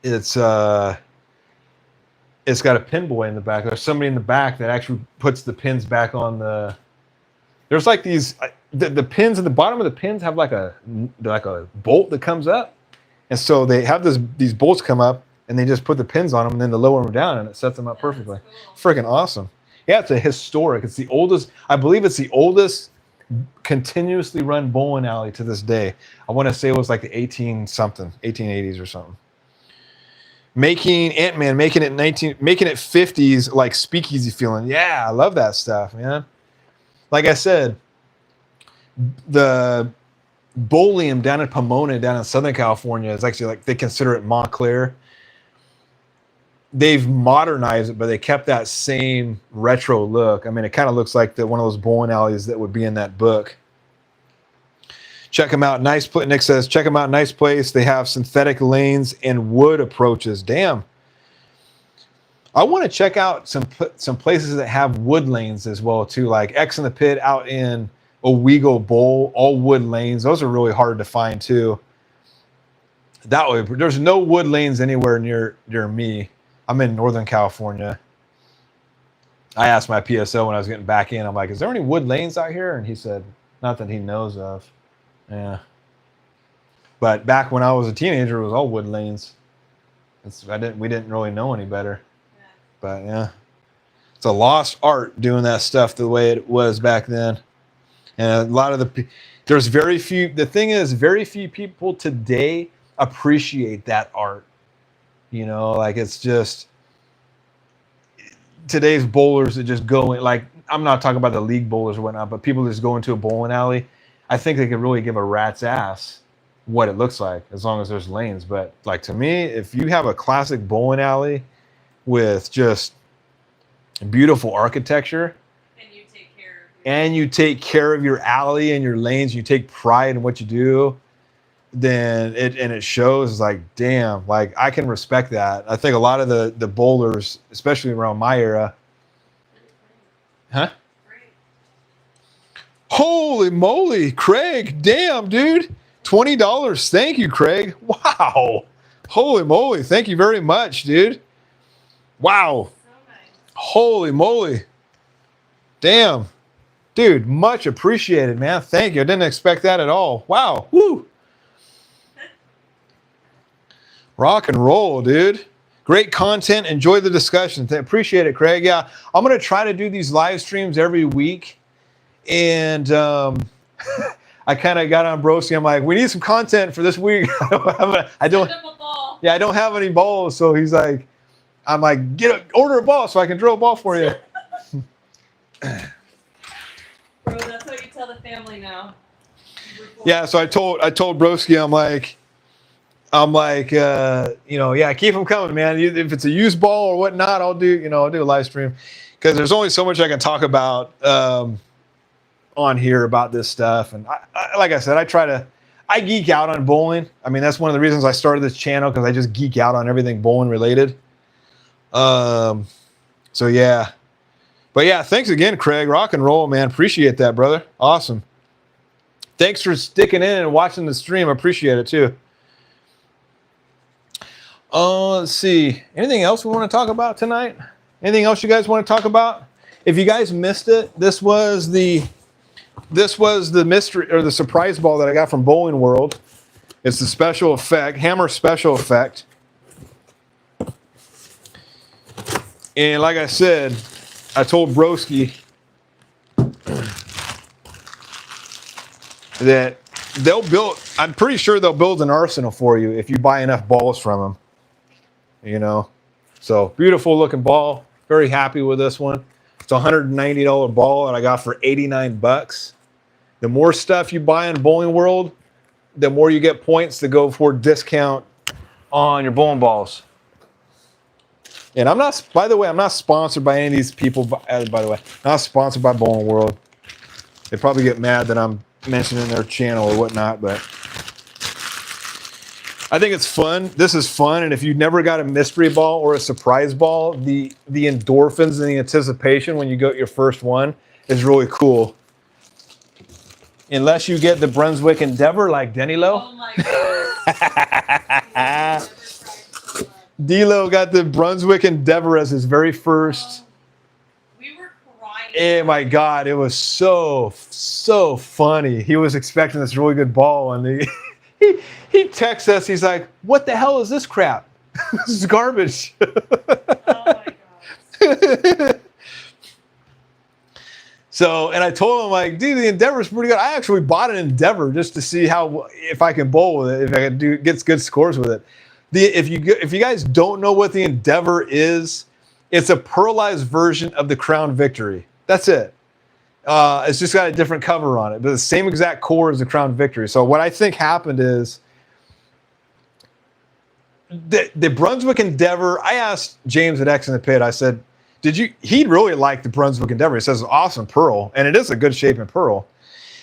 it's got a pinboy in the back. There's somebody in the back that actually puts the pins back on the. There's like these the pins at the bottom of the pins have like a bolt that comes up, and so they have these bolts come up, and they just put the pins on them, and then they lower them down, and it sets them up perfectly. Cool. Freaking awesome! Yeah, it's a historic. It's the oldest. I believe it's the oldest continuously run bowling alley to this day. I want to say it was like the 1880s or something. Making it 50s like speakeasy feeling. Yeah, I love that stuff, man. Like I said, the Bowlium down in Pomona, down in Southern California, is actually like, they consider it Montclair. They've modernized it, but they kept that same retro look. I mean, it kind of looks like one of those bowling alleys that would be in that book. Check them out. Nice place. Nick says, check them out. Nice place. They have synthetic lanes and wood approaches. Damn. I want to check out some places that have wood lanes as well too, like X in the Pit out in Owego Bowl, all wood lanes. Those are really hard to find too. That way, there's no wood lanes anywhere near me. I'm in Northern California. I asked my PSO when I was getting back in, I'm like, is there any wood lanes out here? And he said, not that he knows of. Yeah. But back when I was a teenager, it was all wood lanes. We didn't really know any better. Yeah. But yeah. It's a lost art doing that stuff the way it was back then. And a lot of there's very few, the thing is, very few people today appreciate that art. You know, like, it's just, today's bowlers that just go in, like, I'm not talking about the league bowlers or whatnot, but people just go into a bowling alley I think they could really give a rat's ass what it looks like as long as there's lanes. But like to me, if you have a classic bowling alley with just beautiful architecture, and you take care of your alley and your lanes, you take pride in what you do, then it shows. Like, damn, like I can respect that. I think a lot of the bowlers, especially around my era, huh? Holy moly, Craig, damn, dude. $20. Thank you, Craig. Wow. Holy moly. Thank you very much, dude. Wow. So nice. Holy moly. Damn. Dude, much appreciated, man. Thank you. I didn't expect that at all. Wow. Woo. Rock and roll, dude. Great content. Enjoy the discussion. Appreciate it, Craig. Yeah, I'm going to try to do these live streams every week. And I kind of got on Broski. I'm like, we need some content for this week. I don't have any balls. So he's like, I'm like, order a ball so I can drill a ball for you. Bro, that's what you tell the family now. Yeah, so I told Broski, I'm like, yeah, keep them coming, man. If it's a used ball or whatnot, I'll do a live stream, because there's only so much I can talk about on here about this stuff. And I like I said, I geek out on bowling. I mean, that's one of the reasons I started this channel, because I just geek out on everything bowling related. So yeah, but yeah, thanks again, Craig. Rock and roll, man. Appreciate that, brother. Awesome. Thanks for sticking in and watching the stream. I appreciate it too. Let's see. Anything else we want to talk about tonight? Anything else you guys want to talk about? If you guys missed it, this was the mystery or the surprise ball that I got from Bowling World. It's the special effect, hammer special effect. And like I said, I told Broski that I'm pretty sure they'll build an arsenal for you if you buy enough balls from them. So beautiful looking ball. Very happy with this one. It's a $190 ball that I got for 89 bucks. The more stuff you buy in Bowling World, the more you get points to go for discount on your bowling balls. And by the way, I'm not sponsored by any of these people, by the way. Not sponsored by Bowling World. They probably get mad that I'm mentioning their channel or whatnot, but I think it's fun. This is fun. And if you've never got a mystery ball or a surprise ball, the endorphins and the anticipation when you get your first one is really cool. Unless you get the Brunswick Endeavor like Denny Lowe. Oh my God. D-Lo got the Brunswick Endeavor as his very first. We were crying. Oh my God, it was so funny. He was expecting this really good ball, and he texts us. He's like, "What the hell is this crap? This is garbage." Oh my God. So, and I told him, like, dude, the Endeavor's pretty good. I actually bought an Endeavor just to see if I can bowl with it, if I can get good scores with it. If you guys don't know what the Endeavor is, it's a pearlized version of the Crown Victory. That's it. It's just got a different cover on it, but the same exact core as the Crown Victory. So what I think happened is the Brunswick Endeavor. I asked James at X in the Pit. I said, he'd really like the Brunswick Endeavor. He says it's awesome pearl, and it is a good shape in pearl.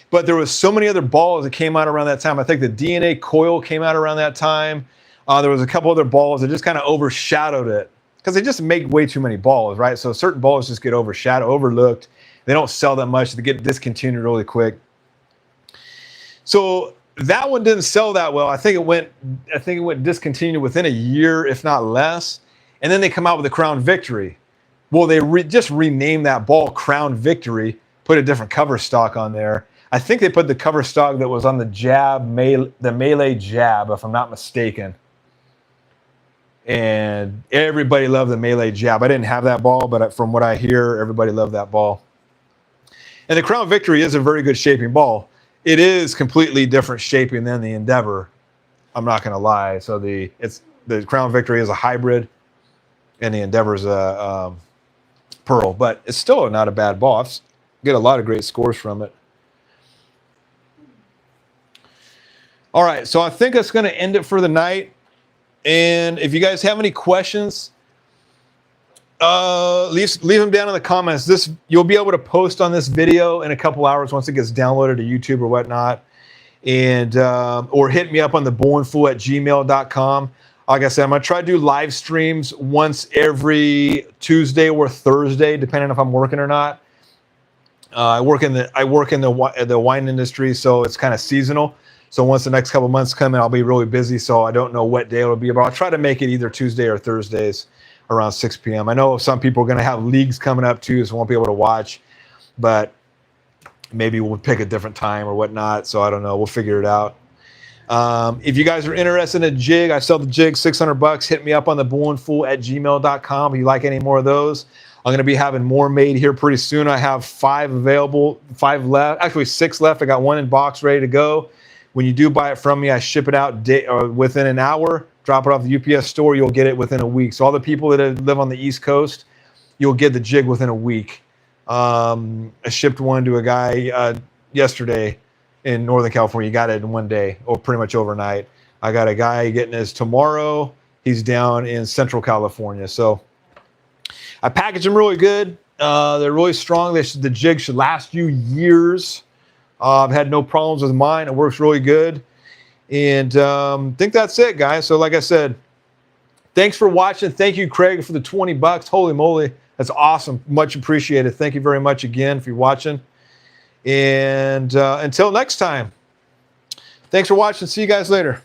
But there was so many other balls that came out around that time. I think the DNA coil came out around that time. There was a couple other balls that just kind of overshadowed it, because they just make way too many balls, right? So certain balls just get overlooked. They don't sell that much. They get discontinued really quick. So that one didn't sell that well. I think it went discontinued within a year, if not less. And then they come out with the Crown Victory. Well, they just renamed that ball Crown Victory, put a different cover stock on there. I think they put the cover stock that was on the the Melee Jab, if I'm not mistaken. And everybody loved the Melee Jab. I didn't have that ball, but from what I hear, everybody loved that ball. And the Crown Victory is a very good shaping ball. It is completely different shaping than the Endeavor. I'm not going to lie. So the Crown Victory is a hybrid, and the Endeavor is a pearl. But it's still not a bad ball. I've get a lot of great scores from it. All right, so I think that's going to end it for the night. And if you guys have any questions, leave them down in the comments. You'll be able to post on this video in a couple hours once it gets downloaded to YouTube or whatnot. And or hit me up on the bowlingfool@gmail.com. Like I said, I'm gonna try to do live streams once every Tuesday or Thursday, depending on if I'm working or not. I work in the wine industry, so it's kind of seasonal. So once the next couple months come in, I'll be really busy. So I don't know what day it'll be, but I'll try to make it either Tuesday or Thursdays around 6 p.m. I know some people are going to have leagues coming up too, so won't be able to watch, but maybe we'll pick a different time or whatnot. So I don't know. We'll figure it out. If you guys are interested in a jig, I sell the jig, $600. Hit me up on the bowlingfool@gmail.com if you like any more of those. I'm going to be having more made here pretty soon. I have 5 available, 5 left, actually 6 left. I got 1 in box ready to go. When you do buy it from me, I ship it out within an hour, drop it off the UPS store. You'll get it within a week. So all the people that live on the East Coast, you'll get the jig within a week. I shipped one to a guy yesterday in Northern California. He got it in one day, or pretty much overnight. I got a guy getting his tomorrow. He's down in Central California. So I package them really good. They're really strong. The jig should last you years. I've had no problems with mine. It works really good. And I think that's it, guys. So like I said, thanks for watching. Thank you, Craig, for the $20. Holy moly. That's awesome. Much appreciated. Thank you very much again for watching. And until next time, thanks for watching. See you guys later.